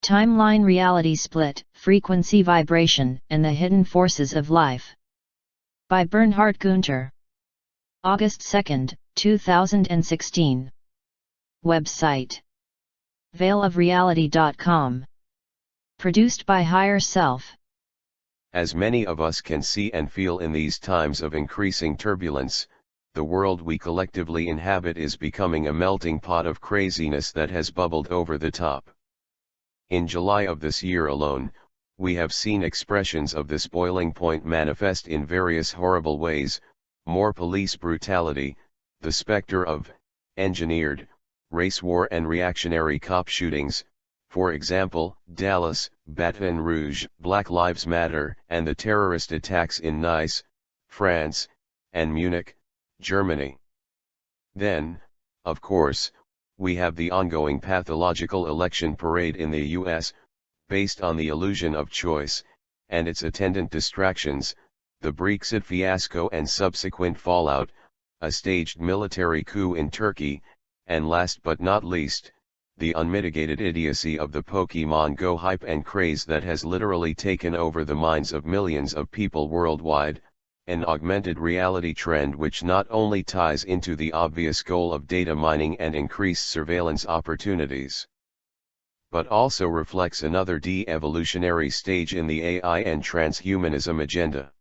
Timeline Reality Split, Frequency Vibration, and the Hidden Forces of Life. By Bernhard Guenther. August 2, 2016. Website: veilofreality.com. Produced by Higher Self. As many of us can see and feel in these times of increasing turbulence, the world we collectively inhabit is becoming a melting pot of craziness that has bubbled over the top. In July of this year alone, we have seen expressions of this boiling point manifest in various horrible ways: more police brutality, the specter of engineered race war and reactionary cop shootings, for example, Dallas, Baton Rouge, Black Lives Matter, and the terrorist attacks in Nice, France, and Munich, Germany. Then, of course, we have the ongoing pathological election parade in the US, based on the illusion of choice, and its attendant distractions, the Brexit fiasco and subsequent fallout, a staged military coup in Turkey, and last but not least, the unmitigated idiocy of the Pokemon Go hype and craze that has literally taken over the minds of millions of people worldwide, an augmented reality trend which not only ties into the obvious goal of data mining and increased surveillance opportunities, but also reflects another de-evolutionary stage in the AI and transhumanism agenda.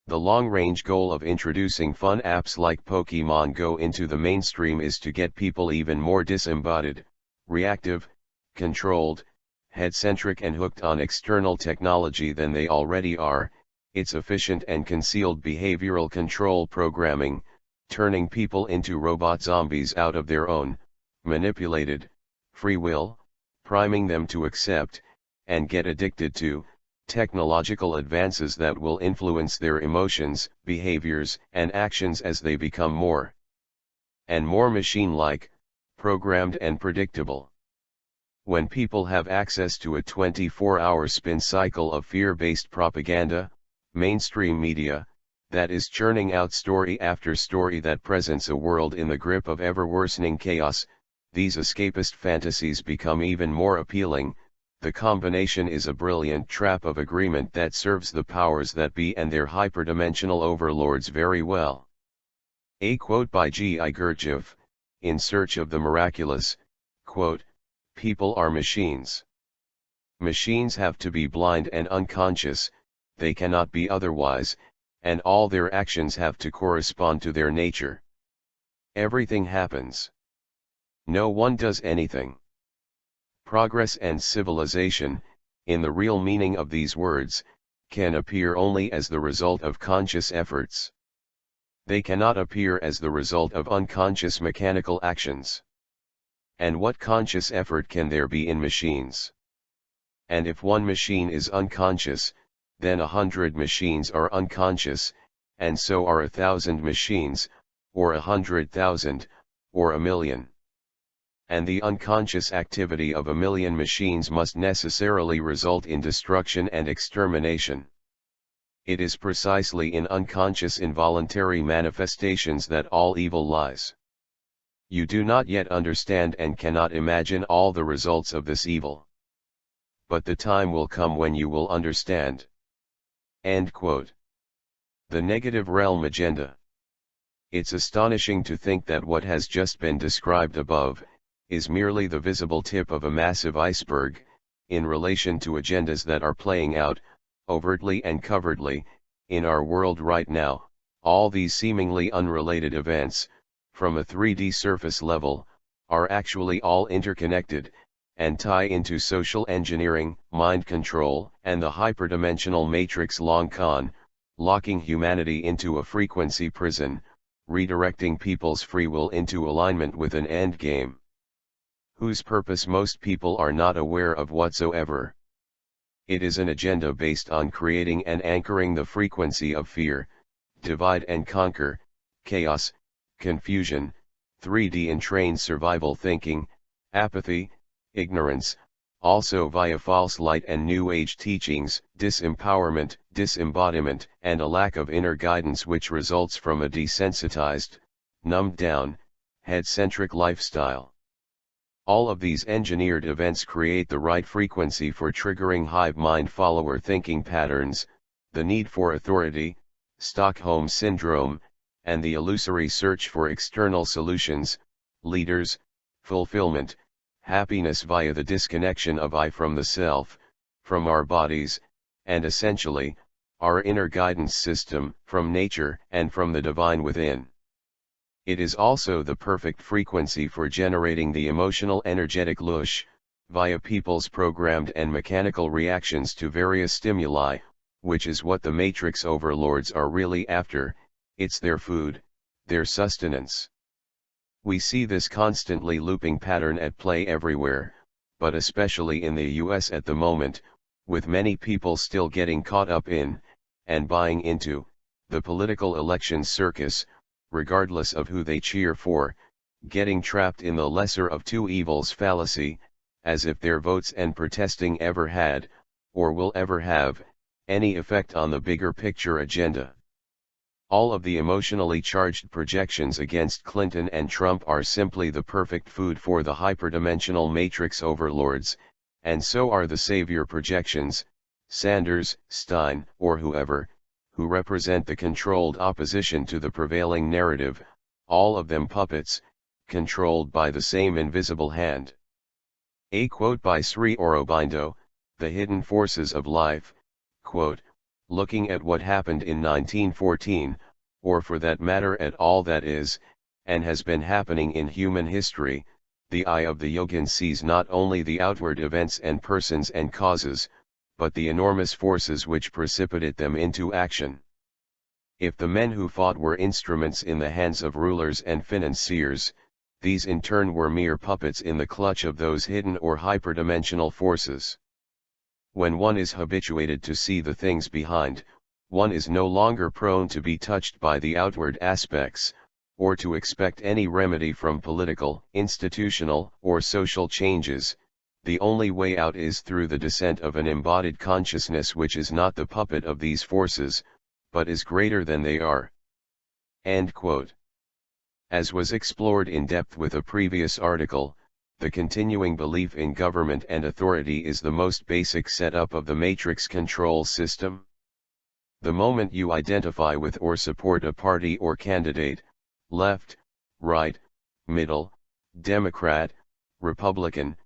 The long-range goal of introducing fun apps like Pokemon Go into the mainstream is to get people even more disembodied, reactive, controlled, head-centric and hooked on external technology than they already are. It's efficient and concealed behavioral control programming, turning people into robot zombies out of their own, manipulated, free will, priming them to accept, and get addicted to, technological advances that will influence their emotions, behaviors, and actions as they become more and more machine-like, programmed and predictable. When people have access to a 24-hour spin cycle of fear-based propaganda, mainstream media, that is churning out story after story that presents a world in the grip of ever-worsening chaos, these escapist fantasies become even more appealing. The combination is a brilliant trap of agreement that serves the powers that be and their hyperdimensional overlords very well. A quote by G. I. Gurdjieff, In Search of the Miraculous, quote, "People are machines. Machines have to be blind and unconscious, they cannot be otherwise, and all their actions have to correspond to their nature. Everything happens. No one does anything. Progress and civilization, in the real meaning of these words, can appear only as the result of conscious efforts. They cannot appear as the result of unconscious mechanical actions. And what conscious effort can there be in machines? And if one machine is unconscious, then 100 machines are unconscious, and so are 1,000 machines, or 100,000, or 1,000,000. And the unconscious activity of 1,000,000 machines must necessarily result in destruction and extermination. It is precisely in unconscious involuntary manifestations that all evil lies. You do not yet understand and cannot imagine all the results of this evil. But the time will come when you will understand." End quote. The Negative Realm Agenda. It's astonishing to think that what has just been described above is merely the visible tip of a massive iceberg, in relation to agendas that are playing out, overtly and covertly, in our world right now. All these seemingly unrelated events, from a 3D surface level, are actually all interconnected, and tie into social engineering, mind control, and the hyperdimensional matrix long con, locking humanity into a frequency prison, redirecting people's free will into alignment with an endgame, whose purpose most people are not aware of whatsoever. It is an agenda based on creating and anchoring the frequency of fear, divide and conquer, chaos, confusion, 3D entrained survival thinking, apathy, ignorance, also via false light and New Age teachings, disempowerment, disembodiment, and a lack of inner guidance which results from a desensitized, numbed down, head-centric lifestyle. All of these engineered events create the right frequency for triggering hive mind follower thinking patterns, the need for authority, Stockholm Syndrome, and the illusory search for external solutions, leaders, fulfillment, happiness via the disconnection of I from the self, from our bodies, and essentially, our inner guidance system, from nature and from the divine within. It is also the perfect frequency for generating the emotional energetic lush, via people's programmed and mechanical reactions to various stimuli, which is what the matrix overlords are really after. It's their food, their sustenance. We see this constantly looping pattern at play everywhere, but especially in the US at the moment, with many people still getting caught up in, and buying into, the political elections circus, regardless of who they cheer for, getting trapped in the lesser of two evils fallacy, as if their votes and protesting ever had, or will ever have, any effect on the bigger picture agenda. All of the emotionally charged projections against Clinton and Trump are simply the perfect food for the hyperdimensional matrix overlords, and so are the savior projections, Sanders, Stein, or whoever, who represent the controlled opposition to the prevailing narrative, all of them puppets, controlled by the same invisible hand. A quote by Sri Aurobindo, The Hidden Forces of Life, quote, looking at what happened in 1914, or for that matter at all that is, and has been happening in human history, the eye of the yogin sees not only the outward events and persons and causes, but the enormous forces which precipitate them into action. If the men who fought were instruments in the hands of rulers and financiers, these in turn were mere puppets in the clutch of those hidden or hyperdimensional forces. When one is habituated to see the things behind, one is no longer prone to be touched by the outward aspects, or to expect any remedy from political, institutional, or social changes. The only way out is through the descent of an embodied consciousness which is not the puppet of these forces, but is greater than they are. End quote. As was explored in depth with a previous article, the continuing belief in government and authority is the most basic setup of the matrix control system. The moment you identify with or support a party or candidate, left, right, middle, Democrat, Republican,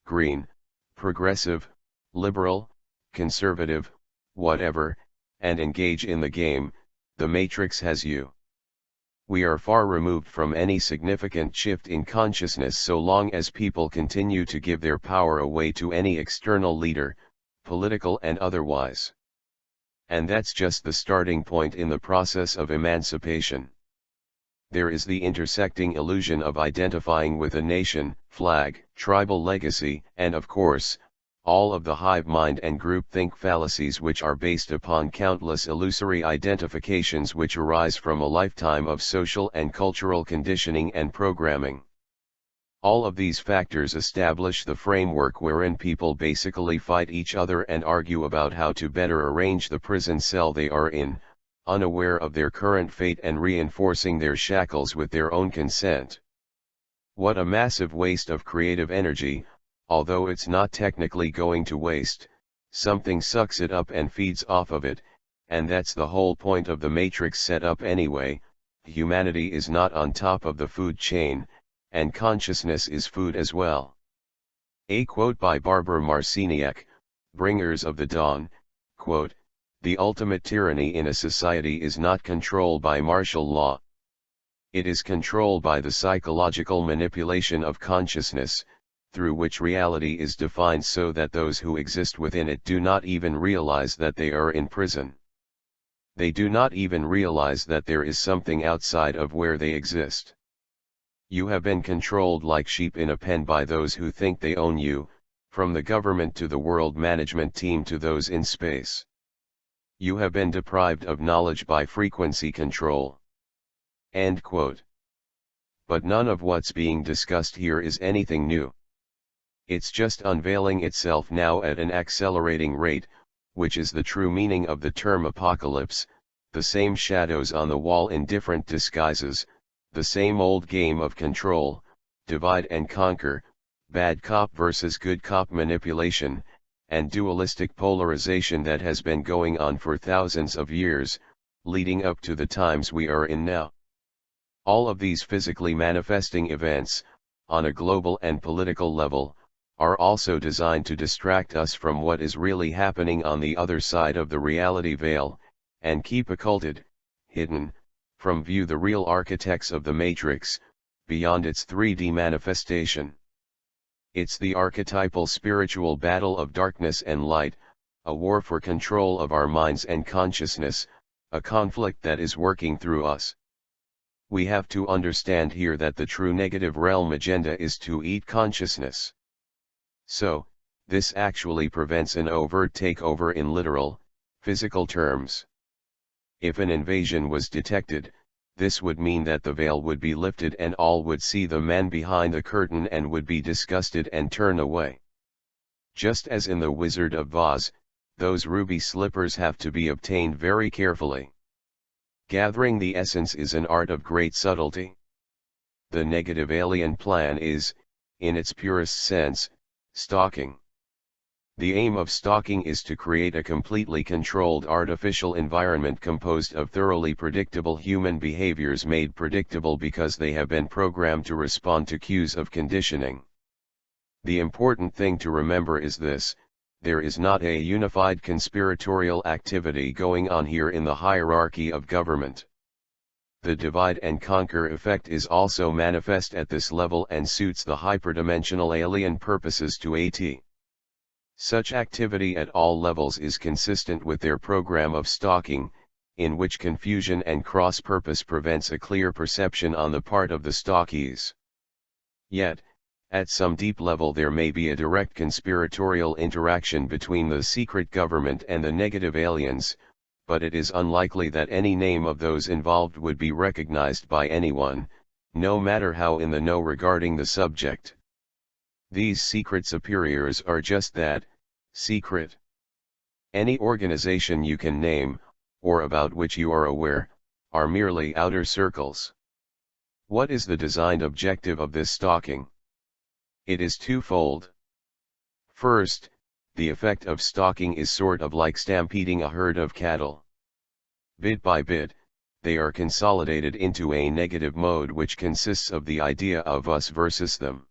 Green, Progressive, Liberal, Conservative, whatever, and engage in the game, the matrix has you. We are far removed from any significant shift in consciousness so long as people continue to give their power away to any external leader, political and otherwise. And that's just the starting point in the process of emancipation. There is the intersecting illusion of identifying with a nation, flag, tribal legacy, and of course, all of the hive mind and groupthink fallacies which are based upon countless illusory identifications which arise from a lifetime of social and cultural conditioning and programming. All of these factors establish the framework wherein people basically fight each other and argue about how to better arrange the prison cell they are in, unaware of their current fate and reinforcing their shackles with their own consent. What a massive waste of creative energy, although it's not technically going to waste, something sucks it up and feeds off of it, and that's the whole point of the matrix setup anyway. Humanity is not on top of the food chain, and consciousness is food as well. A quote by Barbara Marciniak, Bringers of the Dawn, quote, the ultimate tyranny in a society is not control by martial law. It is control by the psychological manipulation of consciousness, through which reality is defined so that those who exist within it do not even realize that they are in prison. They do not even realize that there is something outside of where they exist. You have been controlled like sheep in a pen by those who think they own you, from the government to the world management team to those in space. You have been deprived of knowledge by frequency control. End quote. But none of what's being discussed here is anything new. It's just unveiling itself now at an accelerating rate, which is the true meaning of the term apocalypse, the same shadows on the wall in different disguises, the same old game of control, divide and conquer, bad cop versus good cop manipulation, and dualistic polarization that has been going on for thousands of years, leading up to the times we are in now. All of these physically manifesting events, on a global and political level, are also designed to distract us from what is really happening on the other side of the reality veil, and keep occulted, hidden, from view the real architects of the Matrix, beyond its 3D manifestation. It's the archetypal spiritual battle of darkness and light, a war for control of our minds and consciousness, a conflict that is working through us. We have to understand here that the true negative realm agenda is to eat consciousness. So, this actually prevents an overt takeover in literal, physical terms. If an invasion was detected, this would mean that the veil would be lifted and all would see the man behind the curtain and would be disgusted and turn away. Just as in The Wizard of Oz, those ruby slippers have to be obtained very carefully. Gathering the essence is an art of great subtlety. The negative alien plan is, in its purest sense, stalking. The aim of stalking is to create a completely controlled artificial environment composed of thoroughly predictable human behaviors made predictable because they have been programmed to respond to cues of conditioning. The important thing to remember is this: there is not a unified conspiratorial activity going on here in the hierarchy of government. The divide and conquer effect is also manifest at this level and suits the hyperdimensional alien purposes to a T. Such activity at all levels is consistent with their program of stalking, in which confusion and cross-purpose prevents a clear perception on the part of the stalkees. Yet, at some deep level there may be a direct conspiratorial interaction between the secret government and the negative aliens, but it is unlikely that any name of those involved would be recognized by anyone, no matter how in the know regarding the subject. These secret superiors are just that, secret. Any organization you can name, or about which you are aware, are merely outer circles. What is the designed objective of this stalking? It is twofold. First, the effect of stalking is sort of like stampeding a herd of cattle. Bit by bit, they are consolidated into a negative mode which consists of the idea of us versus them.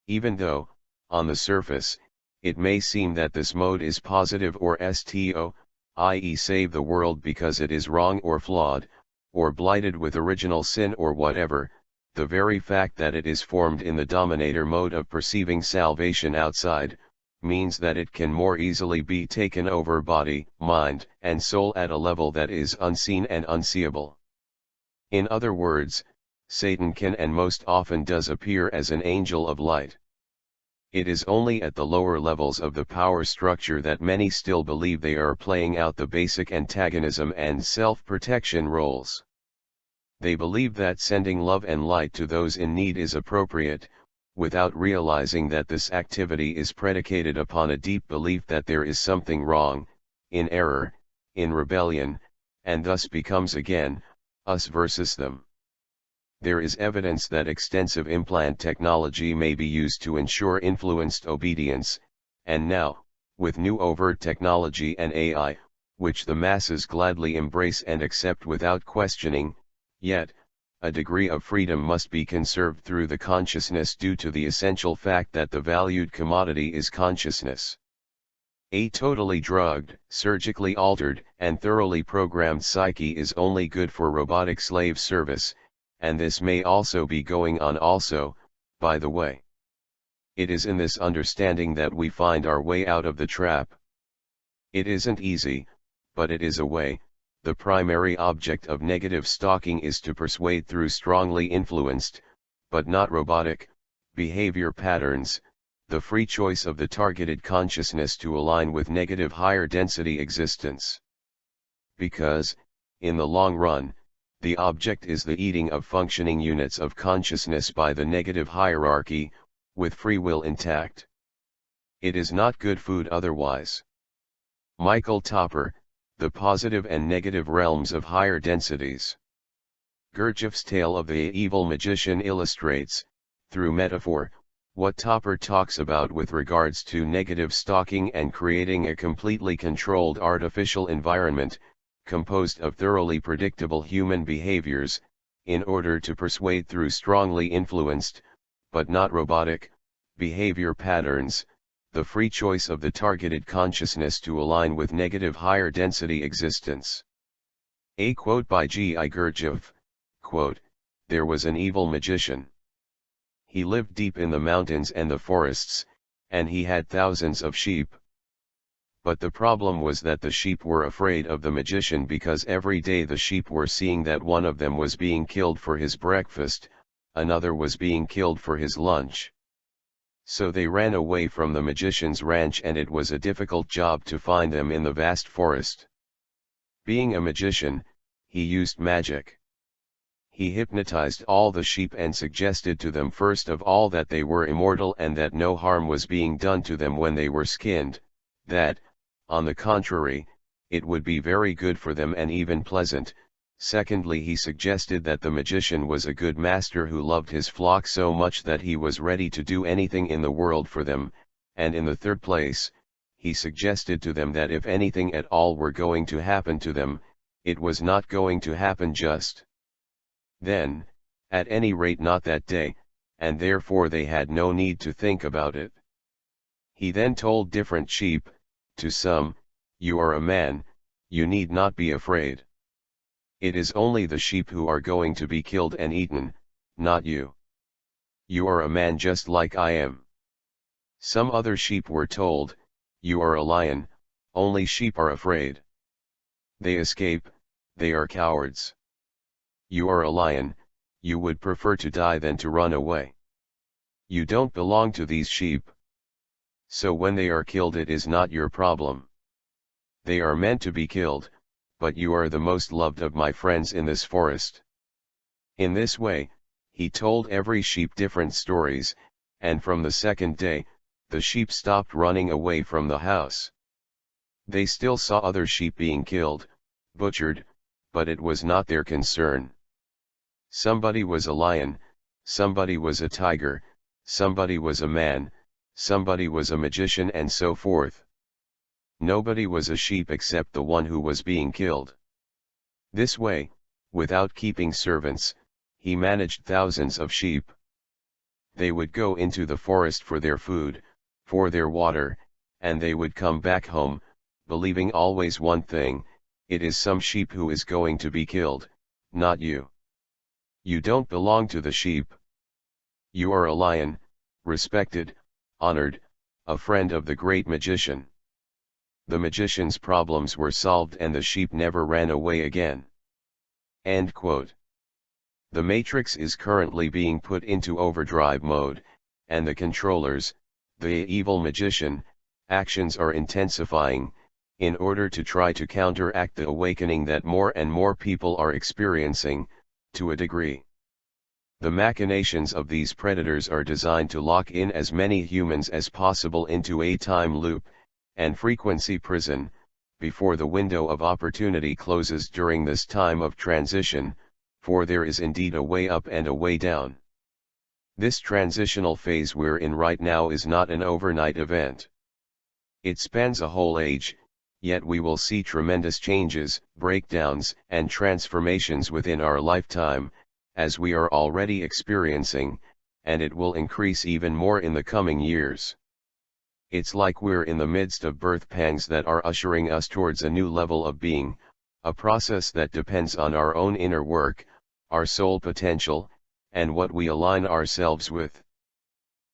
Even though, on the surface, it may seem that this mode is positive or STO, i.e. save the world because it is wrong or flawed, or blighted with original sin or whatever, the very fact that it is formed in the dominator mode of perceiving salvation outside, means that it can more easily be taken over body, mind, and soul at a level that is unseen and unseeable. In other words, Satan can and most often does appear as an angel of light. It is only at the lower levels of the power structure that many still believe they are playing out the basic antagonism and self-protection roles. They believe that sending love and light to those in need is appropriate, without realizing that this activity is predicated upon a deep belief that there is something wrong, in error, in rebellion, and thus becomes again, us versus them. There is evidence that extensive implant technology may be used to ensure influenced obedience, and now, with new overt technology and AI, which the masses gladly embrace and accept without questioning, yet, a degree of freedom must be conserved through the consciousness due to the essential fact that the valued commodity is consciousness. A totally drugged, surgically altered, and thoroughly programmed psyche is only good for robotic slave service, and this may also be going on also, by the way. It is in this understanding that we find our way out of the trap. It isn't easy, but it is a way. The primary object of negative stalking is to persuade through strongly influenced, but not robotic, behavior patterns, the free choice of the targeted consciousness to align with negative higher density existence. Because, in the long run, the object is the eating of functioning units of consciousness by the negative hierarchy, with free will intact. It is not good food otherwise. Michael Topper, The Positive and Negative Realms of Higher Densities. Gurdjieff's tale of the evil magician illustrates, through metaphor, What Topper talks about with regards to negative stalking and creating a completely controlled artificial environment, composed of thoroughly predictable human behaviors, in order to persuade through strongly influenced, but not robotic, behavior patterns, the free choice of the targeted consciousness to align with negative higher density existence. A quote by G. I. Gurdjieff, quote, "There was an evil magician. He lived deep in the mountains and the forests, and he had thousands of sheep. But the problem was that the sheep were afraid of the magician because every day the sheep were seeing that one of them was being killed for his breakfast, another was being killed for his lunch. So they ran away from the magician's ranch, and it was a difficult job to find them in the vast forest. Being a magician, he used magic. He hypnotized all the sheep and suggested to them first of all that they were immortal and that no harm was being done to them when they were skinned, that, on the contrary, it would be very good for them and even pleasant. Secondly, he suggested that the magician was a good master who loved his flock so much that he was ready to do anything in the world for them, and in the third place, he suggested to them that if anything at all were going to happen to them, it was not going to happen just then, at any rate not that day, and therefore they had no need to think about it. He then told different sheep, to some, you are a man, you need not be afraid. It is only the sheep who are going to be killed and eaten, not you. You are a man just like I am. Some other sheep were told, you are a lion, only sheep are afraid. They escape, they are cowards. You are a lion, you would prefer to die than to run away. You don't belong to these sheep. So when they are killed it is not your problem. They are meant to be killed, but you are the most loved of my friends in this forest." In this way, he told every sheep different stories, and from the second day, the sheep stopped running away from the house. They still saw other sheep being killed, butchered, but it was not their concern. Somebody was a lion, somebody was a tiger, somebody was a man, somebody was a magician, and so forth. Nobody was a sheep except the one who was being killed. This way, without keeping servants, he managed thousands of sheep. They would go into the forest for their food, for their water, and they would come back home, believing always one thing: it is some sheep who is going to be killed, not you. You don't belong to the sheep. You are a lion, respected, honored, a friend of the great magician. The magician's problems were solved and the sheep never ran away again. End quote. The Matrix is currently being put into overdrive mode, and the controllers, the evil magician, actions are intensifying, in order to try to counteract the awakening that more and more people are experiencing, to a degree. The machinations of these predators are designed to lock in as many humans as possible into a time loop and frequency prison, before the window of opportunity closes during this time of transition, for there is indeed a way up and a way down. This transitional phase we're in right now is not an overnight event. It spans a whole age, yet we will see tremendous changes, breakdowns, and transformations within our lifetime, as we are already experiencing, and it will increase even more in the coming years. It's like we're in the midst of birth pangs that are ushering us towards a new level of being, a process that depends on our own inner work, our soul potential, and what we align ourselves with.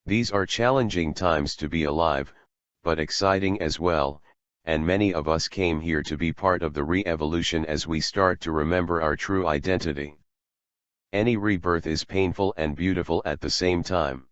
These are challenging times to be alive, but exciting as well, and many of us came here to be part of the re-evolution as we start to remember our true identity. Any rebirth is painful and beautiful at the same time.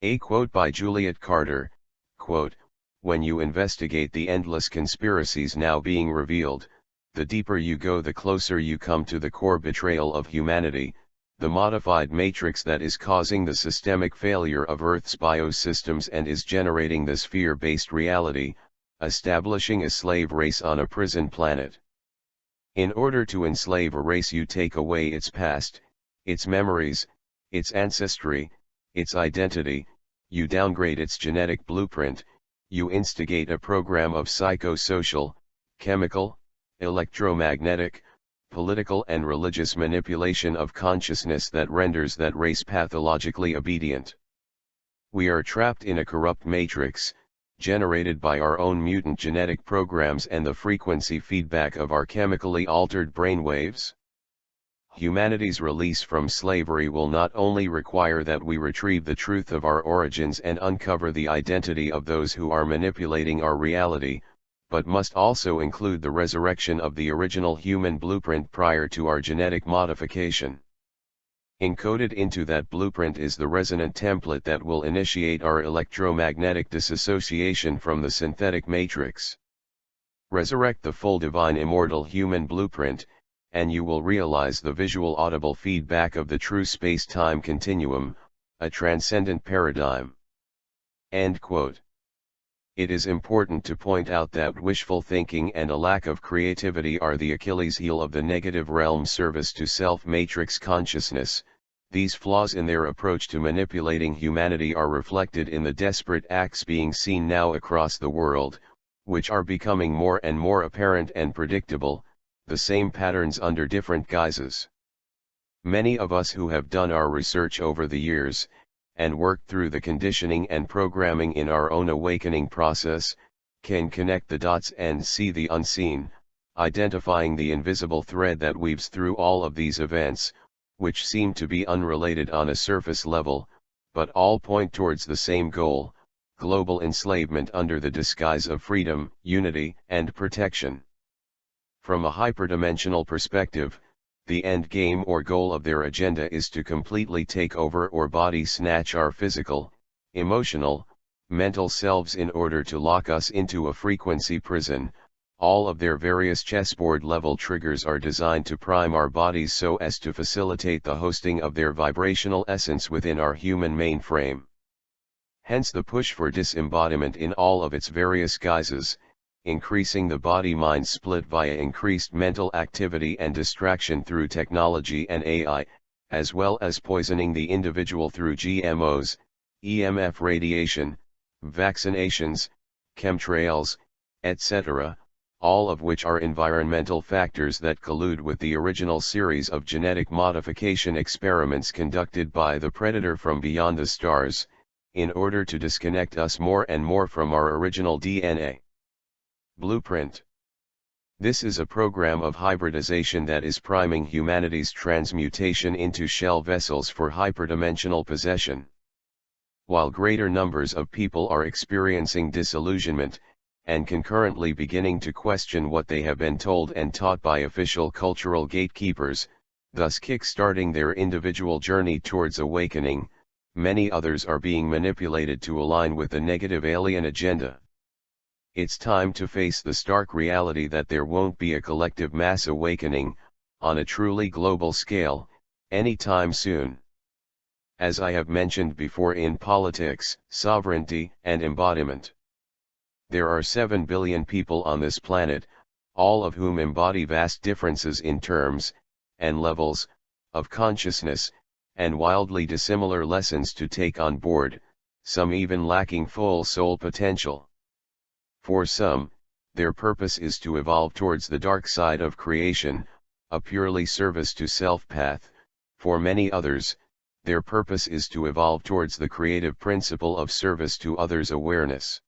A quote by Juliet Carter, quote, "When you investigate the endless conspiracies now being revealed, the deeper you go the closer you come to the core betrayal of humanity, the modified matrix that is causing the systemic failure of Earth's biosystems and is generating this fear-based reality, establishing a slave race on a prison planet. In order to enslave a race you take away its past, its memories, its ancestry, its identity, you downgrade its genetic blueprint, you instigate a program of psychosocial, chemical, electromagnetic, political and religious manipulation of consciousness that renders that race pathologically obedient. We are trapped in a corrupt matrix, generated by our own mutant genetic programs and the frequency feedback of our chemically altered brainwaves. Humanity's release from slavery will not only require that we retrieve the truth of our origins and uncover the identity of those who are manipulating our reality, but must also include the resurrection of the original human blueprint prior to our genetic modification. Encoded into that blueprint is the resonant template that will initiate our electromagnetic disassociation from the synthetic matrix. Resurrect the full divine immortal human blueprint, and you will realize the visual audible feedback of the true space-time continuum, a transcendent paradigm. End quote. It is important to point out that wishful thinking and a lack of creativity are the Achilles heel of the negative realm service to self-matrix consciousness. These flaws in their approach to manipulating humanity are reflected in the desperate acts being seen now across the world, which are becoming more and more apparent and predictable, the same patterns under different guises. Many of us who have done our research over the years, and worked through the conditioning and programming in our own awakening process, can connect the dots and see the unseen, identifying the invisible thread that weaves through all of these events, which seem to be unrelated on a surface level, but all point towards the same goal: global enslavement under the disguise of freedom, unity, and protection. From a hyperdimensional perspective, the end game or goal of their agenda is to completely take over or body snatch our physical, emotional, mental selves in order to lock us into a frequency prison. All of their various chessboard level triggers are designed to prime our bodies so as to facilitate the hosting of their vibrational essence within our human mainframe. Hence the push for disembodiment in all of its various guises, increasing the body-mind split via increased mental activity and distraction through technology and AI, as well as poisoning the individual through GMOs, EMF radiation, vaccinations, chemtrails, etc., all of which are environmental factors that collude with the original series of genetic modification experiments conducted by the predator from beyond the stars, in order to disconnect us more and more from our original DNA. Blueprint. This is a program of hybridization that is priming humanity's transmutation into shell vessels for hyperdimensional possession. While greater numbers of people are experiencing disillusionment, and concurrently beginning to question what they have been told and taught by official cultural gatekeepers, thus kick-starting their individual journey towards awakening, many others are being manipulated to align with the negative alien agenda. It's time to face the stark reality that there won't be a collective mass awakening, on a truly global scale, anytime soon. As I have mentioned before in politics, sovereignty, and embodiment. There are 7 billion people on this planet, all of whom embody vast differences in terms, and levels, of consciousness, and wildly dissimilar lessons to take on board, some even lacking full soul potential. For some, their purpose is to evolve towards the dark side of creation, a purely service to self path. For many others, their purpose is to evolve towards the creative principle of service to others' awareness.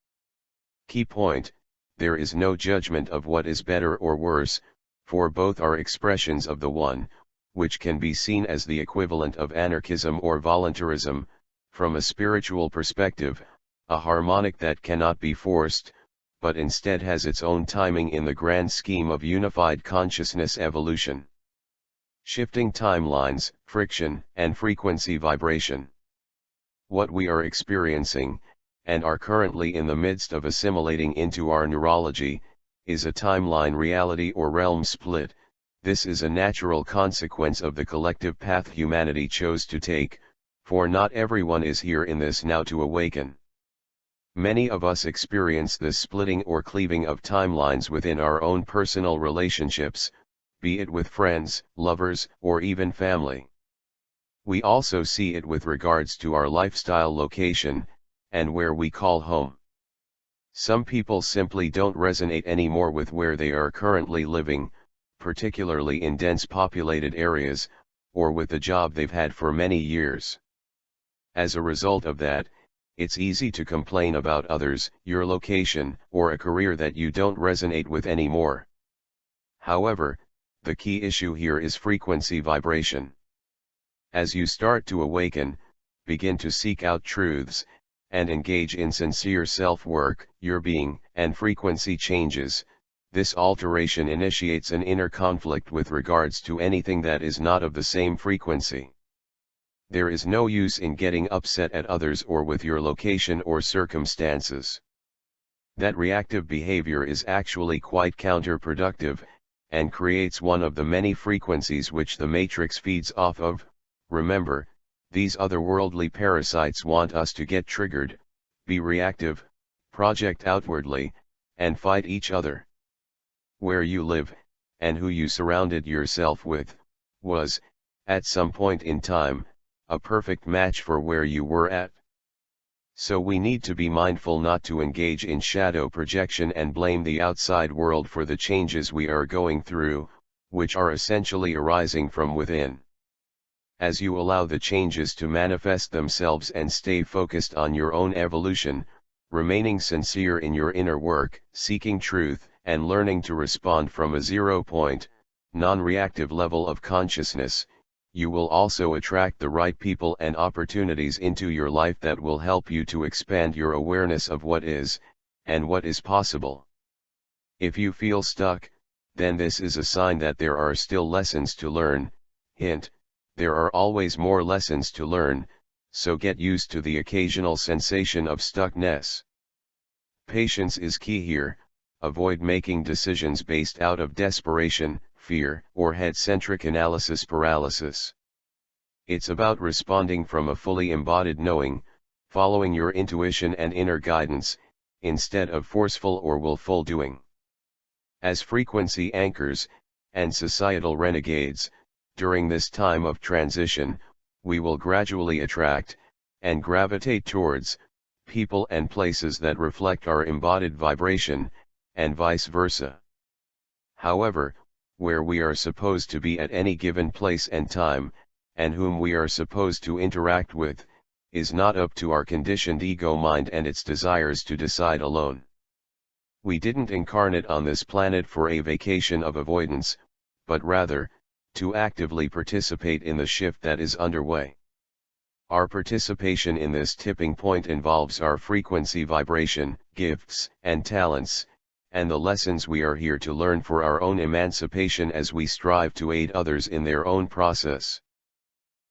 Key point: there is no judgment of what is better or worse, for both are expressions of the one, which can be seen as the equivalent of anarchism or voluntarism. From a spiritual perspective, a harmonic that cannot be forced, but instead has its own timing in the grand scheme of unified consciousness evolution. Shifting timelines, friction, and frequency vibration. What we are experiencing, and are currently in the midst of assimilating into our neurology, is a timeline reality or realm split. This is a natural consequence of the collective path humanity chose to take, for not everyone is here in this now to awaken. Many of us experience this splitting or cleaving of timelines within our own personal relationships, be it with friends, lovers, or even family. We also see it with regards to our lifestyle location, and where we call home. Some people simply don't resonate anymore with where they are currently living, particularly in dense populated areas, or with the job they've had for many years. As a result of that, it's easy to complain about others, your location, or a career that you don't resonate with anymore. However, the key issue here is frequency vibration. As you start to awaken, begin to seek out truths, and engage in sincere self-work, your being and frequency changes. This alteration initiates an inner conflict with regards to anything that is not of the same frequency. There is no use in getting upset at others or with your location or circumstances. That reactive behavior is actually quite counterproductive, and creates one of the many frequencies which the matrix feeds off of. Remember, these otherworldly parasites want us to get triggered, be reactive, project outwardly, and fight each other. Where you live, and who you surrounded yourself with, was, at some point in time, a perfect match for where you were at. So we need to be mindful not to engage in shadow projection and blame the outside world for the changes we are going through, which are essentially arising from within. As you allow the changes to manifest themselves and stay focused on your own evolution, remaining sincere in your inner work, seeking truth, and learning to respond from a zero-point, non-reactive level of consciousness, you will also attract the right people and opportunities into your life that will help you to expand your awareness of what is, and what is possible. If you feel stuck, then this is a sign that there are still lessons to learn. Hint: there are always more lessons to learn, so get used to the occasional sensation of stuckness. Patience is key here. Avoid making decisions based out of desperation, fear, or head-centric analysis paralysis. It's about responding from a fully embodied knowing, following your intuition and inner guidance, instead of forceful or willful doing. As frequency anchors, and societal renegades, during this time of transition, we will gradually attract, and gravitate towards, people and places that reflect our embodied vibration, and vice versa. However, where we are supposed to be at any given place and time, and whom we are supposed to interact with, is not up to our conditioned ego mind and its desires to decide alone. We didn't incarnate on this planet for a vacation of avoidance, but rather, to actively participate in the shift that is underway. Our participation in this tipping point involves our frequency vibration, gifts, and talents, and the lessons we are here to learn for our own emancipation as we strive to aid others in their own process.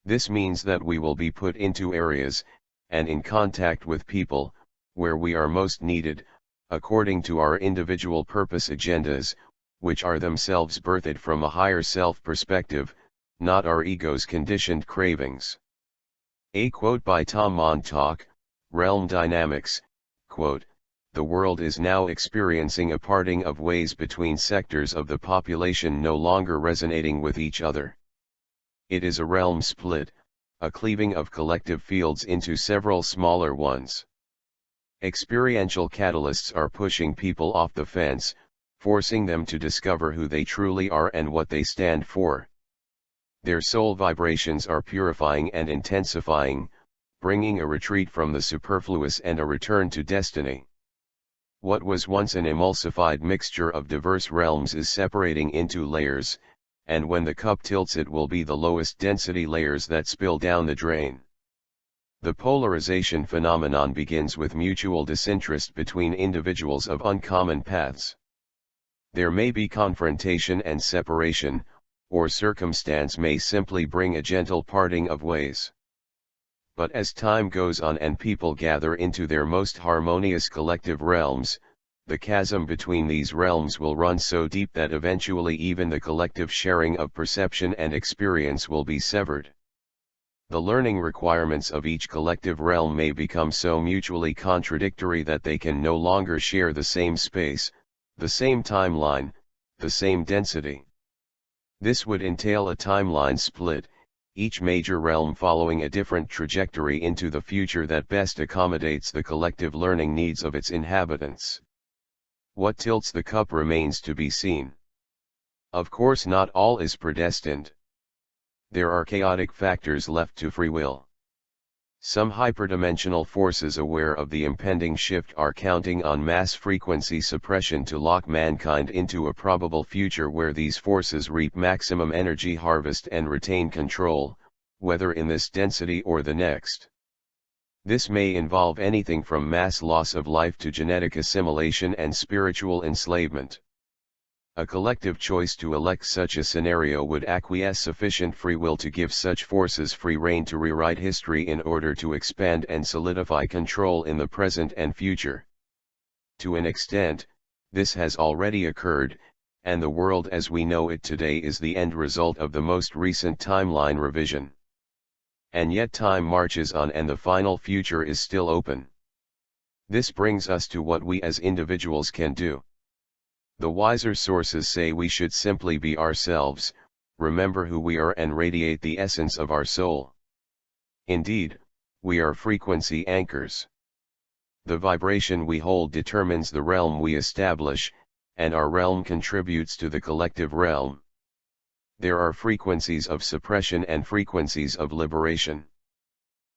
This means that we will be put into areas, and in contact with people, where we are most needed, according to our individual purpose agendas, which are themselves birthed from a higher self perspective, not our ego's conditioned cravings. A quote by Tom Montauk, Realm Dynamics, quote, "The world is now experiencing a parting of ways between sectors of the population no longer resonating with each other. It is a realm split, a cleaving of collective fields into several smaller ones. Experiential catalysts are pushing people off the fence, forcing them to discover who they truly are and what they stand for. Their soul vibrations are purifying and intensifying, bringing a retreat from the superfluous and a return to destiny. What was once an emulsified mixture of diverse realms is separating into layers, and when the cup tilts it will be the lowest density layers that spill down the drain. The polarization phenomenon begins with mutual disinterest between individuals of uncommon paths. There may be confrontation and separation, or circumstance may simply bring a gentle parting of ways. But as time goes on and people gather into their most harmonious collective realms, the chasm between these realms will run so deep that eventually even the collective sharing of perception and experience will be severed. The learning requirements of each collective realm may become so mutually contradictory that they can no longer share the same space, the same timeline, the same density. This would entail a timeline split, each major realm following a different trajectory into the future that best accommodates the collective learning needs of its inhabitants. What tilts the cup remains to be seen. Of course, not all is predestined. There are chaotic factors left to free will. Some hyperdimensional forces aware of the impending shift are counting on mass frequency suppression to lock mankind into a probable future where these forces reap maximum energy harvest and retain control, whether in this density or the next. This may involve anything from mass loss of life to genetic assimilation and spiritual enslavement. A collective choice to elect such a scenario would acquiesce sufficient free will to give such forces free rein to rewrite history in order to expand and solidify control in the present and future. To an extent, this has already occurred, and the world as we know it today is the end result of the most recent timeline revision. And yet time marches on and the final future is still open. This brings us to what we as individuals can do. The wiser sources say we should simply be ourselves, remember who we are and radiate the essence of our soul. Indeed, we are frequency anchors. The vibration we hold determines the realm we establish, and our realm contributes to the collective realm. There are frequencies of suppression and frequencies of liberation.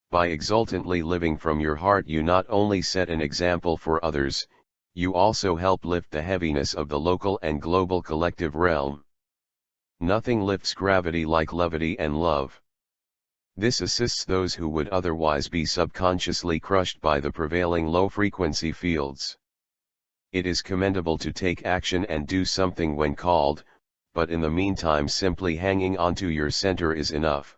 By exultantly living from your heart, you not only set an example for others, you also help lift the heaviness of the local and global collective realm. Nothing lifts gravity like levity and love. This assists those who would otherwise be subconsciously crushed by the prevailing low-frequency fields. It is commendable to take action and do something when called, but in the meantime simply hanging onto your center is enough.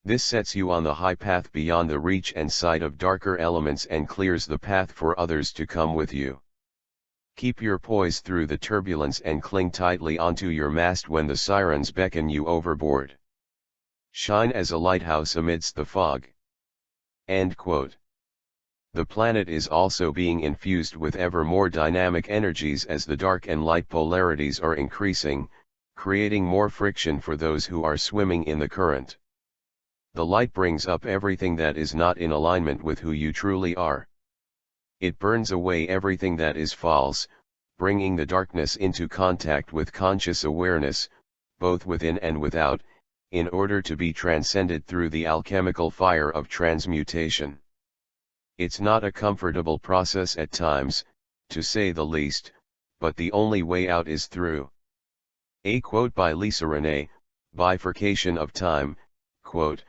This sets you on the high path beyond the reach and sight of darker elements and clears the path for others to come with you. Keep your poise through the turbulence and cling tightly onto your mast when the sirens beckon you overboard. Shine as a lighthouse amidst the fog. End quote. The planet is also being infused with ever more dynamic energies as the dark and light polarities are increasing, creating more friction for those who are swimming in the current. The light brings up everything that is not in alignment with who you truly are. It burns away everything that is false, bringing the darkness into contact with conscious awareness, both within and without, in order to be transcended through the alchemical fire of transmutation. It's not a comfortable process at times, to say the least, but the only way out is through. A quote by Lisa Renee, Bifurcation of Time, quote,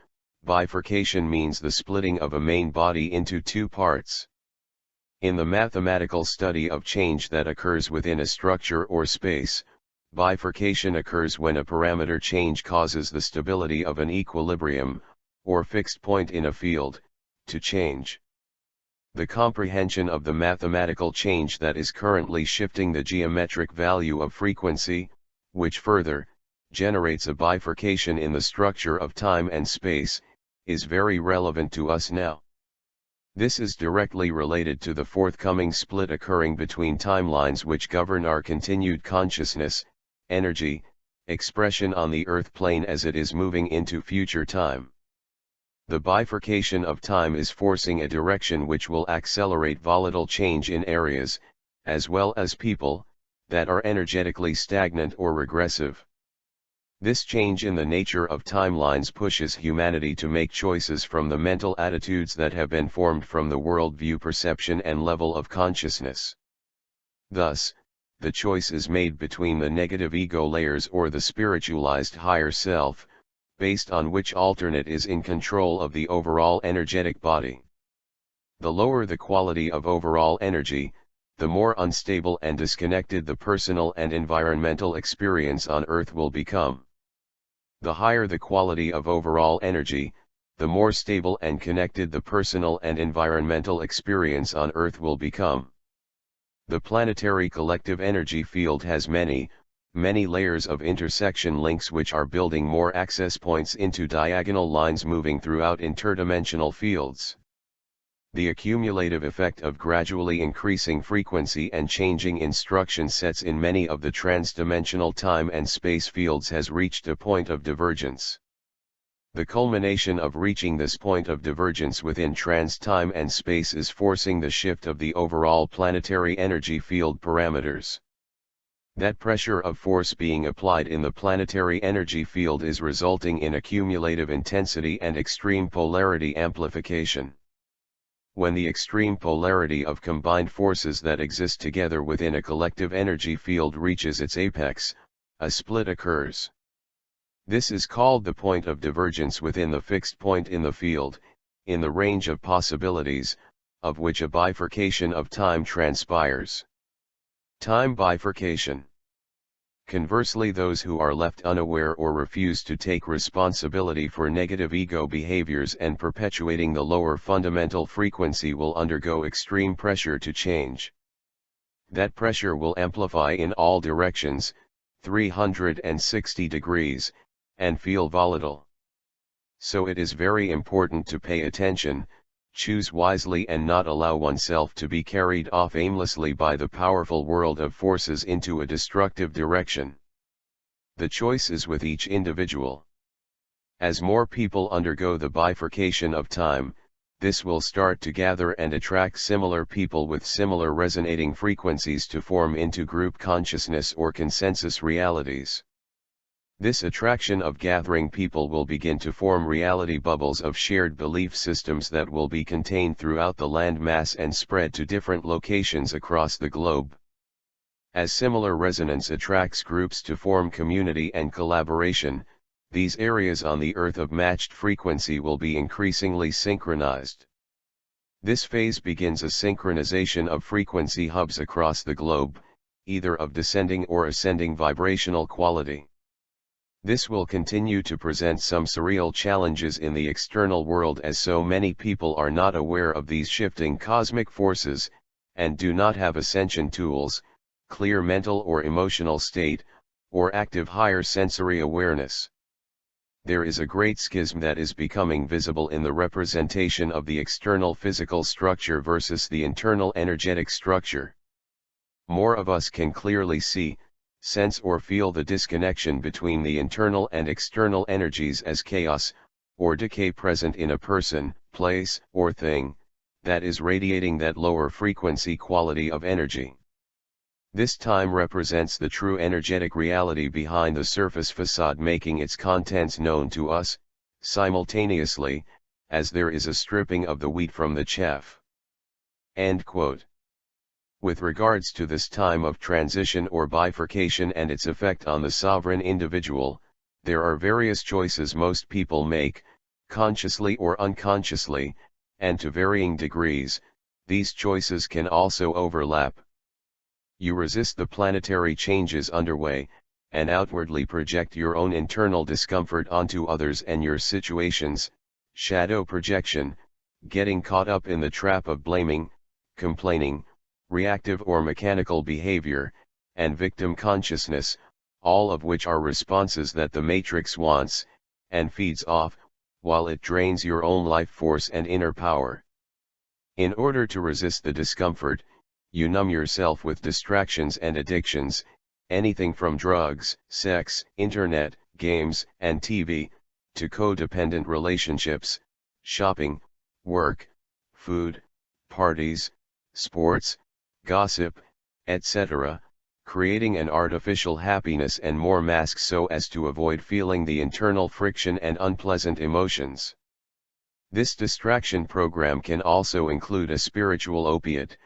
bifurcation means the splitting of a main body into two parts. In the mathematical study of change that occurs within a structure or space, bifurcation occurs when a parameter change causes the stability of an equilibrium, or fixed point in a field, to change. The comprehension of the mathematical change that is currently shifting the geometric value of frequency, which further generates a bifurcation in the structure of time and space, is very relevant to us now. This is directly related to the forthcoming split occurring between timelines which govern our continued consciousness, energy, expression on the earth plane as it is moving into future time. The bifurcation of time is forcing a direction which will accelerate volatile change in areas, as well as people, that are energetically stagnant or regressive. This change in the nature of timelines pushes humanity to make choices from the mental attitudes that have been formed from the worldview, perception and level of consciousness. Thus, the choice is made between the negative ego layers or the spiritualized higher self, based on which alternate is in control of the overall energetic body. The lower the quality of overall energy, the more unstable and disconnected the personal and environmental experience on Earth will become. The higher the quality of overall energy, the more stable and connected the personal and environmental experience on Earth will become. The planetary collective energy field has many layers of intersection links which are building more access points into diagonal lines moving throughout interdimensional fields. The accumulative effect of gradually increasing frequency and changing instruction sets in many of the transdimensional time and space fields has reached a point of divergence. The culmination of reaching this point of divergence within trans-time and space is forcing the shift of the overall planetary energy field parameters. That pressure of force being applied in the planetary energy field is resulting in accumulative intensity and extreme polarity amplification. When the extreme polarity of combined forces that exist together within a collective energy field reaches its apex, a split occurs. This is called the point of divergence within the fixed point in the field, in the range of possibilities, of which a bifurcation of time transpires. Time bifurcation. Conversely, those who are left unaware or refuse to take responsibility for negative ego behaviors and perpetuating the lower fundamental frequency will undergo extreme pressure to change. That pressure will amplify in all directions, 360 degrees, and feel volatile. So it is very important to pay attention, choose wisely and not allow oneself to be carried off aimlessly by the powerful world of forces into a destructive direction. The choice is with each individual. As more people undergo the bifurcation of time, this will start to gather and attract similar people with similar resonating frequencies to form into group consciousness or consensus realities. This attraction of gathering people will begin to form reality bubbles of shared belief systems that will be contained throughout the land mass and spread to different locations across the globe. As similar resonance attracts groups to form community and collaboration, these areas on the Earth of matched frequency will be increasingly synchronized. This phase begins a synchronization of frequency hubs across the globe, either of descending or ascending vibrational quality. This will continue to present some surreal challenges in the external world as so many people are not aware of these shifting cosmic forces, and do not have ascension tools, clear mental or emotional state, or active higher sensory awareness. There is a great schism that is becoming visible in the representation of the external physical structure versus the internal energetic structure. More of us can clearly see, sense or feel the disconnection between the internal and external energies as chaos, or decay present in a person, place, or thing, that is radiating that lower frequency quality of energy. This time represents the true energetic reality behind the surface facade, making its contents known to us, simultaneously, as there is a stripping of the wheat from the chaff. End quote. With regards to this time of transition or bifurcation and its effect on the sovereign individual, there are various choices most people make, consciously or unconsciously, and to varying degrees. These choices can also overlap. You resist the planetary changes underway, and outwardly project your own internal discomfort onto others and your situations, shadow projection, getting caught up in the trap of blaming, complaining, reactive or mechanical behavior, and victim consciousness, all of which are responses that the matrix wants, and feeds off, while it drains your own life force and inner power. In order to resist the discomfort, you numb yourself with distractions and addictions, anything from drugs, sex, internet, games, and TV, to codependent relationships, shopping, work, food, parties, sports, gossip, etc., creating an artificial happiness and more masks so as to avoid feeling the internal friction and unpleasant emotions. This distraction program can also include a spiritual opiate,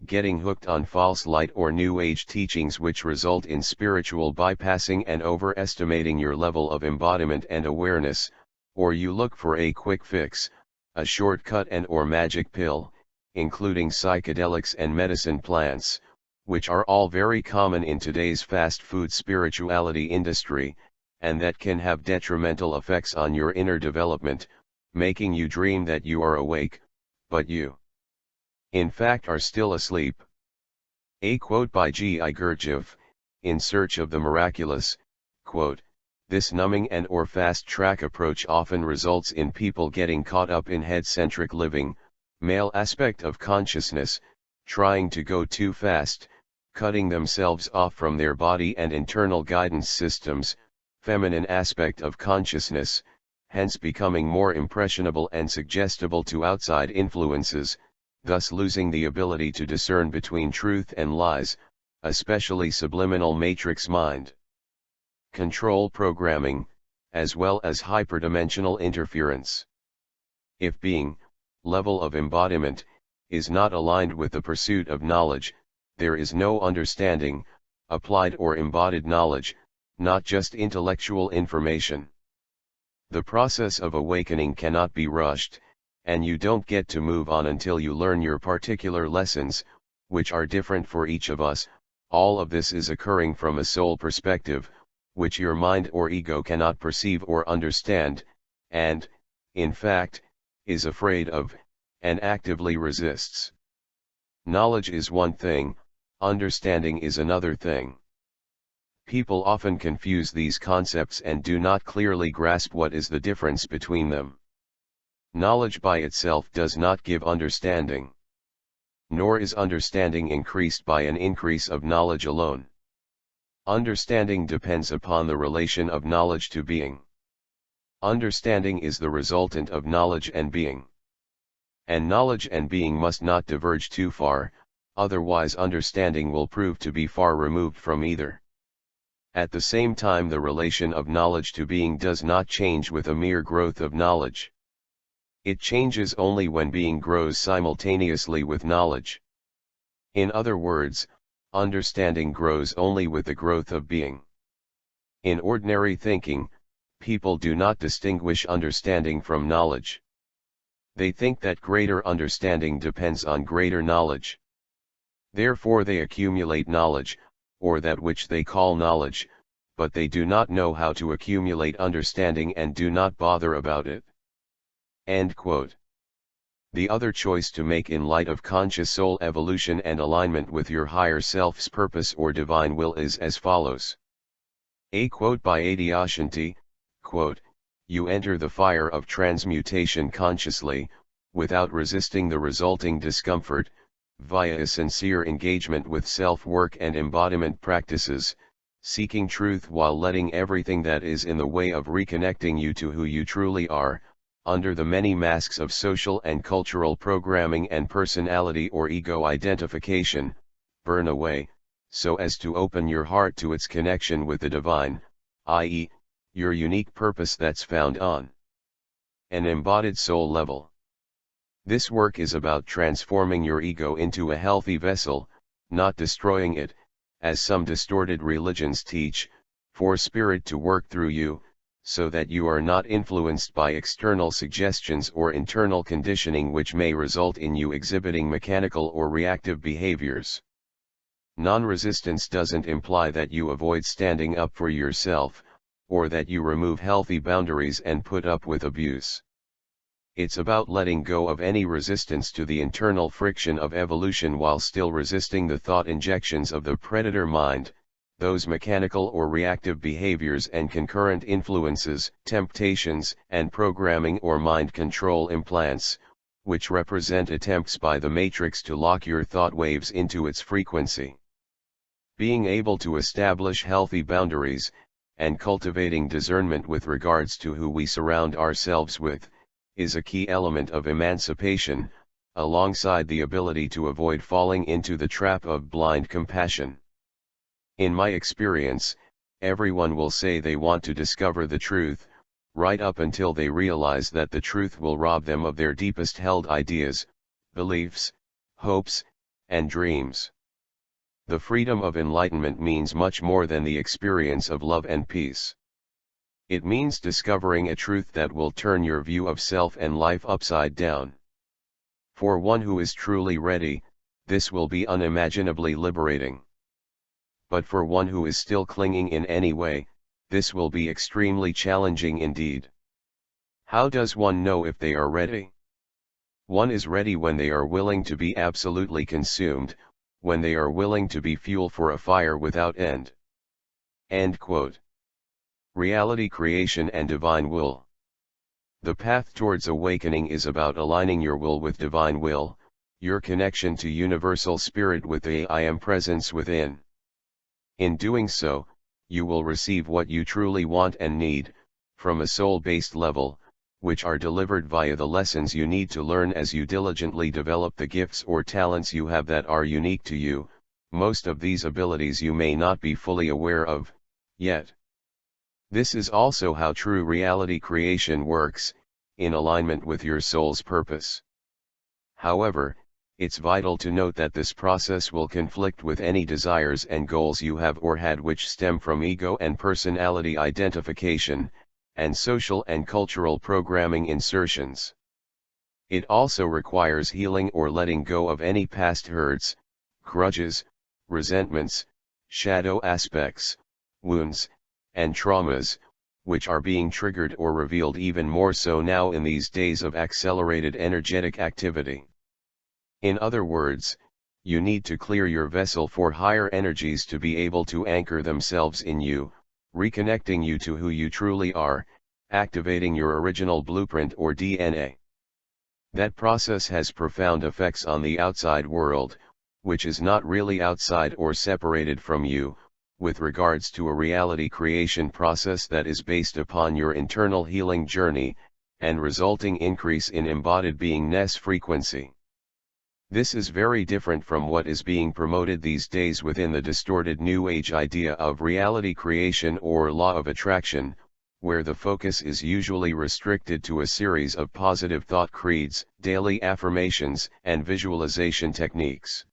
getting hooked on false light or New Age teachings which result in spiritual bypassing and overestimating your level of embodiment and awareness, or you look for a quick fix, a shortcut and/or magic pill, including psychedelics and medicine plants, which are all very common in today's fast food spirituality industry, and that can have detrimental effects on your inner development, making you dream that you are awake, but you, in fact, are still asleep. A quote by G.I. Gurdjieff, In Search of the Miraculous, quote, "This numbing and/or fast-track approach often results in people getting caught up in head-centric living, male aspect of consciousness, trying to go too fast, cutting themselves off from their body and internal guidance systems, feminine aspect of consciousness, hence becoming more impressionable and suggestible to outside influences, thus losing the ability to discern between truth and lies, especially subliminal matrix mind. Control programming, as well as hyperdimensional interference. If being, level of embodiment, is not aligned with the pursuit of knowledge, there is no understanding, applied or embodied knowledge, not just intellectual information. The process of awakening cannot be rushed, and you don't get to move on until you learn your particular lessons, which are different for each of us. All of this is occurring from a soul perspective, which your mind or ego cannot perceive or understand, and, in fact, is afraid of, and actively resists. Knowledge is one thing, understanding is another thing. People often confuse these concepts and do not clearly grasp what is the difference between them. Knowledge by itself does not give understanding. Nor is understanding increased by an increase of knowledge alone. Understanding depends upon the relation of knowledge to being. Understanding is the resultant of knowledge and being. And knowledge and being must not diverge too far, otherwise understanding will prove to be far removed from either. At the same time, the relation of knowledge to being does not change with a mere growth of knowledge. It changes only when being grows simultaneously with knowledge. In other words, understanding grows only with the growth of being. In ordinary thinking, people do not distinguish understanding from knowledge. They think that greater understanding depends on greater knowledge. Therefore they accumulate knowledge, or that which they call knowledge, but they do not know how to accumulate understanding and do not bother about it. End quote. The other choice to make in light of conscious soul evolution and alignment with your higher self's purpose or divine will is as follows. A quote by Adyashanti, quote, "You enter the fire of transmutation consciously, without resisting the resulting discomfort, via a sincere engagement with self-work and embodiment practices, seeking truth while letting everything that is in the way of reconnecting you to who you truly are, under the many masks of social and cultural programming and personality or ego identification, burn away, so as to open your heart to its connection with the divine, i.e., your unique purpose that's found on an embodied soul level. This work is about transforming your ego into a healthy vessel, not destroying it, as some distorted religions teach, for spirit to work through you, so that you are not influenced by external suggestions or internal conditioning which may result in you exhibiting mechanical or reactive behaviors. Non-resistance doesn't imply that you avoid standing up for yourself, or that you remove healthy boundaries and put up with abuse. It's about letting go of any resistance to the internal friction of evolution while still resisting the thought injections of the predator mind, those mechanical or reactive behaviors and concurrent influences, temptations, and programming or mind control implants, which represent attempts by the matrix to lock your thought waves into its frequency. Being able to establish healthy boundaries, and cultivating discernment with regards to who we surround ourselves with, is a key element of emancipation, alongside the ability to avoid falling into the trap of blind compassion. In my experience, everyone will say they want to discover the truth, right up until they realize that the truth will rob them of their deepest held ideas, beliefs, hopes, and dreams. The freedom of enlightenment means much more than the experience of love and peace. It means discovering a truth that will turn your view of self and life upside down. For one who is truly ready, this will be unimaginably liberating. But for one who is still clinging in any way, this will be extremely challenging indeed. How does one know if they are ready? One is ready when they are willing to be absolutely consumed, when they are willing to be fuel for a fire without end. End quote. Reality creation and divine will. The path towards awakening is about aligning your will with divine will, your connection to universal spirit with the I Am presence within. In doing so, you will receive what you truly want and need, from a soul-based level, which are delivered via the lessons you need to learn as you diligently develop the gifts or talents you have that are unique to you. Most of these abilities you may not be fully aware of, yet. This is also how true reality creation works, in alignment with your soul's purpose. However, it's vital to note that this process will conflict with any desires and goals you have or had which stem from ego and personality identification, and social and cultural programming insertions. It also requires healing or letting go of any past hurts, grudges, resentments, shadow aspects, wounds, and traumas, which are being triggered or revealed even more so now in these days of accelerated energetic activity. In other words, you need to clear your vessel for higher energies to be able to anchor themselves in you, reconnecting you to who you truly are, activating your original blueprint or DNA. That process has profound effects on the outside world, which is not really outside or separated from you, with regards to a reality creation process that is based upon your internal healing journey, and resulting increase in embodied beingness frequency. This is very different from what is being promoted these days within the distorted New Age idea of reality creation or law of attraction, where the focus is usually restricted to a series of positive thought creeds, daily affirmations, and visualization techniques.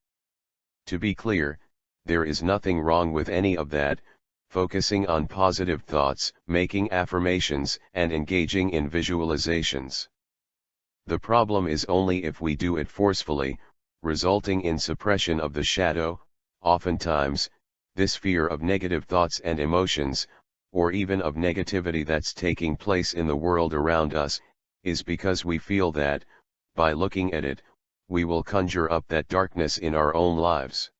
To be clear, there is nothing wrong with any of that, focusing on positive thoughts, making affirmations, and engaging in visualizations. The problem is only if we do it forcefully, resulting in suppression of the shadow. Oftentimes, this fear of negative thoughts and emotions, or even of negativity that's taking place in the world around us, is because we feel that, by looking at it, we will conjure up that darkness in our own lives.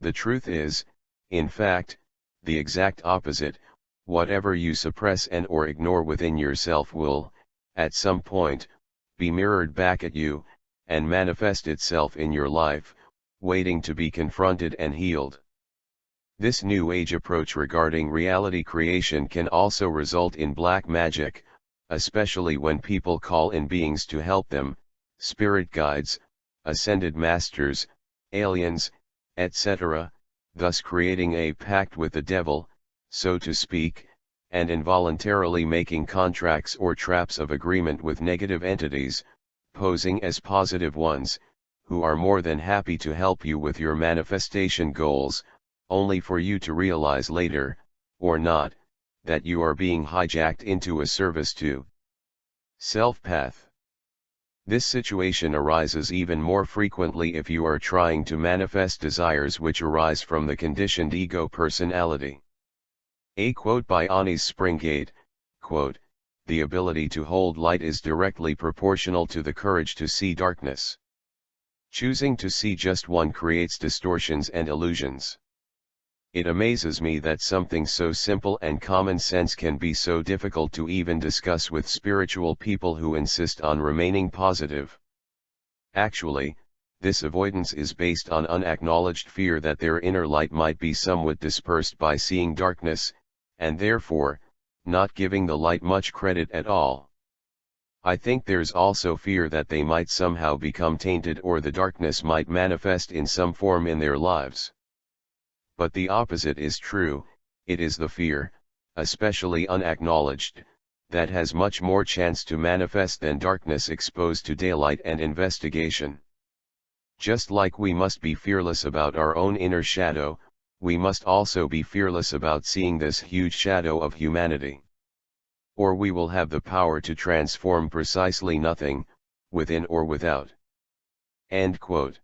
The truth is, in fact, the exact opposite. Whatever you suppress and or ignore within yourself will, at some point, be mirrored back at you, and manifest itself in your life, waiting to be confronted and healed. This New Age approach regarding reality creation can also result in black magic, especially when people call in beings to help them, spirit guides, ascended masters, aliens, etc., thus creating a pact with the devil, so to speak, and involuntarily making contracts or traps of agreement with negative entities, posing as positive ones, who are more than happy to help you with your manifestation goals, only for you to realize later, or not, that you are being hijacked into a service to self path. This situation arises even more frequently if you are trying to manifest desires which arise from the conditioned ego personality. A quote by Anis Springate, quote, "The ability to hold light is directly proportional to the courage to see darkness. Choosing to see just one creates distortions and illusions. It amazes me that something so simple and common sense can be so difficult to even discuss with spiritual people who insist on remaining positive. Actually, this avoidance is based on unacknowledged fear that their inner light might be somewhat dispersed by seeing darkness, and therefore, not giving the light much credit at all. I think there's also fear that they might somehow become tainted or the darkness might manifest in some form in their lives. But the opposite is true. It is the fear, especially unacknowledged, that has much more chance to manifest than darkness exposed to daylight and investigation. Just like we must be fearless about our own inner shadow, we must also be fearless about seeing this huge shadow of humanity. Or we will have the power to transform precisely nothing, within or without." End quote.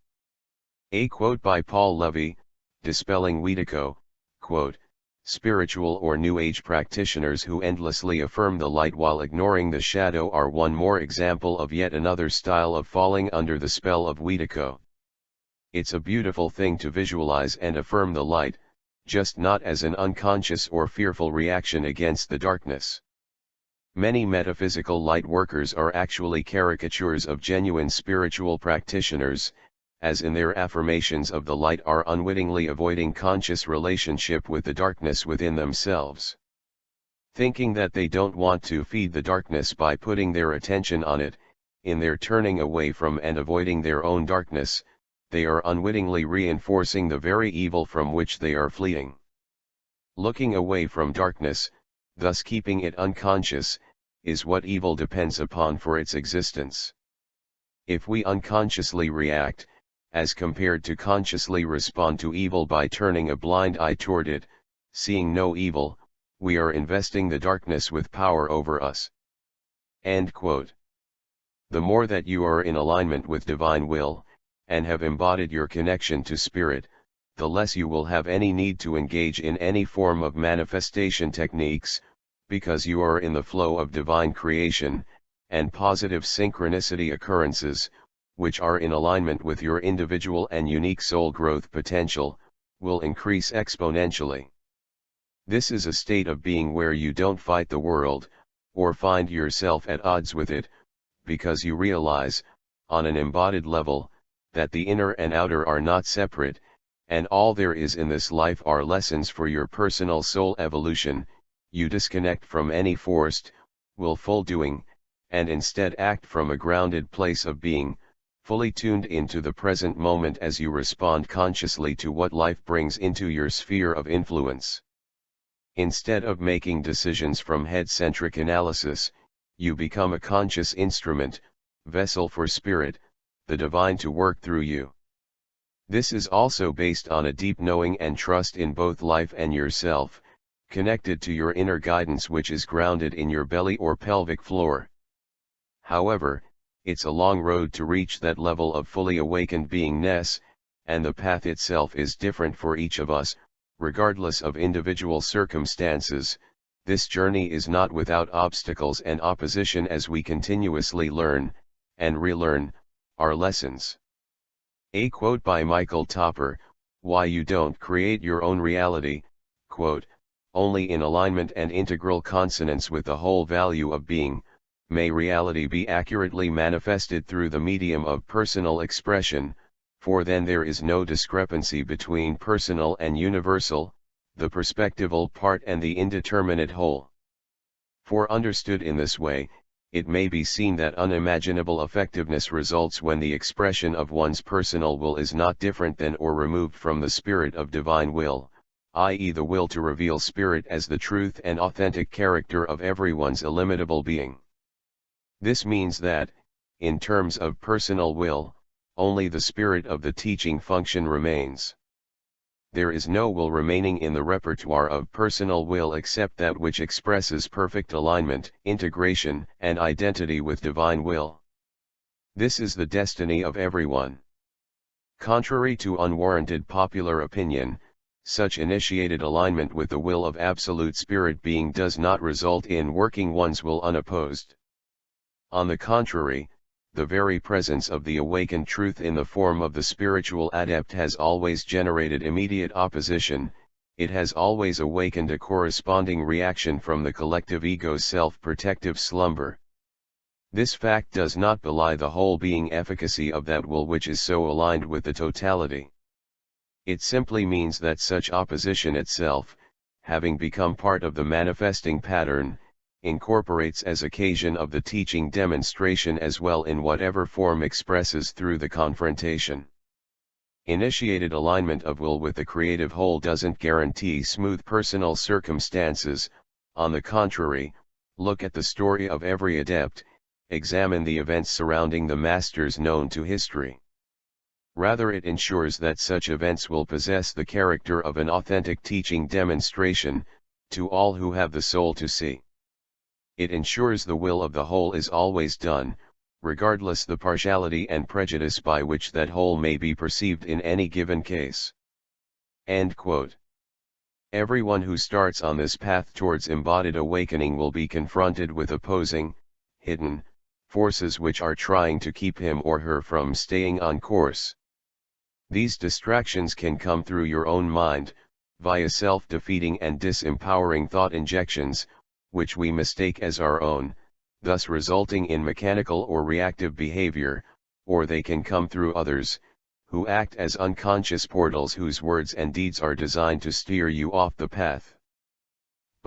A quote by Paul Levy, Dispelling Weedico, quote, "Spiritual or New Age practitioners who endlessly affirm the light while ignoring the shadow are one more example of yet another style of falling under the spell of Weedico. It's a beautiful thing to visualize and affirm the light, just not as an unconscious or fearful reaction against the darkness. Many metaphysical light workers are actually caricatures of genuine spiritual practitioners, as in their affirmations of the light are unwittingly avoiding conscious relationship with the darkness within themselves. thinking that they don't want to feed the darkness by putting their attention on it. In their turning away from and avoiding their own darkness, they are unwittingly reinforcing the very evil from which they are fleeing. Looking away from darkness, thus keeping it unconscious, is what evil depends upon for its existence. If we unconsciously react, as compared to consciously respond to evil by turning a blind eye toward it, seeing no evil, we are investing the darkness with power over us. End quote. The more that you are in alignment with divine will, and have embodied your connection to spirit, the less you will have any need to engage in any form of manifestation techniques, because you are in the flow of divine creation, and positive synchronicity occurrences, which are in alignment with your individual and unique soul growth potential, will increase exponentially. This is a state of being where you don't fight the world, or find yourself at odds with it, because you realize, on an embodied level, that the inner and outer are not separate, and all there is in this life are lessons for your personal soul evolution. You disconnect from any forced, willful doing, and instead act from a grounded place of being, fully tuned into the present moment as you respond consciously to what life brings into your sphere of influence. Instead of making decisions from head-centric analysis, you become a conscious instrument, vessel for spirit, the divine to work through you. This is also based on a deep knowing and trust in both life and yourself, connected to your inner guidance which is grounded in your belly or pelvic floor. However, it's a long road to reach that level of fully awakened beingness, and the path itself is different for each of us, regardless of individual circumstances. This journey is not without obstacles and opposition as we continuously learn, and relearn, our lessons. A quote by Michael Topper, "Why you don't create your own reality," quote, "only in alignment and integral consonance with the whole value of being, may reality be accurately manifested through the medium of personal expression, for then there is no discrepancy between personal and universal, the perspectival part and the indeterminate whole." For understood in this way, it may be seen that unimaginable effectiveness results when the expression of one's personal will is not different than or removed from the spirit of divine will, i.e. the will to reveal spirit as the truth and authentic character of everyone's illimitable being. This means that, in terms of personal will, only the spirit of the teaching function remains. There is no will remaining in the repertoire of personal will except that which expresses perfect alignment, integration, and identity with divine will. This is the destiny of everyone. Contrary to unwarranted popular opinion, such initiated alignment with the will of absolute spirit being does not result in working one's will unopposed. On the contrary, the very presence of the awakened truth in the form of the spiritual adept has always generated immediate opposition. It has always awakened a corresponding reaction from the collective ego's self-protective slumber. This fact does not belie the whole being efficacy of that will which is so aligned with the totality. It simply means that such opposition itself, having become part of the manifesting pattern, incorporates as occasion of the teaching demonstration as well in whatever form expresses through the confrontation. Initiated alignment of will with the creative whole doesn't guarantee smooth personal circumstances. On the contrary, look at the story of every adept, examine the events surrounding the masters known to history. Rather, it ensures that such events will possess the character of an authentic teaching demonstration, to all who have the soul to see. It ensures the will of the whole is always done, regardless the partiality and prejudice by which that whole may be perceived in any given case. End quote. Everyone who starts on this path towards embodied awakening will be confronted with opposing, hidden, forces which are trying to keep him or her from staying on course. These distractions can come through your own mind, via self-defeating and disempowering thought injections, which we mistake as our own, thus resulting in mechanical or reactive behavior, or they can come through others, who act as unconscious portals whose words and deeds are designed to steer you off the path.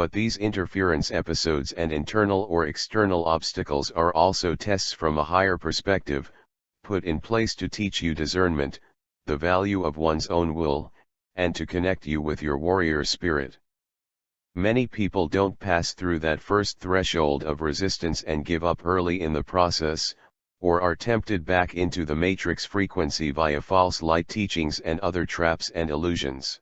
But these interference episodes and internal or external obstacles are also tests from a higher perspective, put in place to teach you discernment, the value of one's own will, and to connect you with your warrior spirit. Many people don't pass through that first threshold of resistance and give up early in the process, or are tempted back into the matrix frequency via false light teachings and other traps and illusions.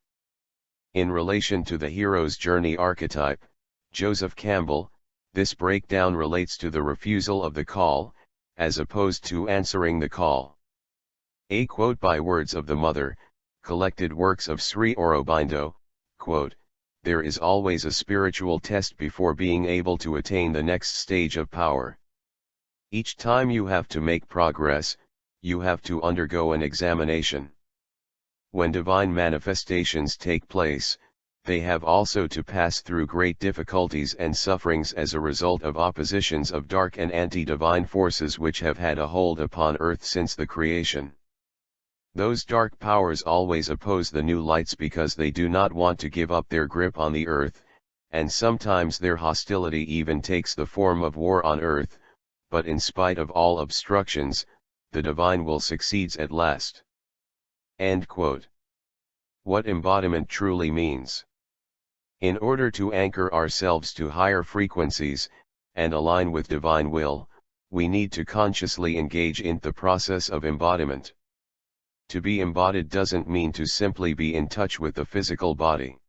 In relation to the hero's journey archetype, Joseph Campbell, this breakdown relates to the refusal of the call, as opposed to answering the call. A quote by Words of the Mother, collected works of Sri Aurobindo, quote, "There is always a spiritual test before being able to attain the next stage of power. Each time you have to make progress, you have to undergo an examination. When divine manifestations take place, they have also to pass through great difficulties and sufferings as a result of oppositions of dark and anti-divine forces which have had a hold upon earth since the creation. Those dark powers always oppose the new lights because they do not want to give up their grip on the earth, and sometimes their hostility even takes the form of war on earth, but in spite of all obstructions, the divine will succeeds at last." End quote. What embodiment truly means. In order to anchor ourselves to higher frequencies, and align with divine will, we need to consciously engage in the process of embodiment. To be embodied doesn't mean to simply be in touch with the physical body.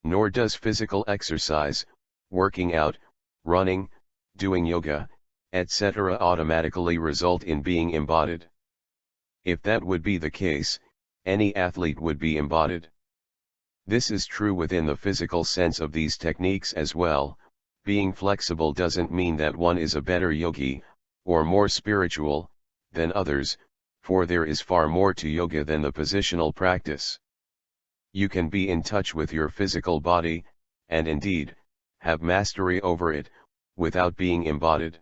Nor does physical exercise, working out, running, doing yoga, etc. automatically result in being embodied. If that would be the case, any athlete would be embodied. This is true within the physical sense of these techniques as well. Being flexible doesn't mean that one is a better yogi, or more spiritual, than others, for there is far more to yoga than the positional practice. You can be in touch with your physical body, and indeed, have mastery over it, without being embodied.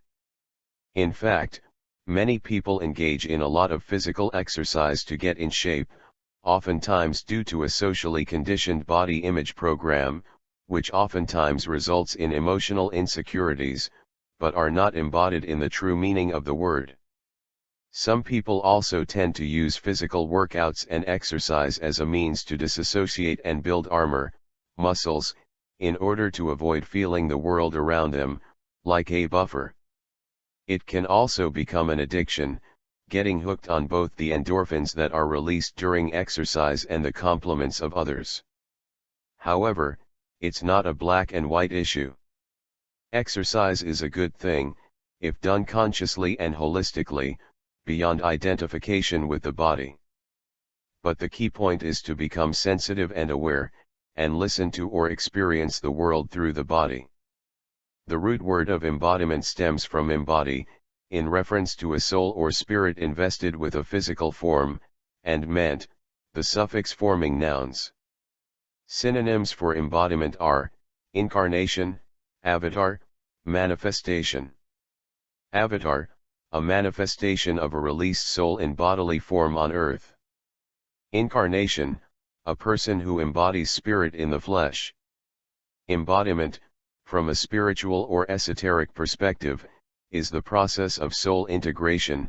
In fact, many people engage in a lot of physical exercise to get in shape, oftentimes due to a socially conditioned body image program, which oftentimes results in emotional insecurities, but are not embodied in the true meaning of the word. Some people also tend to use physical workouts and exercise as a means to disassociate and build armor, muscles, in order to avoid feeling the world around them, like a buffer. It can also become an addiction, getting hooked on both the endorphins that are released during exercise and the compliments of others. However, it's not a black and white issue. Exercise is a good thing, if done consciously and holistically, beyond identification with the body. But the key point is to become sensitive and aware, and listen to or experience the world through the body. The root word of embodiment stems from embody, in reference to a soul or spirit invested with a physical form, and ment, the suffix forming nouns. Synonyms for embodiment are incarnation, avatar, manifestation. Avatar, a manifestation of a released soul in bodily form on earth. Incarnation, a person who embodies spirit in the flesh. Embodiment, from a spiritual or esoteric perspective, is the process of soul integration,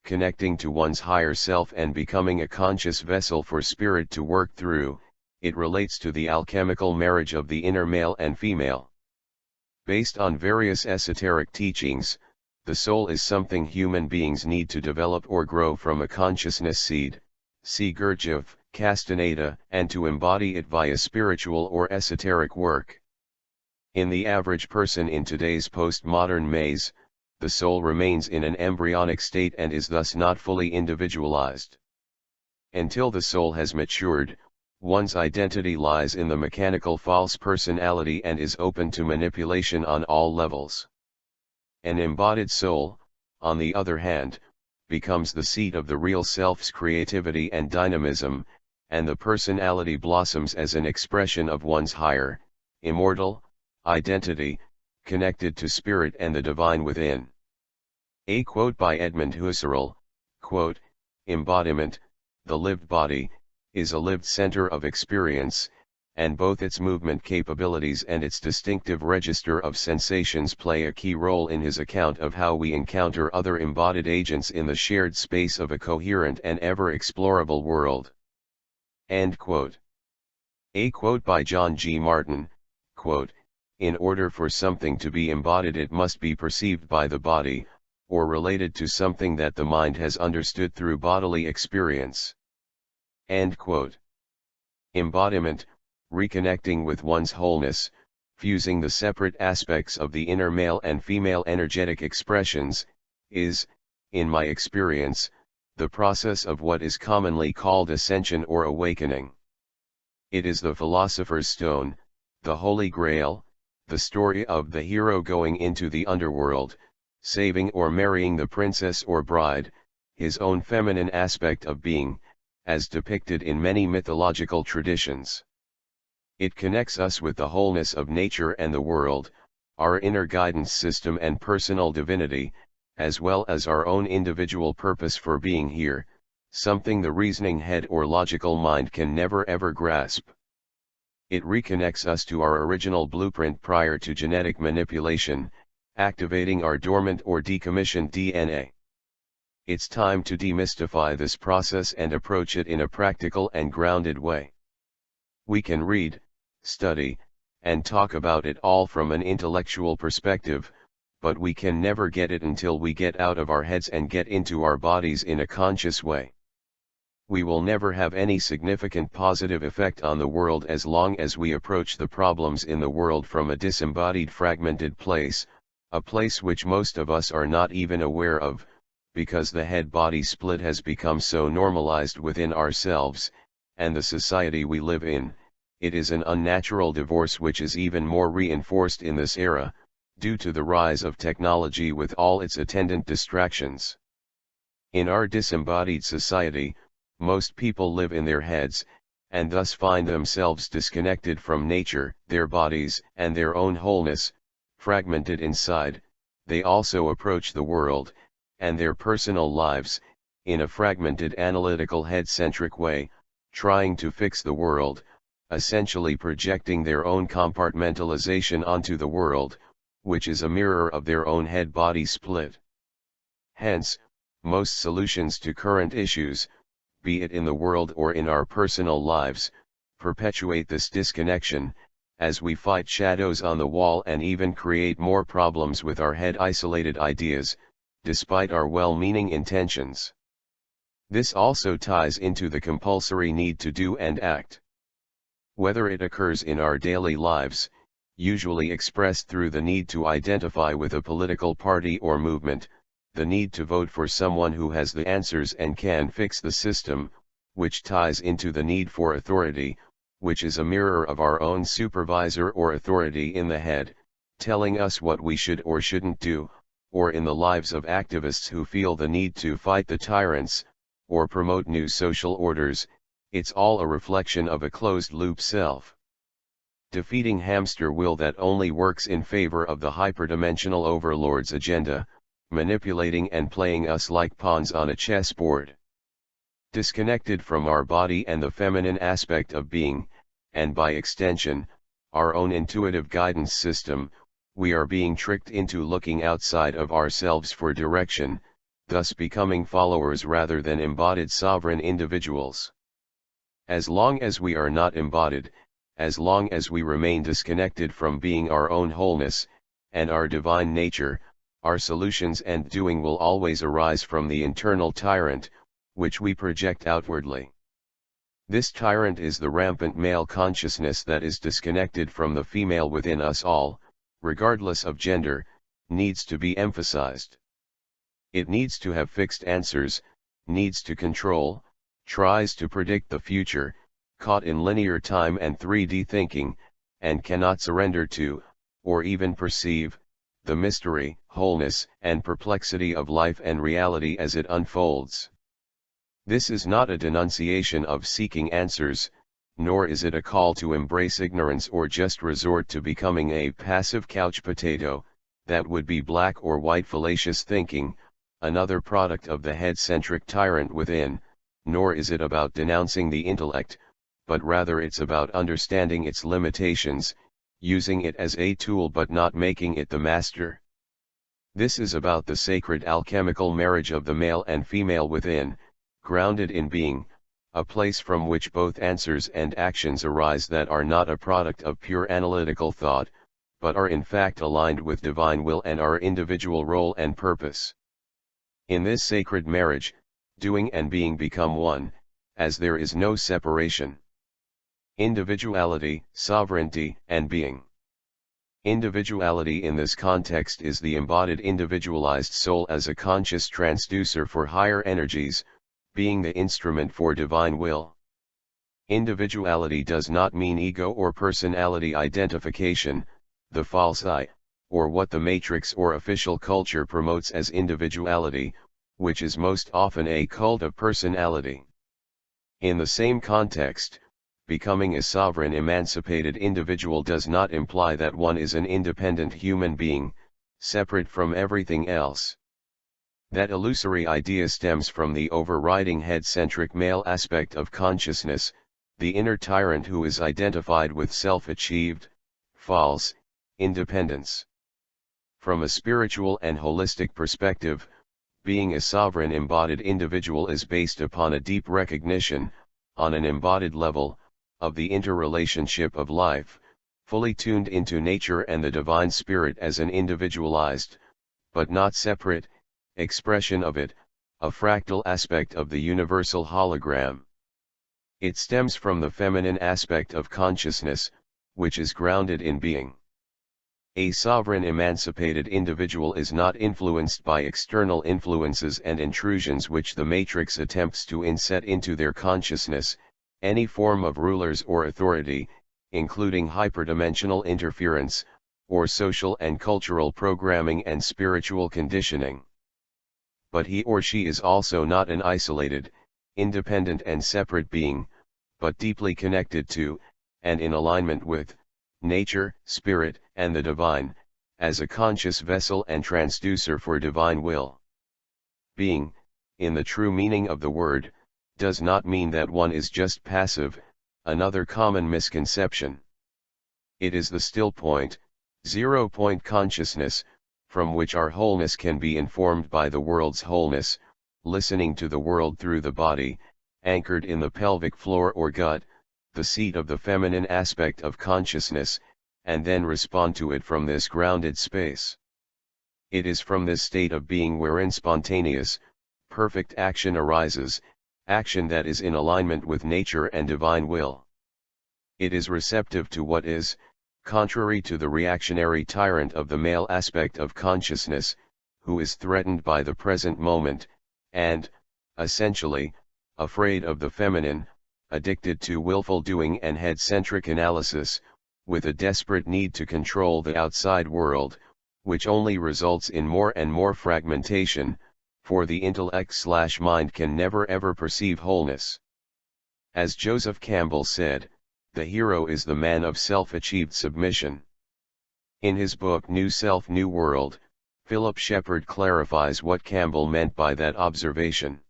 connecting to one's higher self and becoming a conscious vessel for spirit to work through. It relates to the alchemical marriage of the inner male and female. Based on various esoteric teachings, the soul is something human beings need to develop or grow from a consciousness seed, see Gurdjieff, Castaneda, and to embody it via spiritual or esoteric work. In the average person in today's postmodern maze, the soul remains in an embryonic state and is thus not fully individualized. Until the soul has matured, one's identity lies in the mechanical false personality and is open to manipulation on all levels. An embodied soul, on the other hand, becomes the seat of the real self's creativity and dynamism, and the personality blossoms as an expression of one's higher, immortal, identity, connected to spirit and the divine within. A quote by Edmund Husserl, quote, "Embodiment, the lived body, is a lived center of experience, and both its movement capabilities and its distinctive register of sensations play a key role in his account of how we encounter other embodied agents in the shared space of a coherent and ever-explorable world. End quote. A quote by John G. Martin, quote, "In order for something to be embodied it must be perceived by the body, or related to something that the mind has understood through bodily experience." End quote. Embodiment, reconnecting with one's wholeness, fusing the separate aspects of the inner male and female energetic expressions, is, in my experience, the process of what is commonly called ascension or awakening. It is the philosopher's stone, the Holy Grail, the story of the hero going into the underworld, saving or marrying the princess or bride, his own feminine aspect of being, as depicted in many mythological traditions. It connects us with the wholeness of nature and the world, our inner guidance system and personal divinity, as well as our own individual purpose for being here, something the reasoning head or logical mind can never ever grasp. It reconnects us to our original blueprint prior to genetic manipulation, activating our dormant or decommissioned DNA. It's time to demystify this process and approach it in a practical and grounded way. We can read, study, and talk about it all from an intellectual perspective, but we can never get it until we get out of our heads and get into our bodies in a conscious way. We will never have any significant positive effect on the world as long as we approach the problems in the world from a disembodied, fragmented place, a place which most of us are not even aware of, because the head-body split has become so normalized within ourselves, and the society we live in. It is an unnatural divorce which is even more reinforced in this era, due to the rise of technology with all its attendant distractions. In our disembodied society, most people live in their heads, and thus find themselves disconnected from nature, their bodies, and their own wholeness, fragmented inside. They also approach the world, and their personal lives, in a fragmented analytical head-centric way, trying to fix the world, essentially projecting their own compartmentalization onto the world, which is a mirror of their own head-body split. Hence, most solutions to current issues, be it in the world or in our personal lives, perpetuate this disconnection, as we fight shadows on the wall and even create more problems with our head-isolated ideas, despite our well-meaning intentions. This also ties into the compulsory need to do and act. Whether it occurs in our daily lives, usually expressed through the need to identify with a political party or movement, the need to vote for someone who has the answers and can fix the system, which ties into the need for authority, which is a mirror of our own supervisor or authority in the head, telling us what we should or shouldn't do, or in the lives of activists who feel the need to fight the tyrants, or promote new social orders. It's all a reflection of a closed-loop self. Defeating hamster wheel that only works in favor of the hyperdimensional overlord's agenda, manipulating and playing us like pawns on a chessboard. Disconnected from our body and the feminine aspect of being, and by extension, our own intuitive guidance system, we are being tricked into looking outside of ourselves for direction, thus becoming followers rather than embodied sovereign individuals. As long as we are not embodied, as long as we remain disconnected from being our own wholeness, and our divine nature, our solutions and doing will always arise from the internal tyrant, which we project outwardly. This tyrant is the rampant male consciousness that is disconnected from the female within us all, regardless of gender, needs to be emphasized. It needs to have fixed answers, needs to control, tries to predict the future, caught in linear time and 3D thinking, and cannot surrender to, or even perceive, the mystery, wholeness, and perplexity of life and reality as it unfolds. This is not a denunciation of seeking answers, nor is it a call to embrace ignorance or just resort to becoming a passive couch potato. That would be black or white fallacious thinking, another product of the head-centric tyrant within. Nor is it about denouncing the intellect, but rather it's about understanding its limitations, using it as a tool but not making it the master. This is about the sacred alchemical marriage of the male and female within, grounded in being, a place from which both answers and actions arise that are not a product of pure analytical thought, but are in fact aligned with divine will and our individual role and purpose. In this sacred marriage, doing and being become one, as there is no separation. Individuality, sovereignty, and being. Individuality in this context is the embodied individualized soul as a conscious transducer for higher energies, being the instrument for divine will. Individuality does not mean ego or personality identification, the false I, or what the matrix or official culture promotes as individuality, which is most often a cult of personality. In the same context, becoming a sovereign emancipated individual does not imply that one is an independent human being, separate from everything else. That illusory idea stems from the overriding head-centric male aspect of consciousness, the inner tyrant who is identified with self-achieved, false, independence. From a spiritual and holistic perspective, being a sovereign embodied individual is based upon a deep recognition, on an embodied level, of the interrelationship of life, fully tuned into nature and the divine spirit as an individualized, but not separate, expression of it, a fractal aspect of the universal hologram. It stems from the feminine aspect of consciousness, which is grounded in being. A sovereign emancipated individual is not influenced by external influences and intrusions which the matrix attempts to inset into their consciousness, any form of rulers or authority, including hyperdimensional interference, or social and cultural programming and spiritual conditioning. But he or she is also not an isolated, independent and separate being, but deeply connected to, and in alignment with, nature, spirit, and the divine, as a conscious vessel and transducer for divine will. Being, in the true meaning of the word, does not mean that one is just passive, another common misconception. It is the still point, 0-point consciousness, from which our wholeness can be informed by the world's wholeness, listening to the world through the body, anchored in the pelvic floor or gut, the seat of the feminine aspect of consciousness, and then respond to it from this grounded space. It is from this state of being wherein spontaneous, perfect action arises, action that is in alignment with nature and divine will. It is receptive to what is, contrary to the reactionary tyrant of the male aspect of consciousness, who is threatened by the present moment, and, essentially, afraid of the feminine, addicted to willful doing and head-centric analysis, with a desperate need to control the outside world, which only results in more and more fragmentation, for the intellect/mind can never ever perceive wholeness. As Joseph Campbell said, the hero is the man of self-achieved submission. In his book New Self New World, Philip Shepard clarifies what Campbell meant by that observation.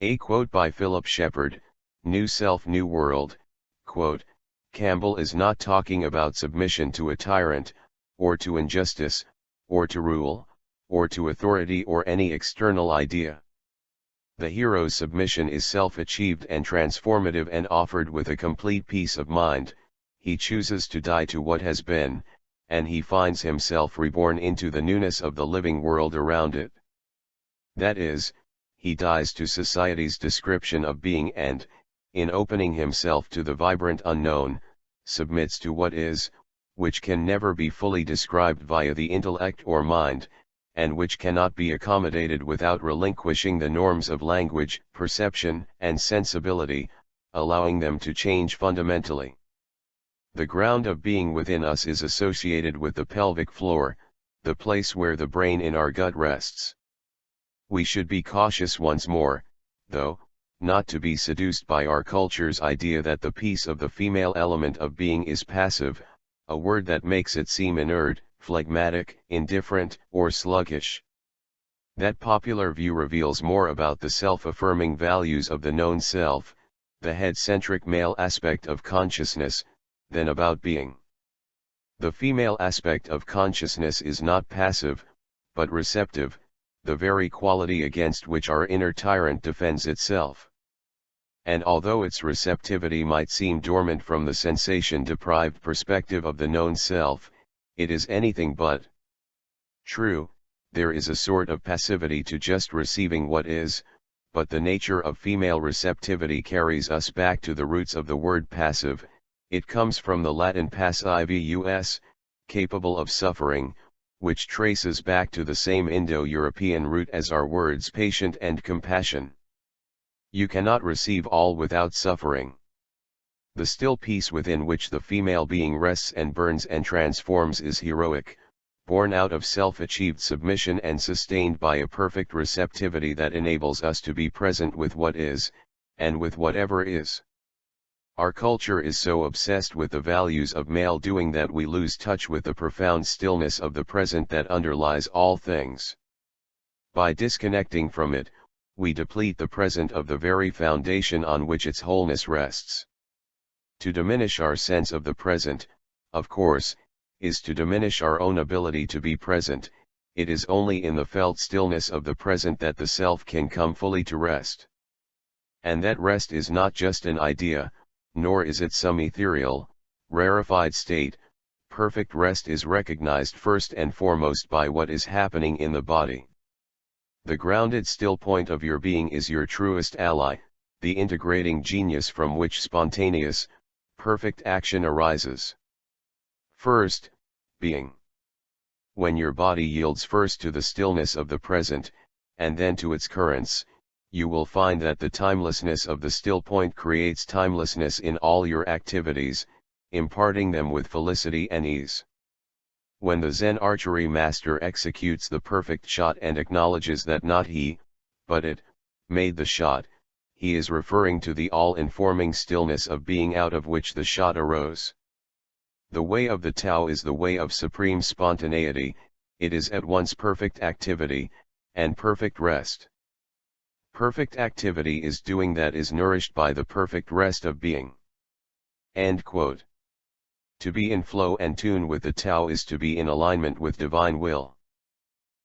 A quote by Philip Shepard, New Self New World, quote, Campbell is not talking about submission to a tyrant, or to injustice, or to rule, or to authority or any external idea. The hero's submission is self-achieved and transformative and offered with a complete peace of mind. He chooses to die to what has been, and he finds himself reborn into the newness of the living world around it. That is, he dies to society's description of being and, in opening himself to the vibrant unknown, submits to what is, which can never be fully described via the intellect or mind, and which cannot be accommodated without relinquishing the norms of language, perception, and sensibility, allowing them to change fundamentally. The ground of being within us is associated with the pelvic floor, the place where the brain in our gut rests. We should be cautious once more, though, not to be seduced by our culture's idea that the piece of the female element of being is passive, a word that makes it seem inert, phlegmatic, indifferent, or sluggish. That popular view reveals more about the self-affirming values of the known self, the head-centric male aspect of consciousness, than about being. The female aspect of consciousness is not passive, but receptive, the very quality against which our inner tyrant defends itself. And although its receptivity might seem dormant from the sensation-deprived perspective of the known self, it is anything but. True, there is a sort of passivity to just receiving what is, but the nature of female receptivity carries us back to the roots of the word passive. It comes from the Latin passivus, capable of suffering, which traces back to the same Indo-European root as our words patient and compassion. You cannot receive all without suffering. The still peace within which the female being rests and burns and transforms is heroic, born out of self-achieved submission and sustained by a perfect receptivity that enables us to be present with what is, and with whatever is. Our culture is so obsessed with the values of male doing that we lose touch with the profound stillness of the present that underlies all things. By disconnecting from it, we deplete the present of the very foundation on which its wholeness rests. To diminish our sense of the present, of course, is to diminish our own ability to be present. It is only in the felt stillness of the present that the self can come fully to rest. And that rest is not just an idea, nor is it some ethereal, rarefied state. Perfect rest is recognized first and foremost by what is happening in the body. The grounded still point of your being is your truest ally, the integrating genius from which spontaneous, perfect action arises. First, being. When your body yields first to the stillness of the present, and then to its currents, you will find that the timelessness of the still point creates timelessness in all your activities, imparting them with felicity and ease. When the Zen archery master executes the perfect shot and acknowledges that not he, but it, made the shot, he is referring to the all-informing stillness of being out of which the shot arose. The way of the Tao is the way of supreme spontaneity. It is at once perfect activity, and perfect rest. Perfect activity is doing that is nourished by the perfect rest of being. End quote. To be in flow and tune with the Tao is to be in alignment with divine will.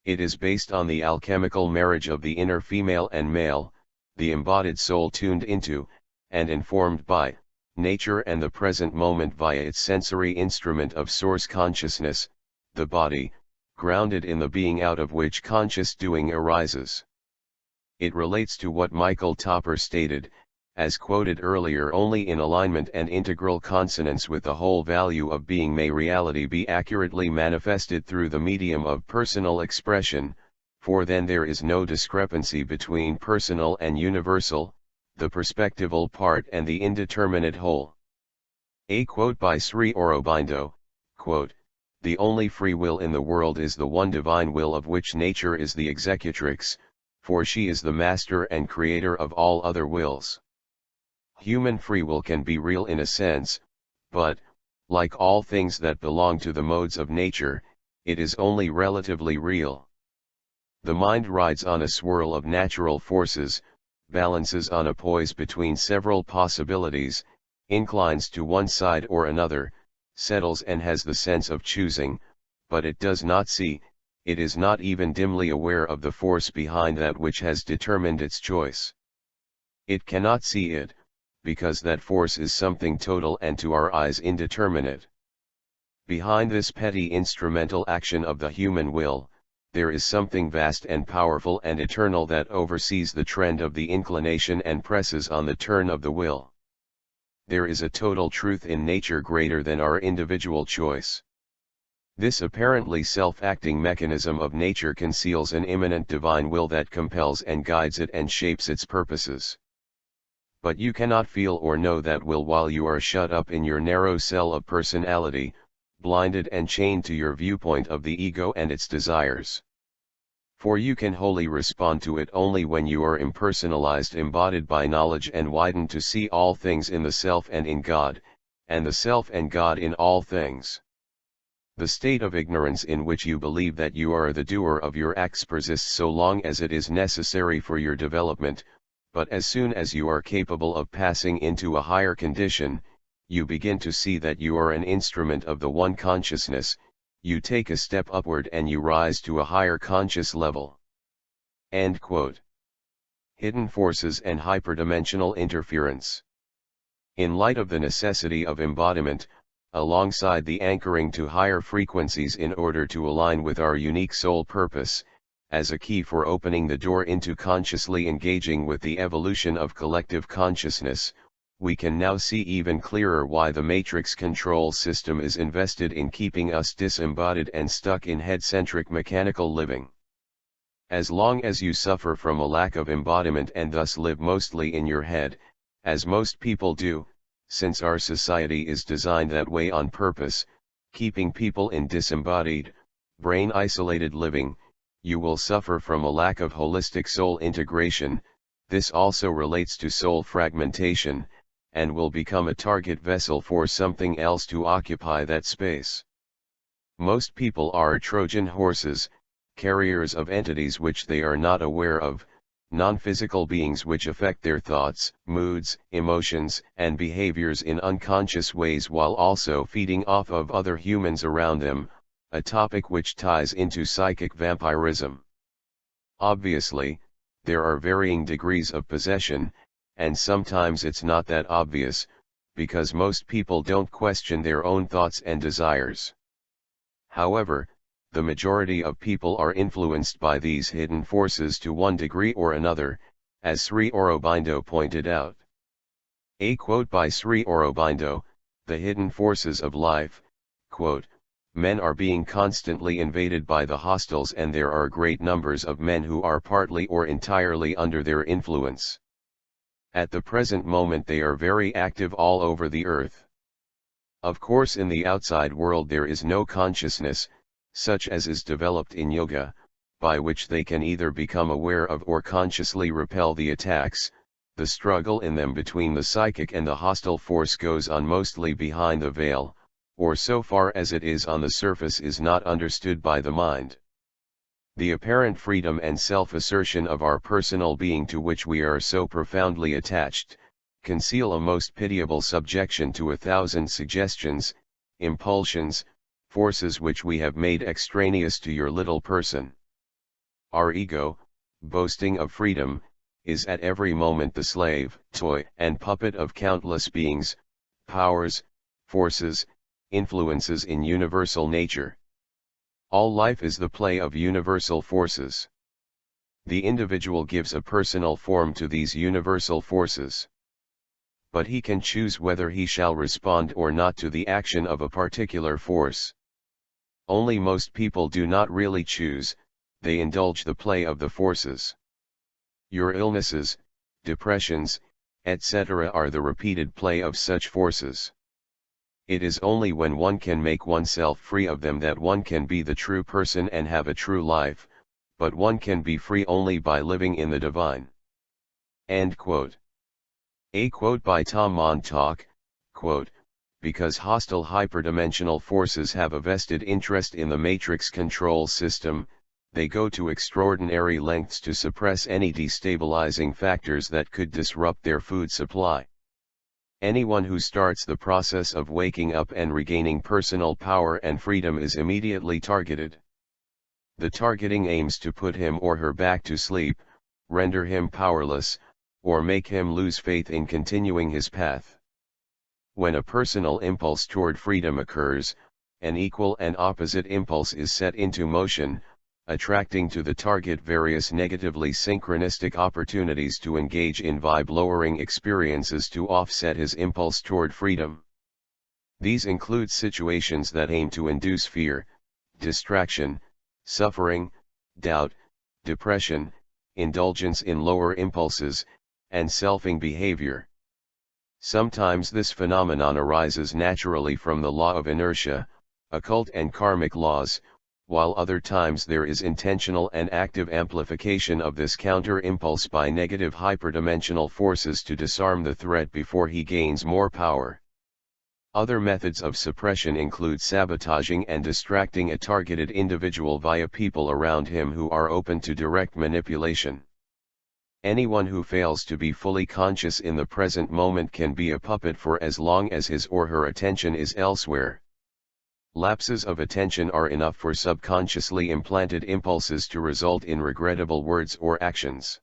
It is based on the alchemical marriage of the inner female and male, the embodied soul tuned into, and informed by, nature and the present moment via its sensory instrument of source consciousness, the body, grounded in the being out of which conscious doing arises. It relates to what Michael Topper stated, as quoted earlier: only in alignment and integral consonance with the whole value of being may reality be accurately manifested through the medium of personal expression, for then there is no discrepancy between personal and universal, the perspectival part and the indeterminate whole. A quote by Sri Aurobindo, quote, "The only free will in the world is the one divine will of which nature is the executrix, for she is the master and creator of all other wills." Human free will can be real in a sense, but, like all things that belong to the modes of nature, it is only relatively real. The mind rides on a swirl of natural forces, balances on a poise between several possibilities, inclines to one side or another, settles and has the sense of choosing, but it does not see, it is not even dimly aware of the force behind that which has determined its choice. It cannot see it, because that force is something total and to our eyes indeterminate. Behind this petty instrumental action of the human will, there is something vast and powerful and eternal that oversees the trend of the inclination and presses on the turn of the will. There is a total truth in nature greater than our individual choice. This apparently self-acting mechanism of nature conceals an immanent divine will that compels and guides it and shapes its purposes. But you cannot feel or know that will while you are shut up in your narrow cell of personality, blinded and chained to your viewpoint of the ego and its desires. For you can wholly respond to it only when you are impersonalized, embodied by knowledge, and widened to see all things in the self and in God, and the self and God in all things. The state of ignorance in which you believe that you are the doer of your acts persists so long as it is necessary for your development, but as soon as you are capable of passing into a higher condition, you begin to see that you are an instrument of the one consciousness, you take a step upward and you rise to a higher conscious level. End quote. Hidden forces and hyperdimensional interference. In light of the necessity of embodiment, alongside the anchoring to higher frequencies in order to align with our unique soul purpose, as a key for opening the door into consciously engaging with the evolution of collective consciousness, we can now see even clearer why the matrix control system is invested in keeping us disembodied and stuck in head-centric mechanical living. As long as you suffer from a lack of embodiment and thus live mostly in your head, as most people do, since our society is designed that way on purpose, keeping people in disembodied, brain-isolated living, you will suffer from a lack of holistic soul integration. This also relates to soul fragmentation, and will become a target vessel for something else to occupy that space. Most people are Trojan horses, carriers of entities which they are not aware of, non-physical beings which affect their thoughts, moods, emotions, and behaviors in unconscious ways while also feeding off of other humans around them, a topic which ties into psychic vampirism. Obviously, there are varying degrees of possession, and sometimes it's not that obvious, because most people don't question their own thoughts and desires. However, the majority of people are influenced by these hidden forces to one degree or another, as Sri Aurobindo pointed out. A quote by Sri Aurobindo, "The hidden forces of life," quote, "Men are being constantly invaded by the hostiles and there are great numbers of men who are partly or entirely under their influence. At the present moment they are very active all over the earth. Of course in the outside world there is no consciousness, such as is developed in yoga, by which they can either become aware of or consciously repel the attacks. The struggle in them between the psychic and the hostile force goes on mostly behind the veil, or so far as it is on the surface is not understood by the mind. The apparent freedom and self-assertion of our personal being to which we are so profoundly attached, conceal a most pitiable subjection to 1,000 suggestions, impulsions, forces which we have made extraneous to your little person. Our ego, boasting of freedom, is at every moment the slave, toy, and puppet of countless beings, powers, forces, influences in universal nature. All life is the play of universal forces. The individual gives a personal form to these universal forces. But he can choose whether he shall respond or not to the action of a particular force. Only most people do not really choose, they indulge the play of the forces. Your illnesses, depressions, etc. are the repeated play of such forces. It is only when one can make oneself free of them that one can be the true person and have a true life, but one can be free only by living in the divine. End quote. A quote by Tom Montauk, quote, "Because hostile hyperdimensional forces have a vested interest in the matrix control system, they go to extraordinary lengths to suppress any destabilizing factors that could disrupt their food supply. Anyone who starts the process of waking up and regaining personal power and freedom is immediately targeted. The targeting aims to put him or her back to sleep, render him powerless, or make him lose faith in continuing his path. When a personal impulse toward freedom occurs, an equal and opposite impulse is set into motion, attracting to the target various negatively synchronistic opportunities to engage in vibe-lowering experiences to offset his impulse toward freedom. These include situations that aim to induce fear, distraction, suffering, doubt, depression, indulgence in lower impulses, and selfing behavior. Sometimes this phenomenon arises naturally from the law of inertia, occult and karmic laws, while other times there is intentional and active amplification of this counter-impulse by negative hyperdimensional forces to disarm the threat before he gains more power. Other methods of suppression include sabotaging and distracting a targeted individual via people around him who are open to direct manipulation. Anyone who fails to be fully conscious in the present moment can be a puppet for as long as his or her attention is elsewhere. Lapses of attention are enough for subconsciously implanted impulses to result in regrettable words or actions.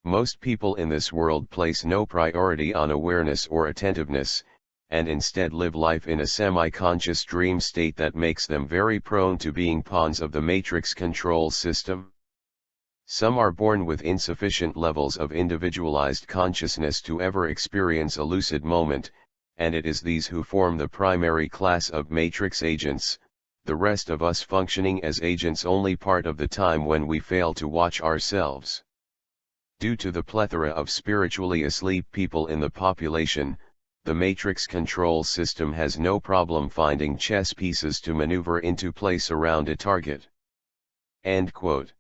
Most people in this world place no priority on awareness or attentiveness, and instead live life in a semi-conscious dream state that makes them very prone to being pawns of the matrix control system. Some are born with insufficient levels of individualized consciousness to ever experience a lucid moment, and it is these who form the primary class of matrix agents, the rest of us functioning as agents only part of the time when we fail to watch ourselves. Due to the plethora of spiritually asleep people in the population, the matrix control system has no problem finding chess pieces to maneuver into place around a target. End quote.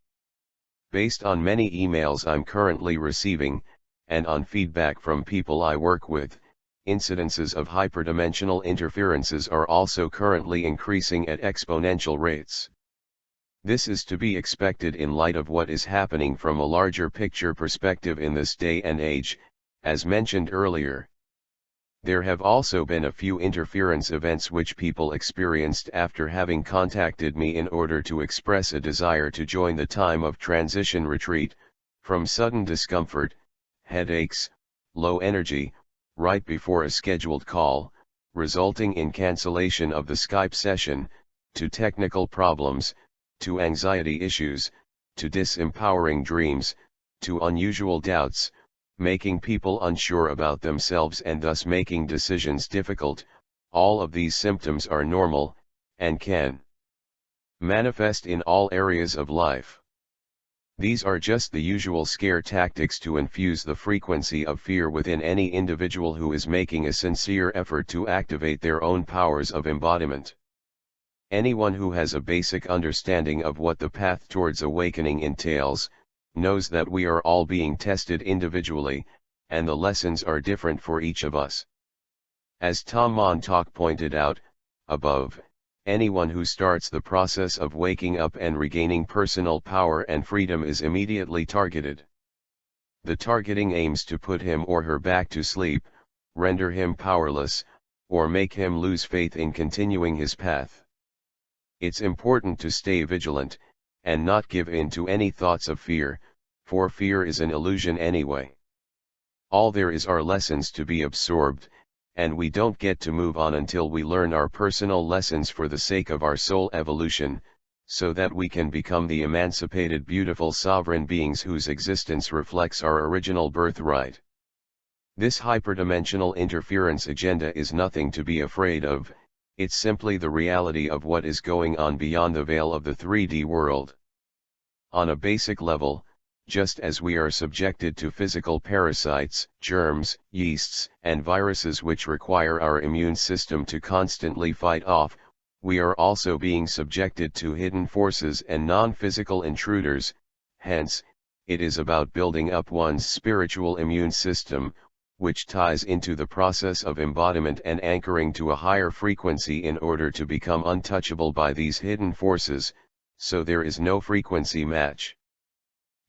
Based on many emails I'm currently receiving, and on feedback from people I work with, incidences of hyperdimensional interferences are also currently increasing at exponential rates. This is to be expected in light of what is happening from a larger picture perspective in this day and age, as mentioned earlier. There have also been a few interference events which people experienced after having contacted me in order to express a desire to join the time of transition retreat, from sudden discomfort, headaches, low energy, right before a scheduled call, resulting in cancellation of the Skype session, to technical problems, to anxiety issues, to disempowering dreams, to unusual doubts, making people unsure about themselves and thus making decisions difficult. All of these symptoms are normal, and can manifest in all areas of life. These are just the usual scare tactics to infuse the frequency of fear within any individual who is making a sincere effort to activate their own powers of embodiment. Anyone who has a basic understanding of what the path towards awakening entails, knows that we are all being tested individually, and the lessons are different for each of us. As Tom Montauk pointed out, above, anyone who starts the process of waking up and regaining personal power and freedom is immediately targeted. The targeting aims to put him or her back to sleep, render him powerless, or make him lose faith in continuing his path. It's important to stay vigilant, and not give in to any thoughts of fear, for fear is an illusion anyway. All there is are lessons to be absorbed, and we don't get to move on until we learn our personal lessons for the sake of our soul evolution, so that we can become the emancipated, beautiful sovereign beings whose existence reflects our original birthright. This hyperdimensional interference agenda is nothing to be afraid of. It's simply the reality of what is going on beyond the veil of the 3D world. On a basic level, just as we are subjected to physical parasites, germs, yeasts, and viruses which require our immune system to constantly fight off, we are also being subjected to hidden forces and non-physical intruders. Hence, it is about building up one's spiritual immune system, which ties into the process of embodiment and anchoring to a higher frequency in order to become untouchable by these hidden forces, so there is no frequency match.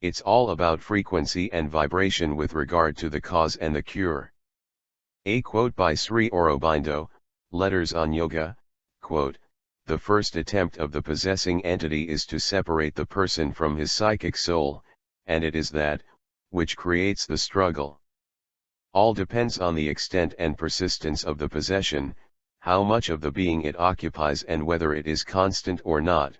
It's all about frequency and vibration with regard to the cause and the cure. A quote by Sri Aurobindo, Letters on Yoga, quote, "The first attempt of the possessing entity is to separate the person from his psychic soul, and it is that, which creates the struggle. All depends on the extent and persistence of the possession, how much of the being it occupies and whether it is constant or not.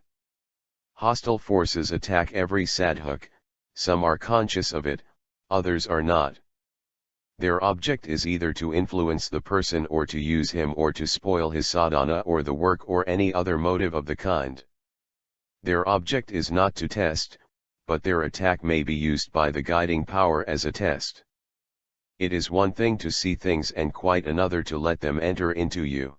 Hostile forces attack every sadhuk, some are conscious of it, others are not. Their object is either to influence the person or to use him or to spoil his sadhana or the work or any other motive of the kind. Their object is not to test, but their attack may be used by the guiding power as a test. It is one thing to see things and quite another to let them enter into you.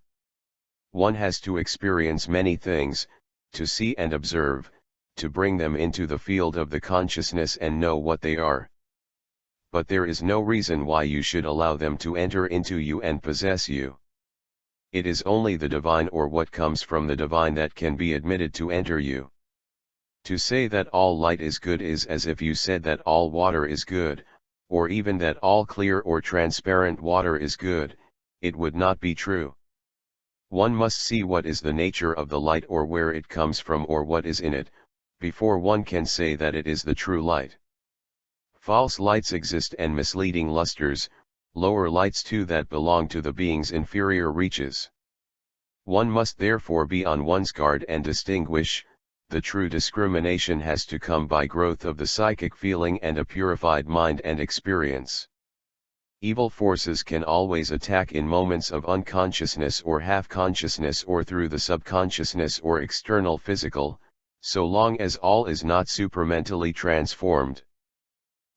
One has to experience many things, to see and observe, to bring them into the field of the consciousness and know what they are. But there is no reason why you should allow them to enter into you and possess you. It is only the divine or what comes from the divine that can be admitted to enter you. To say that all light is good is as if you said that all water is good, or even that all clear or transparent water is good. It would not be true. One must see what is the nature of the light or where it comes from or what is in it, before one can say that it is the true light. False lights exist and misleading lustres, lower lights too that belong to the being's inferior reaches. One must therefore be on one's guard and distinguish. The true discrimination has to come by growth of the psychic feeling and a purified mind and experience. Evil forces can always attack in moments of unconsciousness or half-consciousness or through the subconsciousness or external physical, so long as all is not supramentally transformed.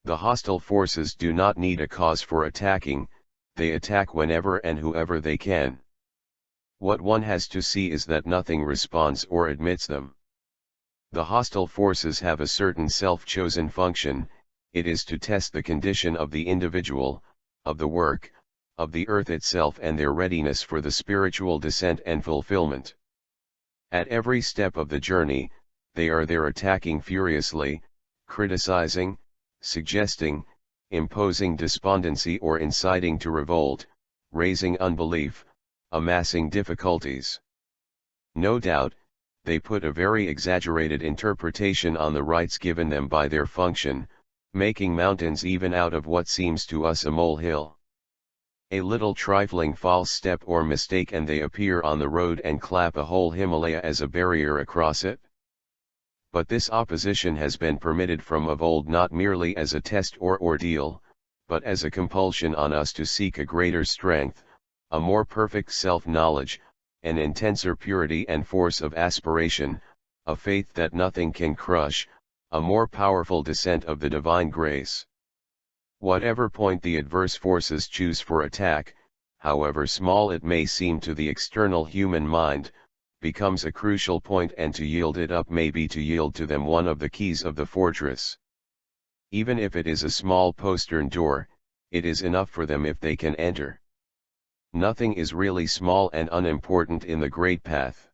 The hostile forces do not need a cause for attacking, they attack whenever and whoever they can. What one has to see is that nothing responds or admits them. The hostile forces have a certain self-chosen function, it is to test the condition of the individual, of the work, of the earth itself and their readiness for the spiritual descent and fulfillment. At every step of the journey, they are there attacking furiously, criticizing, suggesting, imposing despondency or inciting to revolt, raising unbelief, amassing difficulties. No doubt, they put a very exaggerated interpretation on the rights given them by their function, making mountains even out of what seems to us a molehill. A little trifling false step or mistake and they appear on the road and clap a whole Himalaya as a barrier across it. But this opposition has been permitted from of old not merely as a test or ordeal, but as a compulsion on us to seek a greater strength, a more perfect self-knowledge, an intenser purity and force of aspiration, a faith that nothing can crush, a more powerful descent of the divine grace. Whatever point the adverse forces choose for attack, however small it may seem to the external human mind, becomes a crucial point, and to yield it up may be to yield to them one of the keys of the fortress. Even if it is a small postern door, it is enough for them if they can enter. Nothing is really small and unimportant in the great path.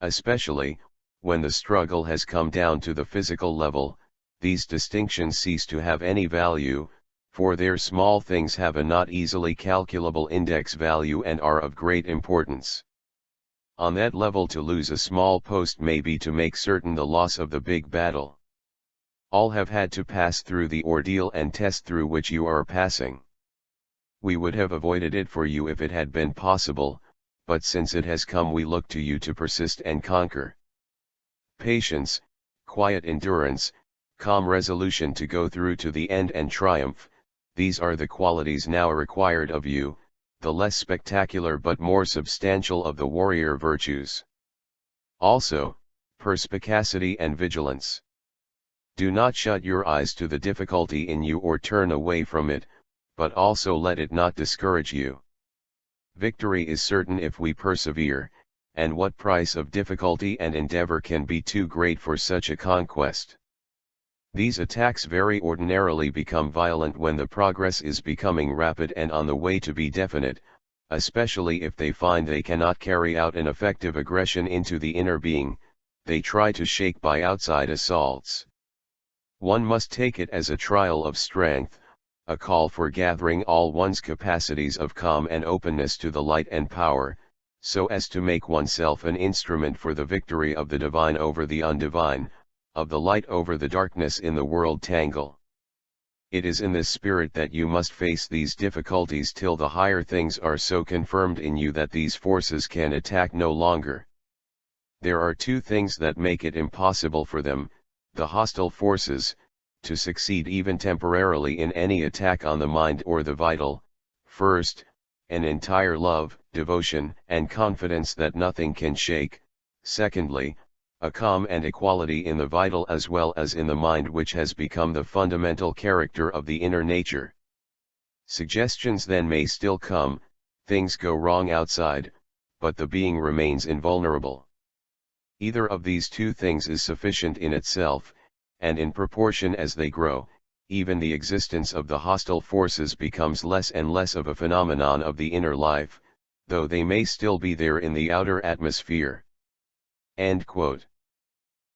Especially, when the struggle has come down to the physical level, these distinctions cease to have any value, for their small things have a not easily calculable index value and are of great importance. On that level, to lose a small post may be to make certain the loss of the big battle. All have had to pass through the ordeal and test through which you are passing. We would have avoided it for you if it had been possible, but since it has come we look to you to persist and conquer. Patience, quiet endurance, calm resolution to go through to the end and triumph, these are the qualities now required of you, the less spectacular but more substantial of the warrior virtues. Also, perspicacity and vigilance. Do not shut your eyes to the difficulty in you or turn away from it, but also let it not discourage you. Victory is certain if we persevere, and what price of difficulty and endeavor can be too great for such a conquest? These attacks very ordinarily become violent when the progress is becoming rapid and on the way to be definite, especially if they find they cannot carry out an effective aggression into the inner being, they try to shake by outside assaults. One must take it as a trial of strength, a call for gathering all one's capacities of calm and openness to the light and power, so as to make oneself an instrument for the victory of the divine over the undivine, of the light over the darkness in the world tangle. It is in this spirit that you must face these difficulties till the higher things are so confirmed in you that these forces can attack no longer. There are two things that make it impossible for them, the hostile forces, to succeed even temporarily in any attack on the mind or the vital. First, an entire love, devotion, and confidence that nothing can shake. Secondly, a calm and equality in the vital as well as in the mind, which has become the fundamental character of the inner nature. Suggestions then may still come, things go wrong outside, but the being remains invulnerable. Either of these two things is sufficient in itself, and in proportion as they grow, even the existence of the hostile forces becomes less and less of a phenomenon of the inner life, though they may still be there in the outer atmosphere. End quote.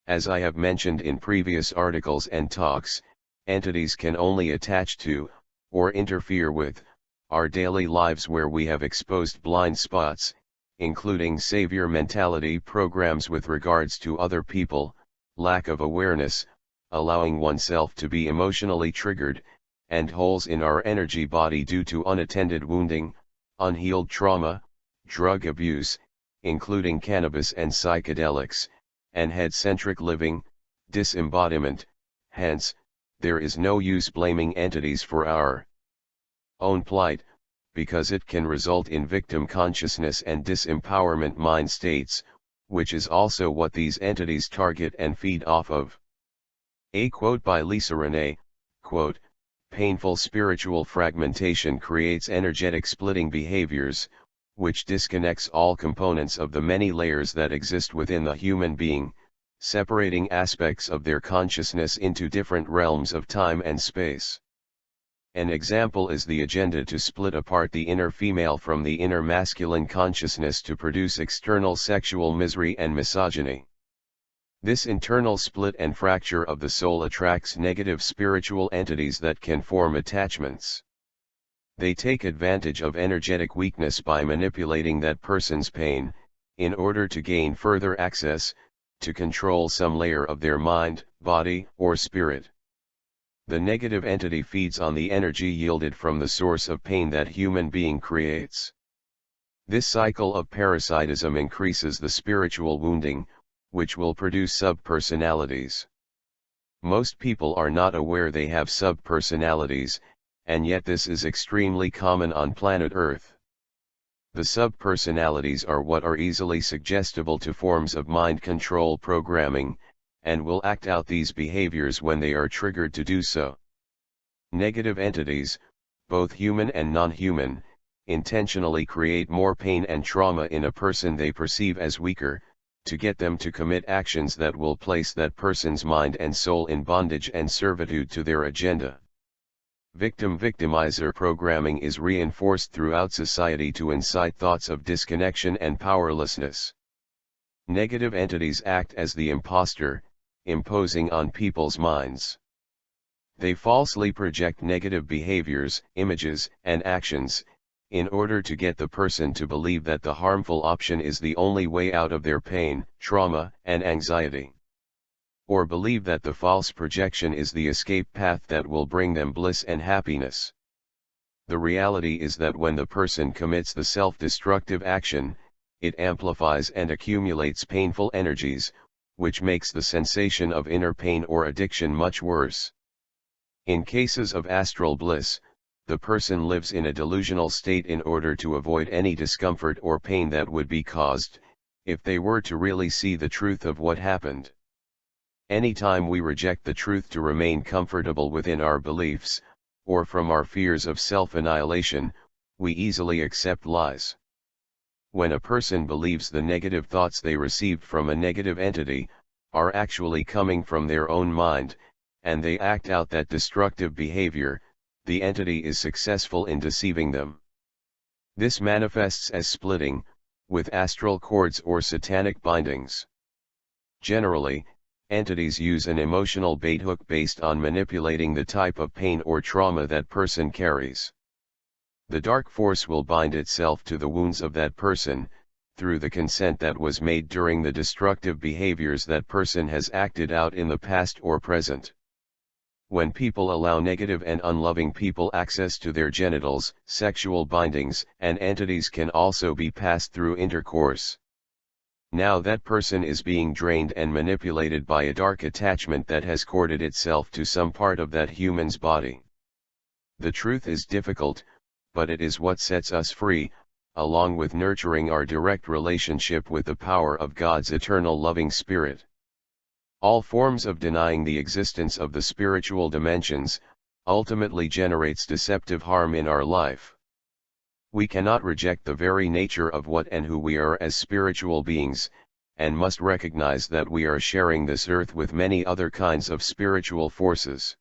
As I have mentioned in previous articles and talks, entities can only attach to, or interfere with, our daily lives where we have exposed blind spots, including savior mentality programs with regards to other people, lack of awareness, allowing oneself to be emotionally triggered, and holes in our energy body due to unattended wounding, unhealed trauma, drug abuse, including cannabis and psychedelics, and head-centric living, disembodiment. Hence, there is no use blaming entities for our own plight, because it can result in victim consciousness and disempowerment mind states, which is also what these entities target and feed off of. A quote by Lisa Renee, quote, "Painful spiritual fragmentation creates energetic splitting behaviors, which disconnects all components of the many layers that exist within the human being, separating aspects of their consciousness into different realms of time and space. An example is the agenda to split apart the inner female from the inner masculine consciousness to produce external sexual misery and misogyny. This internal split and fracture of the soul attracts negative spiritual entities that can form attachments. They take advantage of energetic weakness by manipulating that person's pain, in order to gain further access, to control some layer of their mind, body, or spirit. The negative entity feeds on the energy yielded from the source of pain that human being creates. This cycle of parasitism increases the spiritual wounding, which will produce subpersonalities. Most people are not aware they have subpersonalities, and yet this is extremely common on planet Earth. The subpersonalities are what are easily suggestible to forms of mind control programming, and will act out these behaviors when they are triggered to do so. Negative entities, both human and non-human, intentionally create more pain and trauma in a person they perceive as weaker, to get them to commit actions that will place that person's mind and soul in bondage and servitude to their agenda. Victim-victimizer programming is reinforced throughout society to incite thoughts of disconnection and powerlessness. Negative entities act as the imposter, imposing on people's minds. They falsely project negative behaviors, images, and actions, in order to get the person to believe that the harmful option is the only way out of their pain, trauma, and anxiety. Or believe that the false projection is the escape path that will bring them bliss and happiness. The reality is that when the person commits the self-destructive action, it amplifies and accumulates painful energies, which makes the sensation of inner pain or addiction much worse. In cases of astral bliss, the person lives in a delusional state in order to avoid any discomfort or pain that would be caused, if they were to really see the truth of what happened. Anytime we reject the truth to remain comfortable within our beliefs, or from our fears of self-annihilation, we easily accept lies. When a person believes the negative thoughts they received from a negative entity are actually coming from their own mind, and they act out that destructive behavior, the entity is successful in deceiving them. This manifests as splitting, with astral cords or satanic bindings. Generally, entities use an emotional bait hook based on manipulating the type of pain or trauma that person carries. The dark force will bind itself to the wounds of that person, through the consent that was made during the destructive behaviors that person has acted out in the past or present. When people allow negative and unloving people access to their genitals, sexual bindings and entities can also be passed through intercourse. Now that person is being drained and manipulated by a dark attachment that has corded itself to some part of that human's body. The truth is difficult, but it is what sets us free, along with nurturing our direct relationship with the power of God's eternal loving spirit. All forms of denying the existence of the spiritual dimensions, ultimately generates deceptive harm in our life. We cannot reject the very nature of what and who we are as spiritual beings, and must recognize that we are sharing this earth with many other kinds of spiritual forces.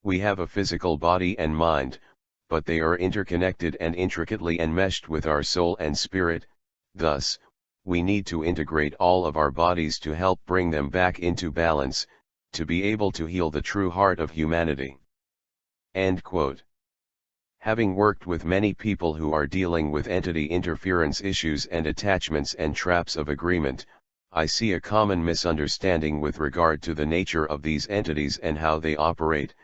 We have a physical body and mind, but they are interconnected and intricately enmeshed with our soul and spirit. Thus, we need to integrate all of our bodies to help bring them back into balance, to be able to heal the true heart of humanity." End quote. Having worked with many people who are dealing with entity interference issues and attachments and traps of agreement, I see a common misunderstanding with regard to the nature of these entities and how they operate,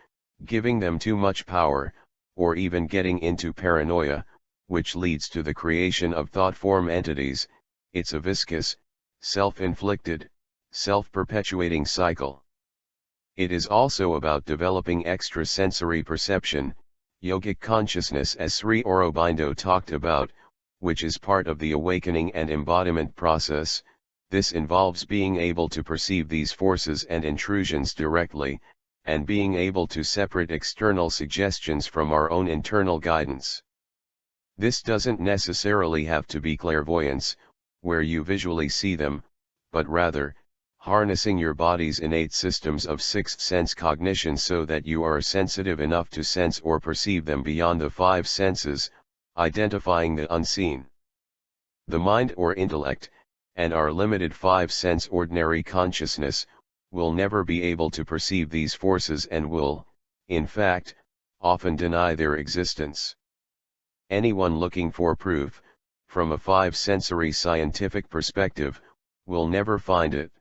giving them too much power, or even getting into paranoia, which leads to the creation of thought-form entities. It's a viscous, self-inflicted, self-perpetuating cycle. It is also about developing extrasensory perception, yogic consciousness, as Sri Aurobindo talked about, which is part of the awakening and embodiment process. This involves being able to perceive these forces and intrusions directly, and being able to separate external suggestions from our own internal guidance. This doesn't necessarily have to be clairvoyance, where you visually see them, but rather, harnessing your body's innate systems of sixth sense cognition so that you are sensitive enough to sense or perceive them beyond the five senses, identifying the unseen. The mind or intellect, and our limited five-sense ordinary consciousness, will never be able to perceive these forces and will, in fact, often deny their existence. Anyone looking for proof, from a five-sensory scientific perspective, will never find it.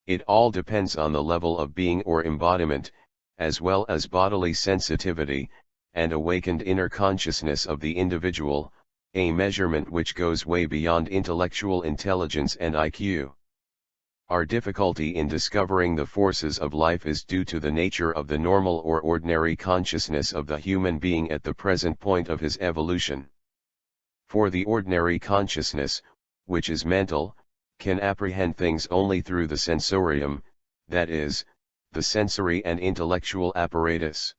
It all depends on the level of being or embodiment, as well as bodily sensitivity, and awakened inner consciousness of the individual, a measurement which goes way beyond intellectual intelligence and IQ. Our difficulty in discovering the forces of life is due to the nature of the normal or ordinary consciousness of the human being at the present point of his evolution. For the ordinary consciousness, which is mental, can apprehend things only through the sensorium, that is, the sensory and intellectual apparatus.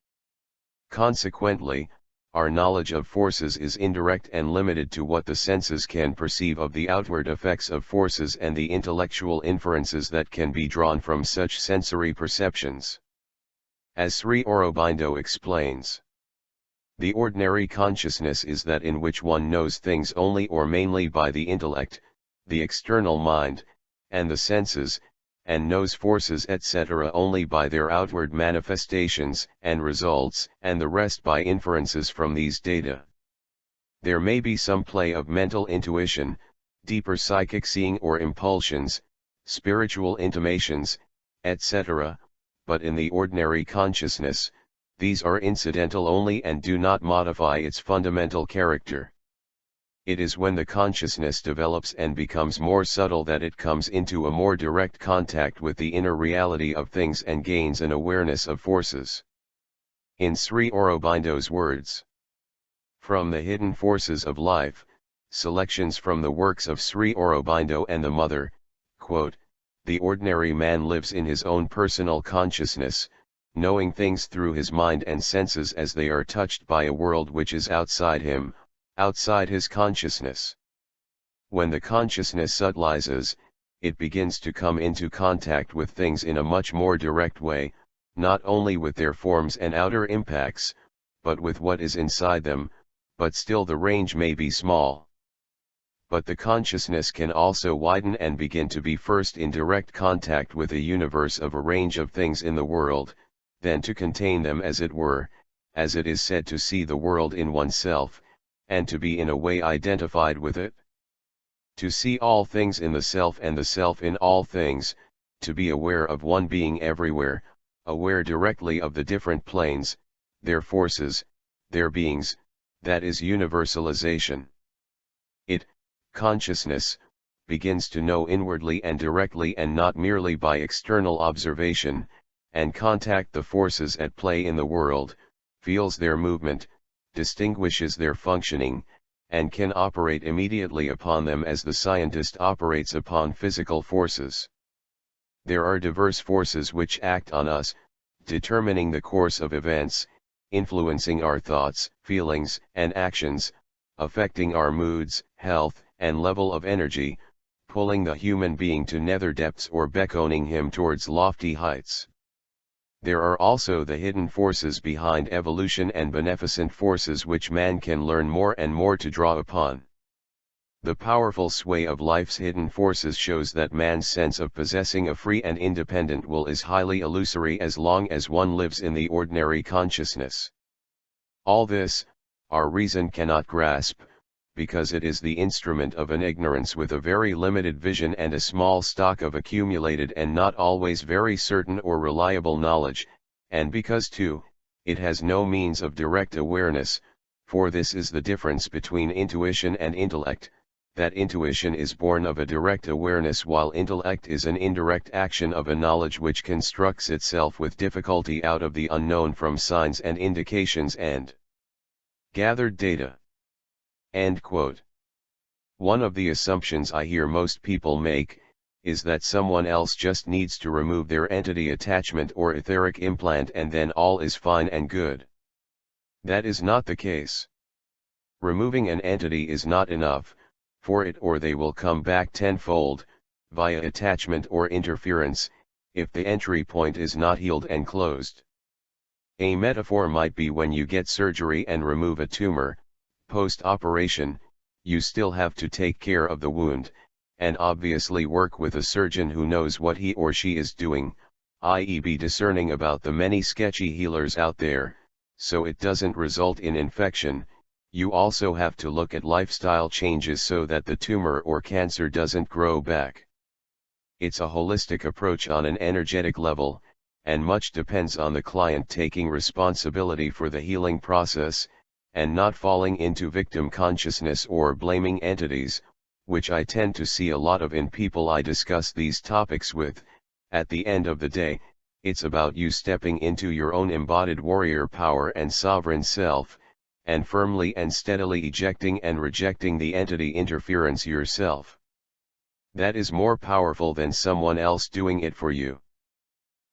Consequently, our knowledge of forces is indirect and limited to what the senses can perceive of the outward effects of forces and the intellectual inferences that can be drawn from such sensory perceptions. As Sri Aurobindo explains, the ordinary consciousness is that in which one knows things only or mainly by the intellect, the external mind, and the senses, and knows forces etc. only by their outward manifestations and results, and the rest by inferences from these data. There may be some play of mental intuition, deeper psychic seeing or impulsions, spiritual intimations, etc., but in the ordinary consciousness, these are incidental only and do not modify its fundamental character. It is when the consciousness develops and becomes more subtle that it comes into a more direct contact with the inner reality of things and gains an awareness of forces. In Sri Aurobindo's words, "From the hidden forces of life," selections from the works of Sri Aurobindo and the Mother, quote, "The ordinary man lives in his own personal consciousness, knowing things through his mind and senses as they are touched by a world which is outside him, outside his consciousness. When the consciousness subtilizes, it begins to come into contact with things in a much more direct way, not only with their forms and outer impacts, but with what is inside them, but still the range may be small. But the consciousness can also widen and begin to be first in direct contact with a universe of a range of things in the world, then to contain them as it were, as it is said to see the world in oneself, and to be in a way identified with it. To see all things in the self and the self in all things, to be aware of one being everywhere, aware directly of the different planes, their forces, their beings, that is universalization. It, consciousness, begins to know inwardly and directly and not merely by external observation, and contact the forces at play in the world, feels their movement, distinguishes their functioning, and can operate immediately upon them as the scientist operates upon physical forces. There are diverse forces which act on us, determining the course of events, influencing our thoughts, feelings, and actions, affecting our moods, health, and level of energy, pulling the human being to nether depths or beckoning him towards lofty heights. There are also the hidden forces behind evolution and beneficent forces which man can learn more and more to draw upon. The powerful sway of life's hidden forces shows that man's sense of possessing a free and independent will is highly illusory as long as one lives in the ordinary consciousness. All this, our reason cannot grasp, because it is the instrument of an ignorance with a very limited vision and a small stock of accumulated and not always very certain or reliable knowledge, and because too, it has no means of direct awareness, for this is the difference between intuition and intellect, that intuition is born of a direct awareness while intellect is an indirect action of a knowledge which constructs itself with difficulty out of the unknown from signs and indications and gathered data. End quote. One of the assumptions I hear most people make, is that someone else just needs to remove their entity attachment or etheric implant and then all is fine and good. That is not the case. Removing an entity is not enough, for it or they will come back tenfold, via attachment or interference, if the entry point is not healed and closed. A metaphor might be when you get surgery and remove a tumor, post-operation, you still have to take care of the wound, and obviously work with a surgeon who knows what he or she is doing, i.e. be discerning about the many sketchy healers out there, so it doesn't result in infection. You also have to look at lifestyle changes so that the tumor or cancer doesn't grow back. It's a holistic approach on an energetic level, and much depends on the client taking responsibility for the healing process, and not falling into victim consciousness or blaming entities, which I tend to see a lot of in people I discuss these topics with. At the end of the day, it's about you stepping into your own embodied warrior power and sovereign self, and firmly and steadily ejecting and rejecting the entity interference yourself. That is more powerful than someone else doing it for you.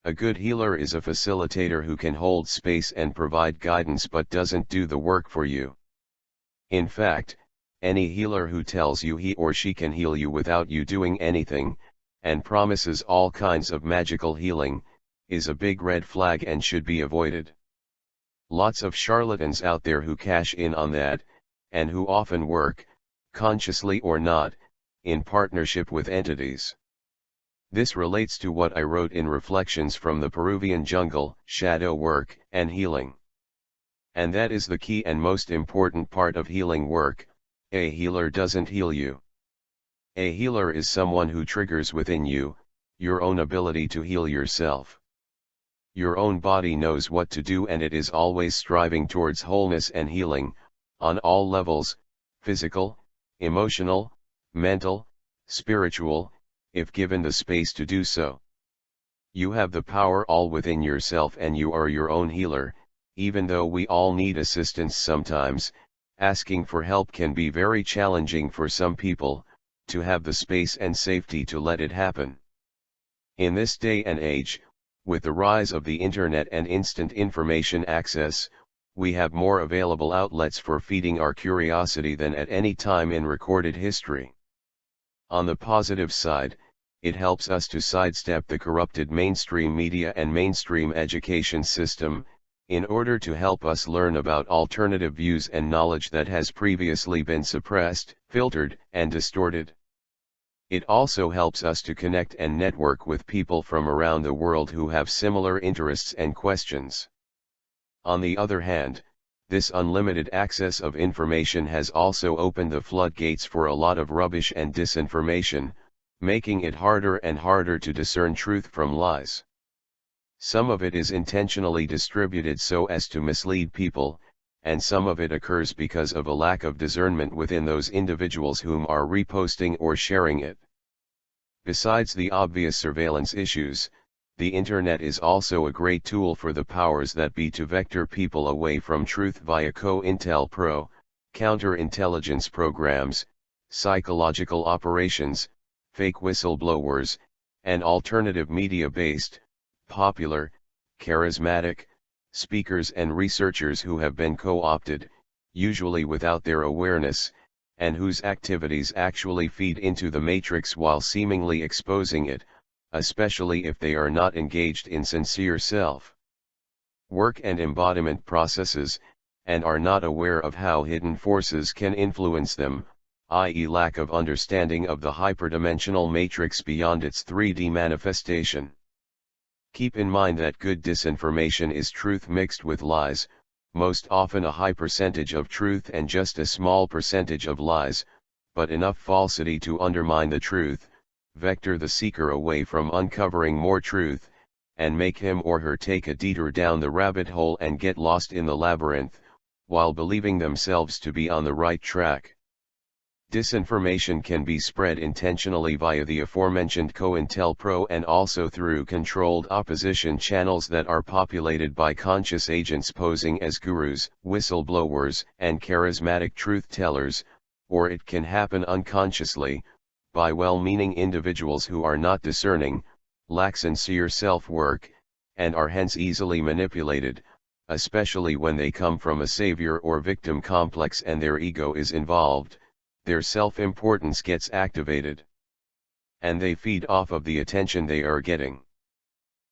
A good healer is a facilitator who can hold space and provide guidance but doesn't do the work for you. In fact, any healer who tells you he or she can heal you without you doing anything, and promises all kinds of magical healing, is a big red flag and should be avoided. Lots of charlatans out there who cash in on that, and who often work, consciously or not, in partnership with entities. This relates to what I wrote in Reflections from the Peruvian Jungle, Shadow Work and Healing. And that is the key and most important part of healing work. A healer doesn't heal you. A healer is someone who triggers within you, your own ability to heal yourself. Your own body knows what to do and it is always striving towards wholeness and healing, on all levels, physical, emotional, mental, spiritual, if given the space to do so. You have the power all within yourself and you are your own healer, even though we all need assistance sometimes. Asking for help can be very challenging for some people, to have the space and safety to let it happen. In this day and age, with the rise of the internet and instant information access, we have more available outlets for feeding our curiosity than at any time in recorded history. On the positive side, it helps us to sidestep the corrupted mainstream media and mainstream education system, in order to help us learn about alternative views and knowledge that has previously been suppressed, filtered, and distorted. It also helps us to connect and network with people from around the world who have similar interests and questions. On the other hand, this unlimited access of information has also opened the floodgates for a lot of rubbish and disinformation, making it harder and harder to discern truth from lies. Some of it is intentionally distributed so as to mislead people, and some of it occurs because of a lack of discernment within those individuals whom are reposting or sharing it. Besides the obvious surveillance issues, the internet is also a great tool for the powers that be to vector people away from truth via COINTELPRO, counterintelligence programs, psychological operations, fake whistleblowers, and alternative media-based, popular, charismatic, speakers and researchers who have been co-opted, usually without their awareness, and whose activities actually feed into the matrix while seemingly exposing it, especially if they are not engaged in sincere self-work and embodiment processes, and are not aware of how hidden forces can influence them, i.e. lack of understanding of the hyperdimensional matrix beyond its 3D manifestation. Keep in mind that good disinformation is truth mixed with lies, most often a high percentage of truth and just a small percentage of lies, but enough falsity to undermine the truth, vector the seeker away from uncovering more truth, and make him or her take a detour down the rabbit hole and get lost in the labyrinth, while believing themselves to be on the right track. Disinformation can be spread intentionally via the aforementioned COINTELPRO and also through controlled opposition channels that are populated by conscious agents posing as gurus, whistleblowers, and charismatic truth-tellers, or it can happen unconsciously, by well-meaning individuals who are not discerning, lack sincere self-work, and are hence easily manipulated, especially when they come from a savior or victim complex and their ego is involved. Their self-importance gets activated. And they feed off of the attention they are getting.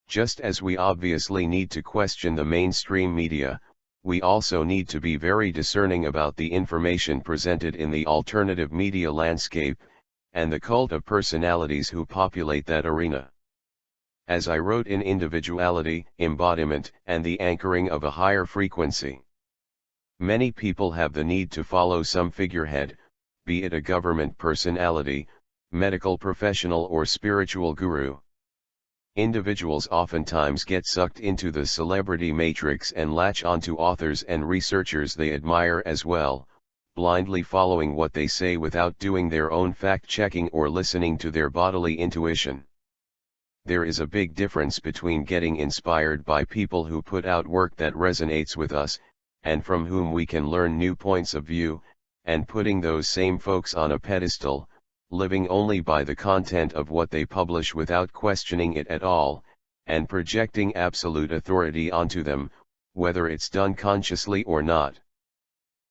Just as we obviously need to question the mainstream media, we also need to be very discerning about the information presented in the alternative media landscape, and the cult of personalities who populate that arena. As I wrote in Individuality, Embodiment, and the Anchoring of a Higher Frequency. Many people have the need to follow some figurehead, be it a government personality, medical professional or spiritual guru. Individuals oftentimes get sucked into the celebrity matrix and latch onto authors and researchers they admire as well, blindly following what they say without doing their own fact-checking or listening to their bodily intuition. There is a big difference between getting inspired by people who put out work that resonates with us, and from whom we can learn new points of view, and putting those same folks on a pedestal, living only by the content of what they publish without questioning it at all, and projecting absolute authority onto them, whether it's done consciously or not.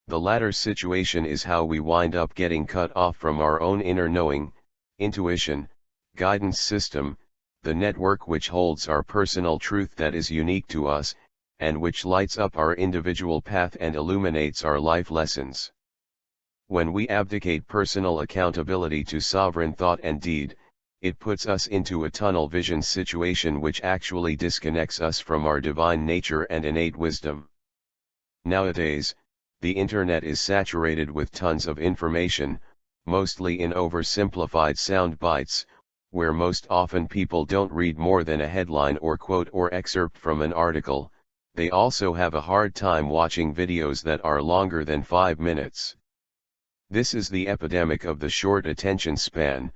The latter situation is how we wind up getting cut off from our own inner knowing, intuition, guidance system, the network which holds our personal truth that is unique to us, and which lights up our individual path and illuminates our life lessons. When we abdicate personal accountability to sovereign thought and deed, it puts us into a tunnel vision situation which actually disconnects us from our divine nature and innate wisdom. Nowadays, the internet is saturated with tons of information, mostly in oversimplified sound bites, where most often people don't read more than a headline or quote or excerpt from an article. They also have a hard time watching videos that are longer than 5 minutes. This is the epidemic of the short attention span,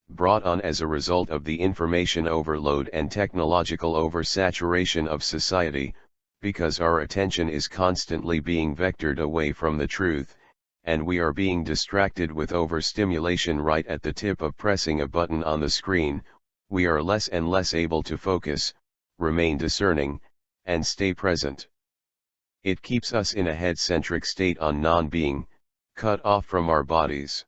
brought on as a result of the information overload and technological oversaturation of society, because our attention is constantly being vectored away from the truth, and we are being distracted with overstimulation right at the tip of pressing a button on the screen. We are less and less able to focus, remain discerning, and stay present. It keeps us in a head-centric state on non-being, cut off from our bodies.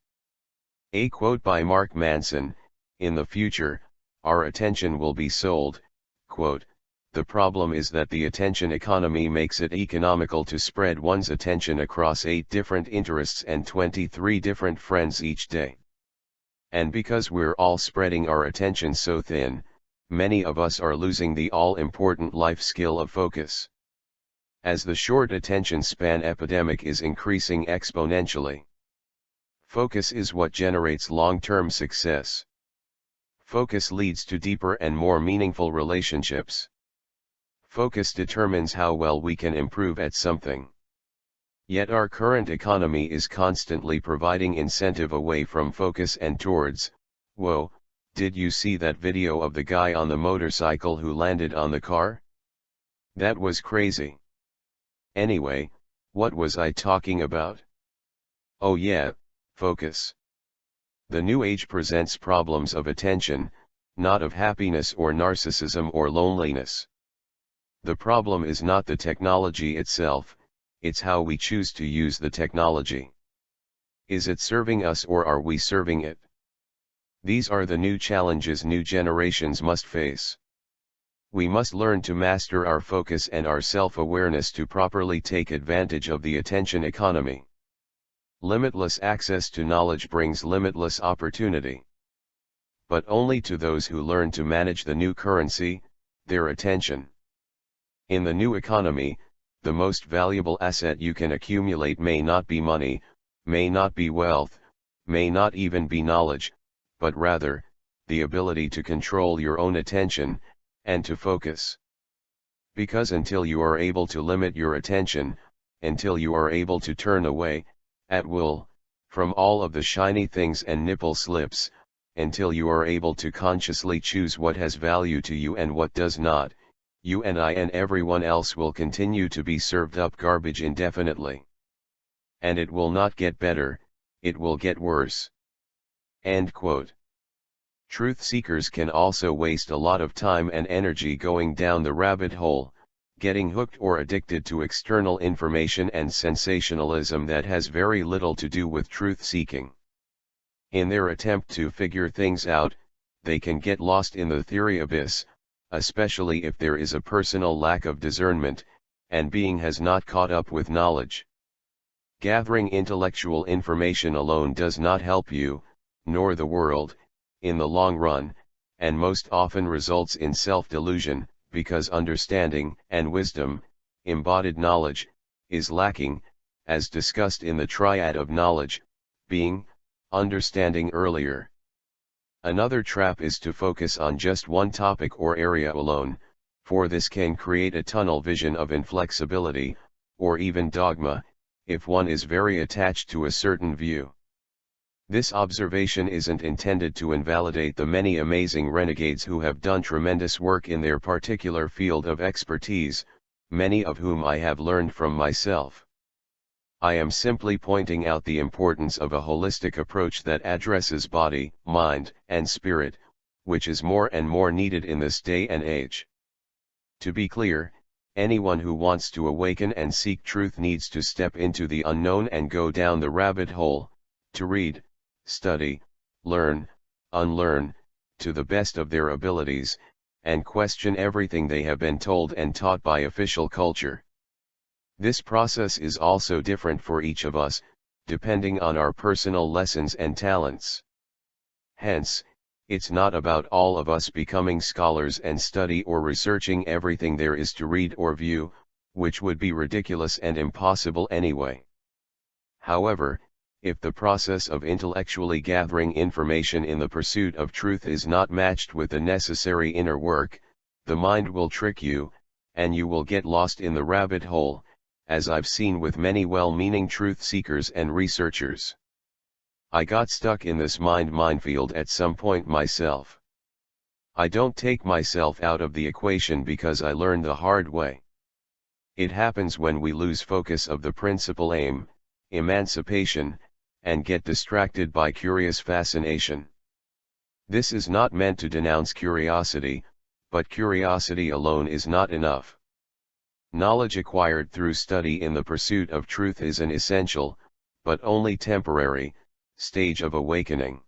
A quote by Mark Manson, "In the future, our attention will be sold." Quote, "The problem is that the attention economy makes it economical to spread one's attention across 8 different interests and 23 different friends each day. And because we're all spreading our attention so thin, many of us are losing the all-important life skill of focus. As the short attention span epidemic is increasing exponentially. Focus is what generates long-term success. Focus leads to deeper and more meaningful relationships. Focus determines how well we can improve at something. Yet our current economy is constantly providing incentive away from focus and towards, whoa, did you see that video of the guy on the motorcycle who landed on the car? That was crazy. Anyway, what was I talking about? Oh yeah, focus. The New Age presents problems of attention, not of happiness or narcissism or loneliness. The problem is not the technology itself, it's how we choose to use the technology. Is it serving us or are we serving it? These are the new challenges new generations must face. We must learn to master our focus and our self-awareness to properly take advantage of the attention economy. Limitless access to knowledge brings limitless opportunity. But only to those who learn to manage the new currency, their attention. In the new economy, the most valuable asset you can accumulate may not be money, may not be wealth, may not even be knowledge, but rather, the ability to control your own attention, and to focus. Because until you are able to limit your attention, until you are able to turn away, at will, from all of the shiny things and nipple slips, until you are able to consciously choose what has value to you and what does not, you and I and everyone else will continue to be served up garbage indefinitely. And it will not get better, it will get worse. End quote. Truth seekers can also waste a lot of time and energy going down the rabbit hole, getting hooked or addicted to external information and sensationalism that has very little to do with truth seeking. In their attempt to figure things out, they can get lost in the theory abyss, especially if there is a personal lack of discernment, and being has not caught up with knowledge. Gathering intellectual information alone does not help you, nor the world, in the long run, and most often results in self-delusion, because understanding and wisdom, embodied knowledge, is lacking, as discussed in the triad of knowledge, being, understanding earlier. Another trap is to focus on just one topic or area alone, for this can create a tunnel vision of inflexibility, or even dogma, if one is very attached to a certain view. This observation isn't intended to invalidate the many amazing renegades who have done tremendous work in their particular field of expertise, many of whom I have learned from myself. I am simply pointing out the importance of a holistic approach that addresses body, mind, and spirit, which is more and more needed in this day and age. To be clear, anyone who wants to awaken and seek truth needs to step into the unknown and go down the rabbit hole, to read, study, learn, unlearn, to the best of their abilities, and question everything they have been told and taught by official culture. This process is also different for each of us, depending on our personal lessons and talents. Hence, it's not about all of us becoming scholars and study or researching everything there is to read or view, which would be ridiculous and impossible anyway. However, if the process of intellectually gathering information in the pursuit of truth is not matched with the necessary inner work, the mind will trick you, and you will get lost in the rabbit hole, as I've seen with many well-meaning truth seekers and researchers. I got stuck in this minefield at some point myself. I don't take myself out of the equation because I learned the hard way. It happens when we lose focus of the principal aim, emancipation, and get distracted by curious fascination. This is not meant to denounce curiosity, but curiosity alone is not enough. Knowledge acquired through study in the pursuit of truth is an essential, but only temporary, stage of awakening.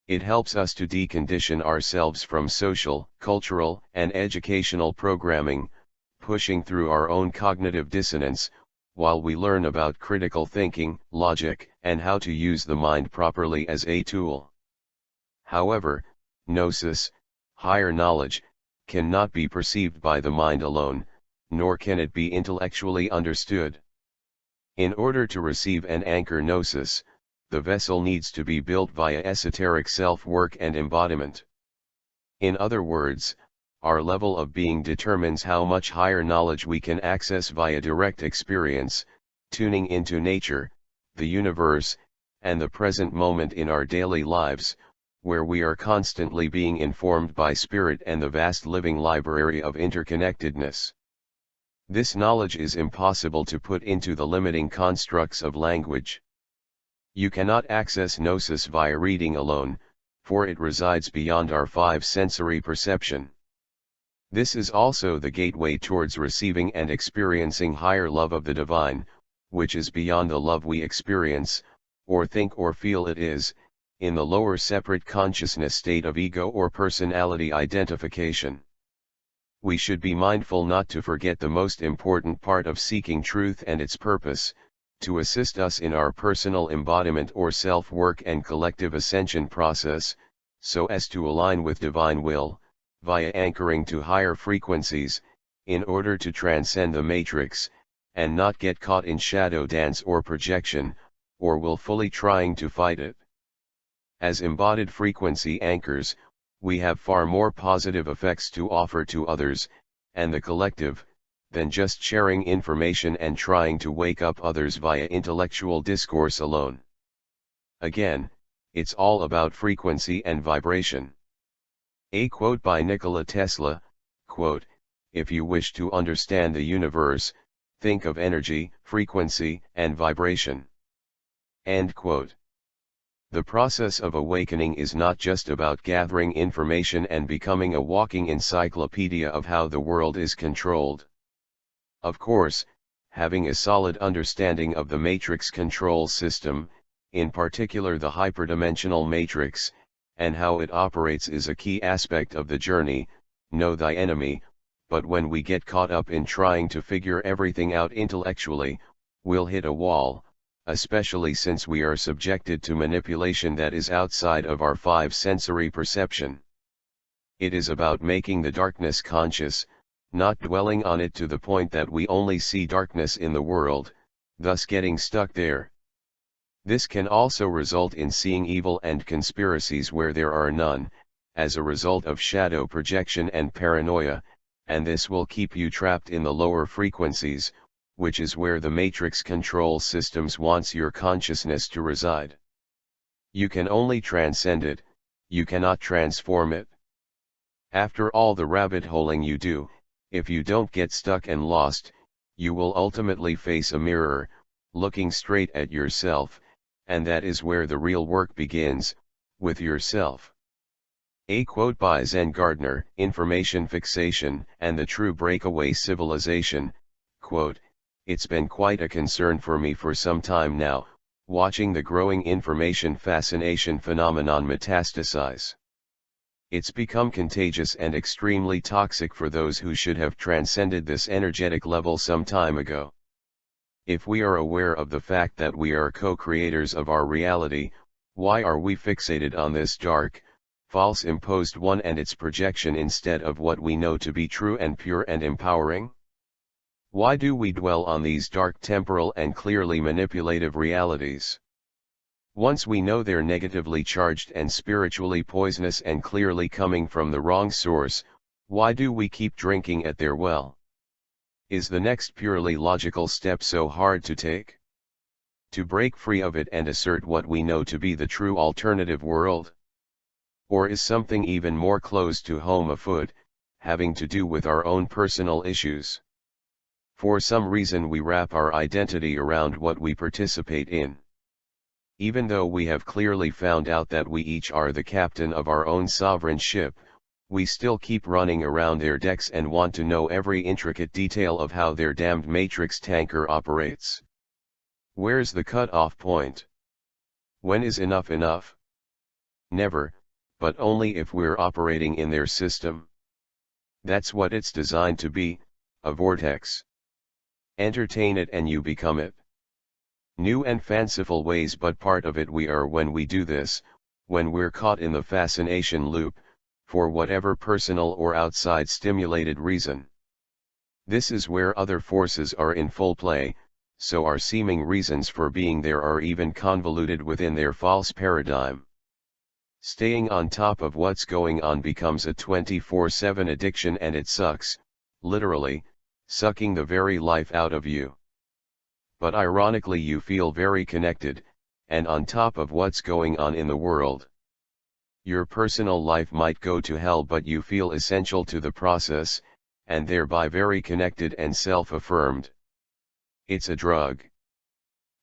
It helps us to decondition ourselves from social, cultural, and educational programming, pushing through our own cognitive dissonance, while we learn about critical thinking, logic, and how to use the mind properly as a tool. However, gnosis, higher knowledge, cannot be perceived by the mind alone, nor can it be intellectually understood. In order to receive and anchor gnosis, the vessel needs to be built via esoteric self-work and embodiment. In other words, our level of being determines how much higher knowledge we can access via direct experience, tuning into nature, the universe, and the present moment in our daily lives, where we are constantly being informed by spirit and the vast living library of interconnectedness. This knowledge is impossible to put into the limiting constructs of language. You cannot access gnosis via reading alone, for it resides beyond our five sensory perception. This is also the gateway towards receiving and experiencing higher love of the divine, which is beyond the love we experience, or think or feel it is, in the lower separate consciousness state of ego or personality identification. We should be mindful not to forget the most important part of seeking truth and its purpose, to assist us in our personal embodiment or self-work and collective ascension process, so as to align with divine will, via anchoring to higher frequencies, in order to transcend the matrix, and not get caught in shadow dance or projection, or willfully trying to fight it. As embodied frequency anchors, we have far more positive effects to offer to others, and the collective, than just sharing information and trying to wake up others via intellectual discourse alone. Again, it's all about frequency and vibration. A quote by Nikola Tesla, quote, "If you wish to understand the universe, think of energy, frequency, and vibration." End quote. The process of awakening is not just about gathering information and becoming a walking encyclopedia of how the world is controlled. Of course, having a solid understanding of the matrix control system, in particular the hyperdimensional matrix, and how it operates is a key aspect of the journey. Know thy enemy, but when we get caught up in trying to figure everything out intellectually, we'll hit a wall, especially since we are subjected to manipulation that is outside of our five sensory perception. It is about making the darkness conscious, not dwelling on it to the point that we only see darkness in the world, thus getting stuck there. This can also result in seeing evil and conspiracies where there are none, as a result of shadow projection and paranoia, and this will keep you trapped in the lower frequencies, which is where the matrix control systems wants your consciousness to reside. You can only transcend it, you cannot transform it. After all the rabbit holing you do, if you don't get stuck and lost, you will ultimately face a mirror, looking straight at yourself, and that is where the real work begins, with yourself. A quote by Zen Gardner, "Information Fixation and the True Breakaway Civilization," quote, "It's been quite a concern for me for some time now, watching the growing information fascination phenomenon metastasize. It's become contagious and extremely toxic for those who should have transcended this energetic level some time ago. If we are aware of the fact that we are co-creators of our reality, why are we fixated on this dark, false imposed one and its projection instead of what we know to be true and pure and empowering? Why do we dwell on these dark temporal and clearly manipulative realities? Once we know they're negatively charged and spiritually poisonous and clearly coming from the wrong source, why do we keep drinking at their well? Is the next purely logical step so hard to take? To break free of it and assert what we know to be the true alternative world? Or is something even more close to home afoot, having to do with our own personal issues? For some reason we wrap our identity around what we participate in. Even though we have clearly found out that we each are the captain of our own sovereign ship, we still keep running around their decks and want to know every intricate detail of how their damned matrix tanker operates. Where's the cut-off point? When is enough enough? Never, but only if we're operating in their system. That's what it's designed to be, a vortex. Entertain it and you become it. New and fanciful ways, but part of it we are when we do this, when we're caught in the fascination loop, for whatever personal or outside stimulated reason. This is where other forces are in full play, so our seeming reasons for being there are even convoluted within their false paradigm. Staying on top of what's going on becomes a 24/7 addiction, and it sucks, literally, sucking the very life out of you. But ironically you feel very connected, and on top of what's going on in the world. Your personal life might go to hell, but you feel essential to the process, and thereby very connected and self-affirmed. It's a drug.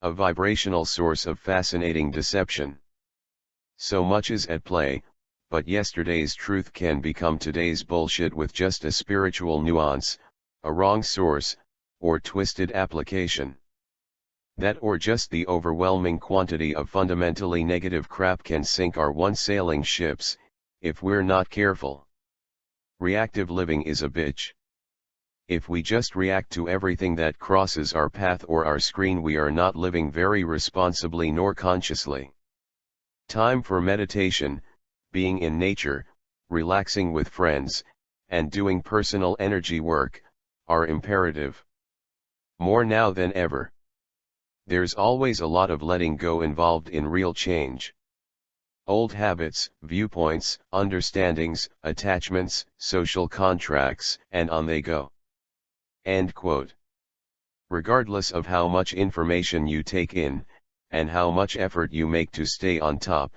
A vibrational source of fascinating deception. So much is at play, but yesterday's truth can become today's bullshit with just a spiritual nuance, a wrong source, or twisted application. That or just the overwhelming quantity of fundamentally negative crap can sink our once sailing ships, if we're not careful. Reactive living is a bitch. If we just react to everything that crosses our path or our screen, we are not living very responsibly nor consciously. Time for meditation, being in nature, relaxing with friends, and doing personal energy work, are imperative. More now than ever. There's always a lot of letting go involved in real change. Old habits, viewpoints, understandings, attachments, social contracts, and on they go. End quote. Regardless of how much information you take in, and how much effort you make to stay on top,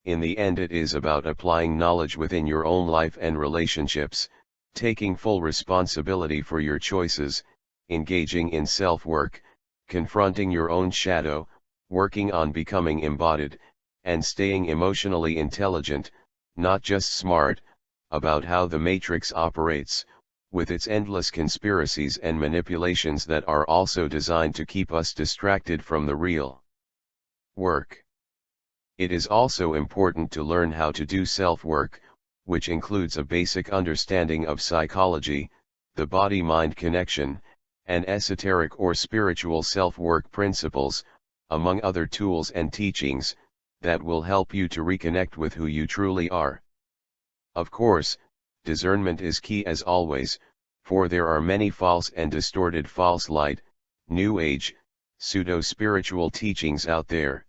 in the end it is about applying knowledge within your own life and relationships, taking full responsibility for your choices, engaging in self-work, confronting your own shadow, working on becoming embodied, and staying emotionally intelligent, not just smart, about how the matrix operates, with its endless conspiracies and manipulations that are also designed to keep us distracted from the real work. It is also important to learn how to do self-work, which includes a basic understanding of psychology, the body-mind connection, and esoteric or spiritual self-work principles, among other tools and teachings, that will help you to reconnect with who you truly are. Of course, discernment is key as always, for there are many false and distorted false light, New Age, pseudo-spiritual teachings out there.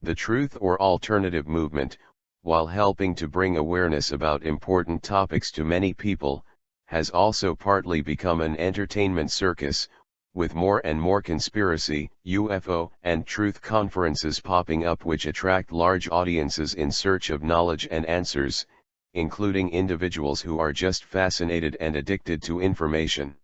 The truth or alternative movement, while helping to bring awareness about important topics to many people, has also partly become an entertainment circus, with more and more conspiracy, UFO, and truth conferences popping up which attract large audiences in search of knowledge and answers, including individuals who are just fascinated and addicted to information.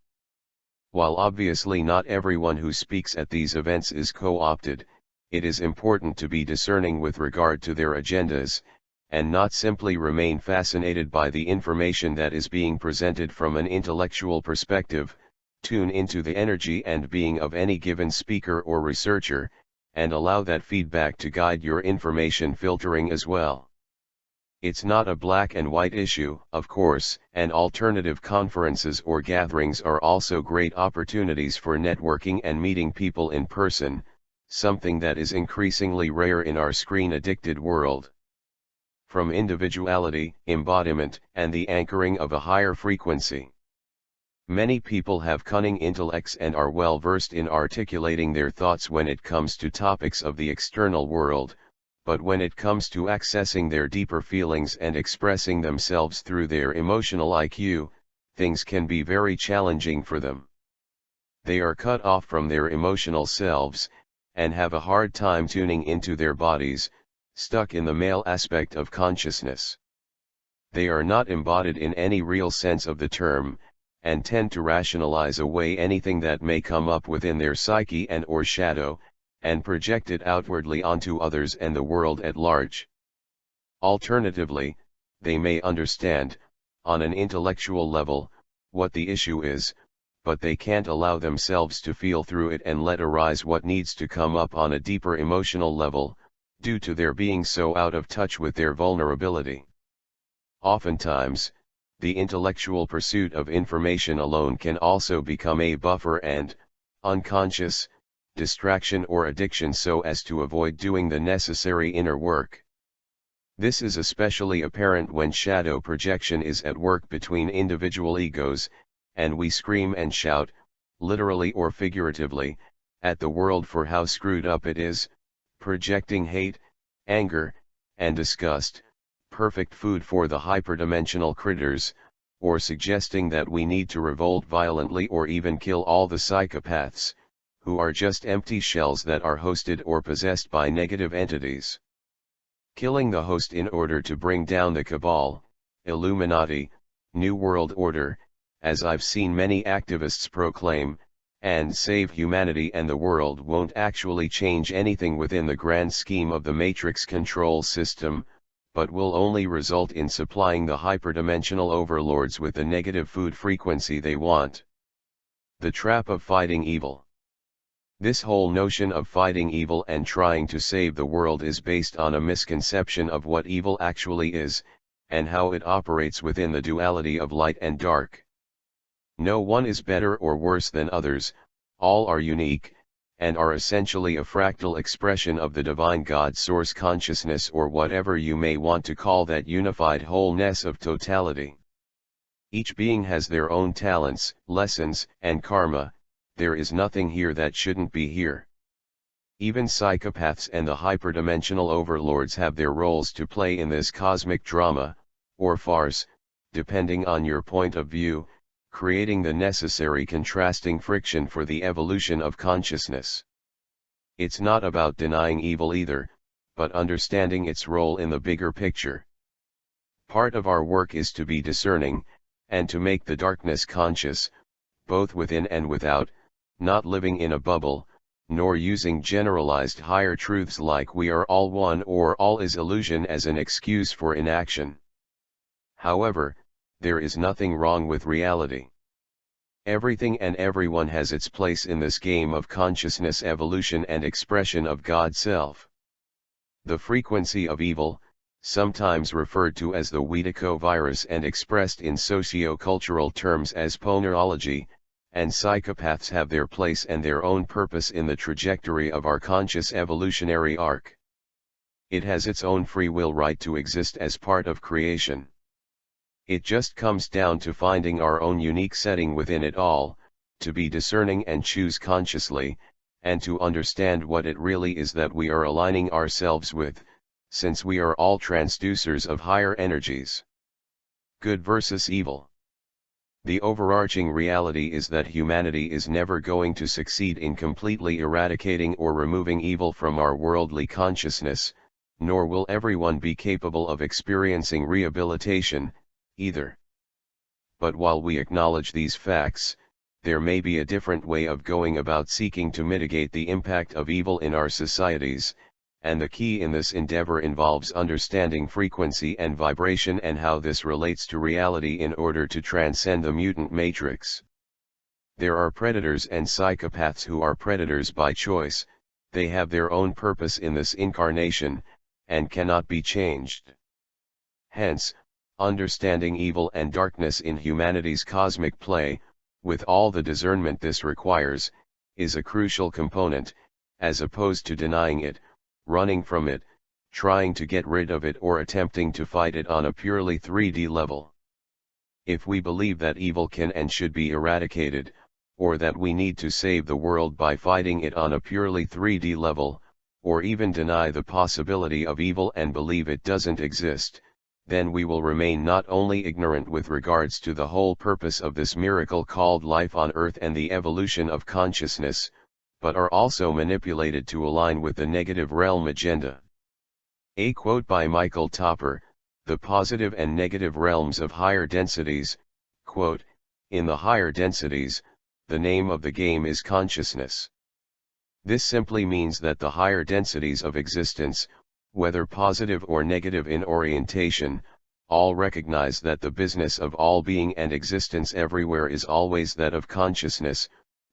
While obviously not everyone who speaks at these events is co-opted, it is important to be discerning with regard to their agendas, and not simply remain fascinated by the information that is being presented from an intellectual perspective. Tune into the energy and being of any given speaker or researcher, and allow that feedback to guide your information filtering as well. It's not a black and white issue, of course, and alternative conferences or gatherings are also great opportunities for networking and meeting people in person, something that is increasingly rare in our screen-addicted world. From individuality, embodiment, and the anchoring of a higher frequency. Many people have cunning intellects and are well versed in articulating their thoughts when it comes to topics of the external world, but when it comes to accessing their deeper feelings and expressing themselves through their emotional IQ, things can be very challenging for them. They are cut off from their emotional selves, and have a hard time tuning into their bodies, stuck in the male aspect of consciousness. They are not embodied in any real sense of the term, and tend to rationalize away anything that may come up within their psyche and or shadow, and project it outwardly onto others and the world at large. Alternatively, they may understand, on an intellectual level, what the issue is, but they can't allow themselves to feel through it and let arise what needs to come up on a deeper emotional level, due to their being so out of touch with their vulnerability. Oftentimes, the intellectual pursuit of information alone can also become a buffer and, unconscious, distraction or addiction so as to avoid doing the necessary inner work. This is especially apparent when shadow projection is at work between individual egos, and we scream and shout, literally or figuratively, at the world for how screwed up it is, projecting hate, anger, and disgust, perfect food for the hyperdimensional critters, or suggesting that we need to revolt violently or even kill all the psychopaths, who are just empty shells that are hosted or possessed by negative entities. Killing the host in order to bring down the cabal, Illuminati, New World Order, as I've seen many activists proclaim, and save humanity and the world won't actually change anything within the grand scheme of the matrix control system, but will only result in supplying the hyperdimensional overlords with the negative food frequency they want. The trap of fighting evil. This whole notion of fighting evil and trying to save the world is based on a misconception of what evil actually is, and how it operates within the duality of light and dark. No one is better or worse than others, all are unique, and are essentially a fractal expression of the divine God source consciousness, or whatever you may want to call that unified wholeness of totality. Each being has their own talents, lessons, and karma. There is nothing here that shouldn't be here. Even psychopaths and the hyperdimensional overlords have their roles to play in this cosmic drama, or farce, depending on your point of view, creating the necessary contrasting friction for the evolution of consciousness. It's not about denying evil either, but understanding its role in the bigger picture. Part of our work is to be discerning, and to make the darkness conscious, both within and without, not living in a bubble, nor using generalized higher truths like we are all one or all is illusion as an excuse for inaction. However, there is nothing wrong with reality. Everything and everyone has its place in this game of consciousness evolution and expression of God's self. The frequency of evil, sometimes referred to as the Weedico virus and expressed in socio-cultural terms as ponerology, and psychopaths have their place and their own purpose in the trajectory of our conscious evolutionary arc. It has its own free will right to exist as part of creation. It just comes down to finding our own unique setting within it all, to be discerning and choose consciously, and to understand what it really is that we are aligning ourselves with, since we are all transducers of higher energies. Good versus evil. The overarching reality is that humanity is never going to succeed in completely eradicating or removing evil from our worldly consciousness, nor will everyone be capable of experiencing rehabilitation, either. But while we acknowledge these facts, there may be a different way of going about seeking to mitigate the impact of evil in our societies, and the key in this endeavor involves understanding frequency and vibration and how this relates to reality in order to transcend the mutant matrix. There are predators and psychopaths who are predators by choice. They have their own purpose in this incarnation, and cannot be changed. Hence, understanding evil and darkness in humanity's cosmic play, with all the discernment this requires, is a crucial component, as opposed to denying it, running from it, trying to get rid of it, or attempting to fight it on a purely 3D level. If we believe that evil can and should be eradicated, or that we need to save the world by fighting it on a purely 3D level, or even deny the possibility of evil and believe it doesn't exist, then we will remain not only ignorant with regards to the whole purpose of this miracle called life on Earth and the evolution of consciousness, but are also manipulated to align with the negative realm agenda. A quote by Michael Topper, "The positive and negative realms of higher densities," quote, "In the higher densities, the name of the game is consciousness. This simply means that the higher densities of existence, whether positive or negative in orientation, all recognize that the business of all being and existence everywhere is always that of consciousness,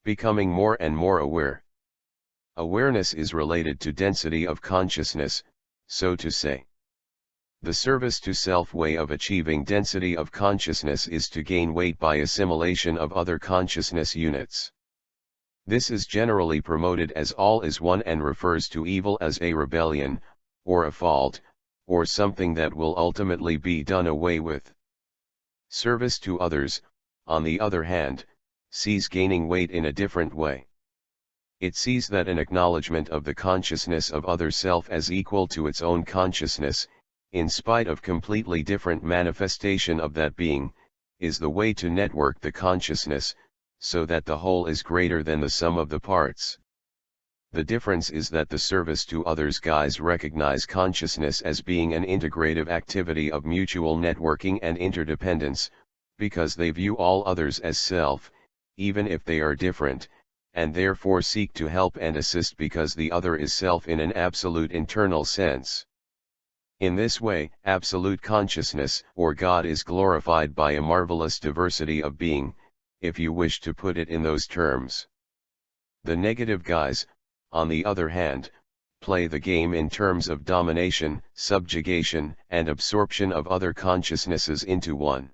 becoming more and more aware. Awareness is related to density of consciousness, so to say. The service to self way of achieving density of consciousness is to gain weight by assimilation of other consciousness units. This is generally promoted as all is one and refers to evil as a rebellion, or a fault, or something that will ultimately be done away with. Service to others, on the other hand, sees gaining weight in a different way. It sees that an acknowledgement of the consciousness of other self as equal to its own consciousness, in spite of completely different manifestation of that being, is the way to network the consciousness, so that the whole is greater than the sum of the parts. The difference is that the service to others guys recognize consciousness as being an integrative activity of mutual networking and interdependence, because they view all others as self, even if they are different, and therefore seek to help and assist because the other is self in an absolute internal sense. In this way, absolute consciousness or God is glorified by a marvelous diversity of being, if you wish to put it in those terms. The negative guys, on the other hand, play the game in terms of domination, subjugation, and absorption of other consciousnesses into one.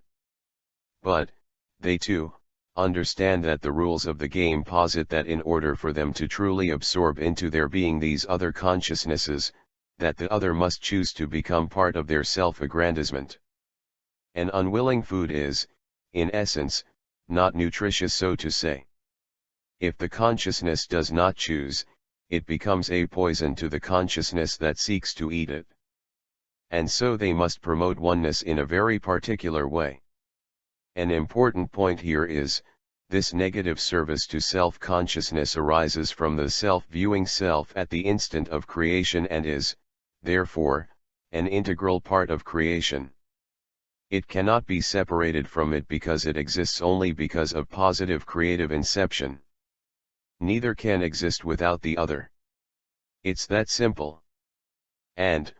But, they too, understand that the rules of the game posit that in order for them to truly absorb into their being these other consciousnesses, that the other must choose to become part of their self-aggrandizement. An unwilling food is, in essence, not nutritious, so to say. If the consciousness does not choose, it becomes a poison to the consciousness that seeks to eat it. And so they must promote oneness in a very particular way. An important point here is, this negative service to self-consciousness arises from the self-viewing self at the instant of creation and is, therefore, an integral part of creation. It cannot be separated from it because it exists only because of positive creative inception. Neither can exist without the other. It's that simple. And,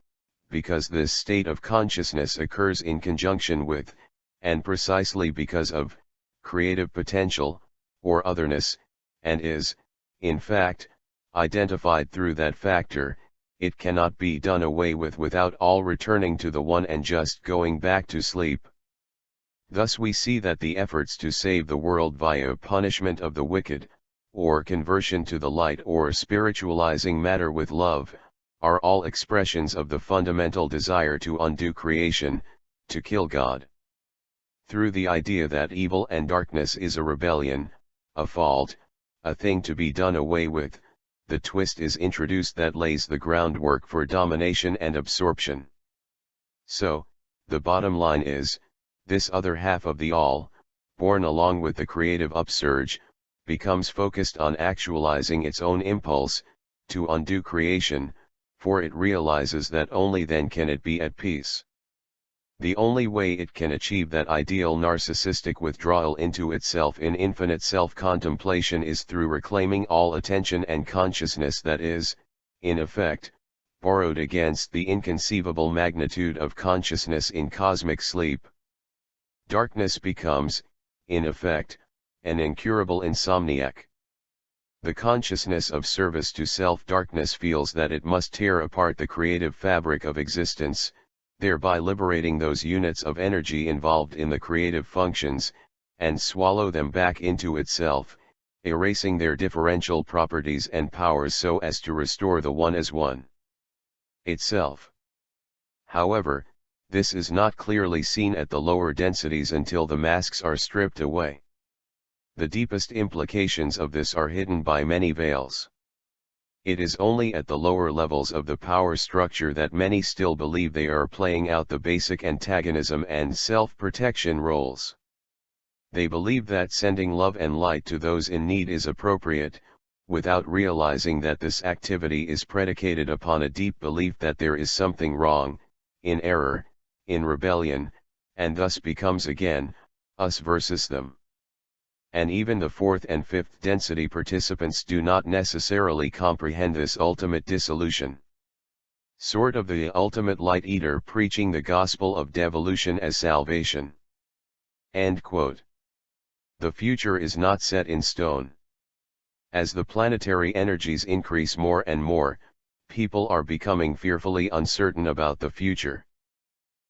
because this state of consciousness occurs in conjunction with, and precisely because of, creative potential, or otherness, and is, in fact, identified through that factor, it cannot be done away with without all returning to the one and just going back to sleep. Thus we see that the efforts to save the world via punishment of the wicked, or conversion to the light or spiritualizing matter with love, are all expressions of the fundamental desire to undo creation, to kill God. Through the idea that evil and darkness is a rebellion, a fault, a thing to be done away with, the twist is introduced that lays the groundwork for domination and absorption. So, the bottom line is, this other half of the all, born along with the creative upsurge, becomes focused on actualizing its own impulse, to undo creation, for it realizes that only then can it be at peace. The only way it can achieve that ideal narcissistic withdrawal into itself in infinite self-contemplation is through reclaiming all attention and consciousness that is, in effect, borrowed against the inconceivable magnitude of consciousness in cosmic sleep. Darkness becomes, in effect, an incurable insomniac. The consciousness of service to self-darkness feels that it must tear apart the creative fabric of existence, thereby liberating those units of energy involved in the creative functions, and swallow them back into itself, erasing their differential properties and powers so as to restore the one as one itself. However, this is not clearly seen at the lower densities until the masks are stripped away. The deepest implications of this are hidden by many veils. It is only at the lower levels of the power structure that many still believe they are playing out the basic antagonism and self-protection roles. They believe that sending love and light to those in need is appropriate, without realizing that this activity is predicated upon a deep belief that there is something wrong, in error, in rebellion, and thus becomes again, us versus them. And even the fourth and fifth density participants do not necessarily comprehend this ultimate dissolution. Sort of the ultimate light eater preaching the gospel of devolution as salvation. End quote. The future is not set in stone. As the planetary energies increase more and more, people are becoming fearfully uncertain about the future.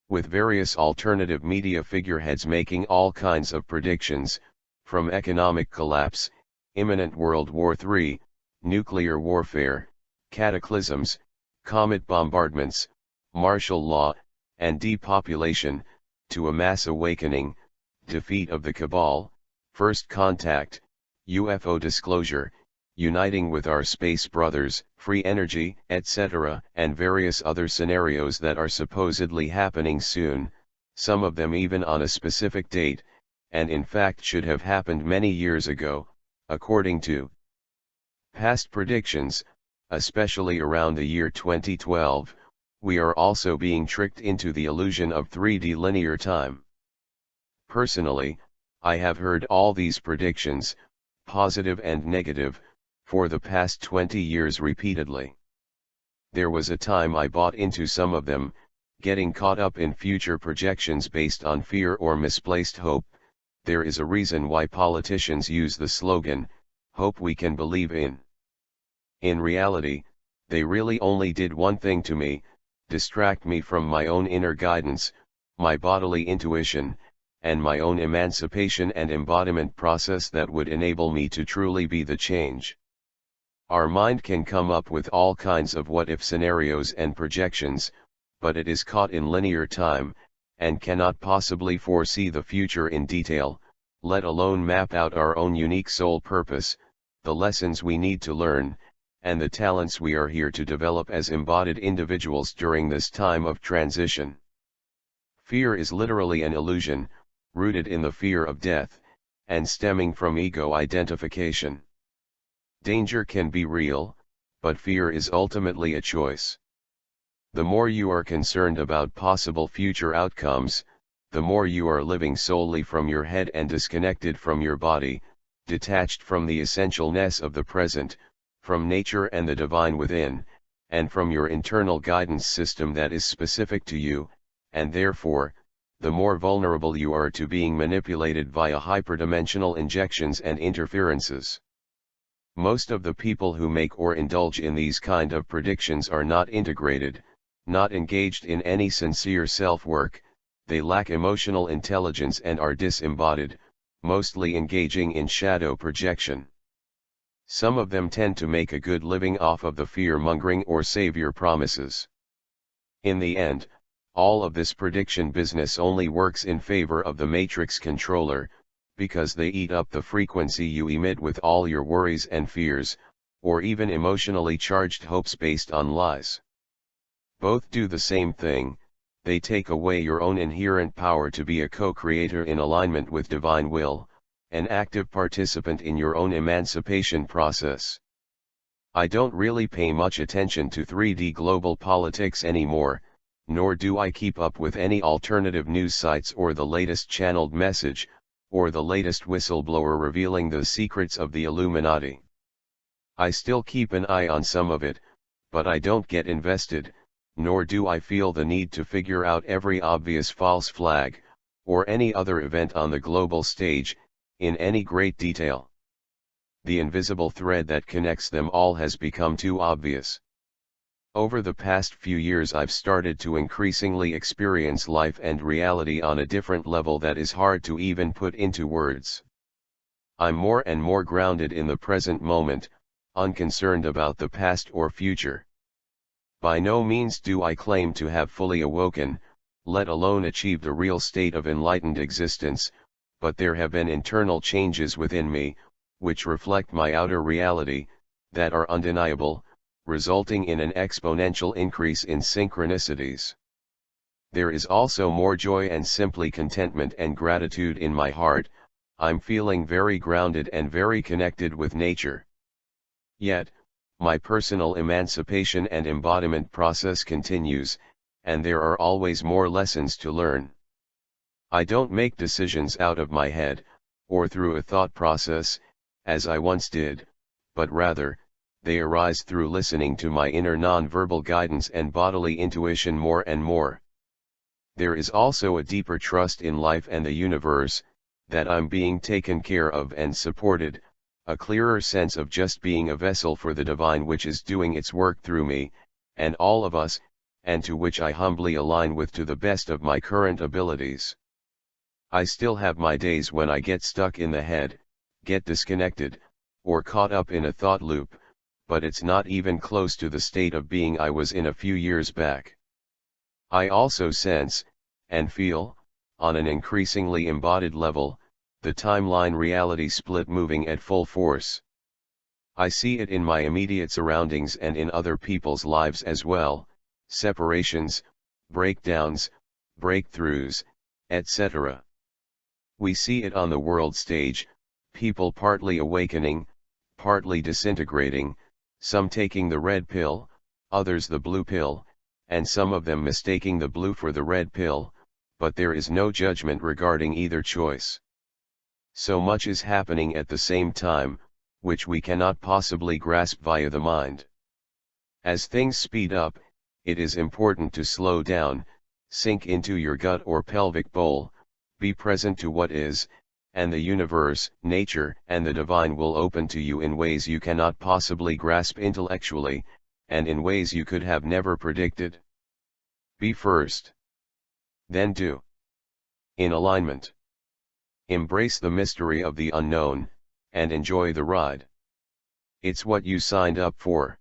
With various alternative media figureheads making all kinds of predictions, from economic collapse, imminent World War III, nuclear warfare, cataclysms, comet bombardments, martial law, and depopulation, to a mass awakening, defeat of the cabal, first contact, UFO disclosure, uniting with our space brothers, free energy, etc., and various other scenarios that are supposedly happening soon, some of them even on a specific date, and in fact should have happened many years ago, according to past predictions, especially around the year 2012, we are also being tricked into the illusion of 3D linear time. Personally, I have heard all these predictions, positive and negative, for the past 20 years repeatedly. There was a time I bought into some of them, getting caught up in future projections based on fear or misplaced hope. There is a reason why politicians use the slogan, "Hope we can believe in." In reality, they really only did one thing to me, distract me from my own inner guidance, my bodily intuition, and my own emancipation and embodiment process that would enable me to truly be the change. Our mind can come up with all kinds of what-if scenarios and projections, but it is caught in linear time, and cannot possibly foresee the future in detail, let alone map out our own unique soul purpose, the lessons we need to learn, and the talents we are here to develop as embodied individuals during this time of transition. Fear is literally an illusion, rooted in the fear of death, and stemming from ego identification. Danger can be real, but fear is ultimately a choice. The more you are concerned about possible future outcomes, the more you are living solely from your head and disconnected from your body, detached from the essentialness of the present, from nature and the divine within, and from your internal guidance system that is specific to you, and therefore, the more vulnerable you are to being manipulated via hyperdimensional injections and interferences. Most of the people who make or indulge in these kind of predictions are not integrated, not engaged in any sincere self-work, they lack emotional intelligence and are disembodied, mostly engaging in shadow projection. Some of them tend to make a good living off of the fear-mongering or savior promises. In the end, all of this prediction business only works in favor of the matrix controller, because they eat up the frequency you emit with all your worries and fears, or even emotionally charged hopes based on lies. Both do the same thing, they take away your own inherent power to be a co-creator in alignment with divine will, an active participant in your own emancipation process. I don't really pay much attention to 3D global politics anymore, nor do I keep up with any alternative news sites or the latest channeled message, or the latest whistleblower revealing the secrets of the Illuminati. I still keep an eye on some of it, but I don't get invested, nor do I feel the need to figure out every obvious false flag, or any other event on the global stage, in any great detail. The invisible thread that connects them all has become too obvious. Over the past few years I've started to increasingly experience life and reality on a different level that is hard to even put into words. I'm more and more grounded in the present moment, unconcerned about the past or future. By no means do I claim to have fully awoken, let alone achieved a real state of enlightened existence, but there have been internal changes within me, which reflect my outer reality, that are undeniable, resulting in an exponential increase in synchronicities. There is also more joy and simply contentment and gratitude in my heart. I'm feeling very grounded and very connected with nature. Yet, my personal emancipation and embodiment process continues, and there are always more lessons to learn. I don't make decisions out of my head, or through a thought process, as I once did, but rather, they arise through listening to my inner non-verbal guidance and bodily intuition more and more. There is also a deeper trust in life and the universe, that I'm being taken care of and supported, a clearer sense of just being a vessel for the divine which is doing its work through me, and all of us, and to which I humbly align with to the best of my current abilities. I still have my days when I get stuck in the head, get disconnected, or caught up in a thought loop, but it's not even close to the state of being I was in a few years back. I also sense, and feel, on an increasingly embodied level, the timeline reality split moving at full force. I see it in my immediate surroundings and in other people's lives as well, separations, breakdowns, breakthroughs, etc. We see it on the world stage, people partly awakening, partly disintegrating, some taking the red pill, others the blue pill, and some of them mistaking the blue for the red pill, but there is no judgment regarding either choice. So much is happening at the same time, which we cannot possibly grasp via the mind. As things speed up, it is important to slow down, sink into your gut or pelvic bowl, be present to what is, and the universe, nature, and the divine will open to you in ways you cannot possibly grasp intellectually, and in ways you could have never predicted. Be first. Then do. In alignment. Embrace the mystery of the unknown, and enjoy the ride. It's what you signed up for.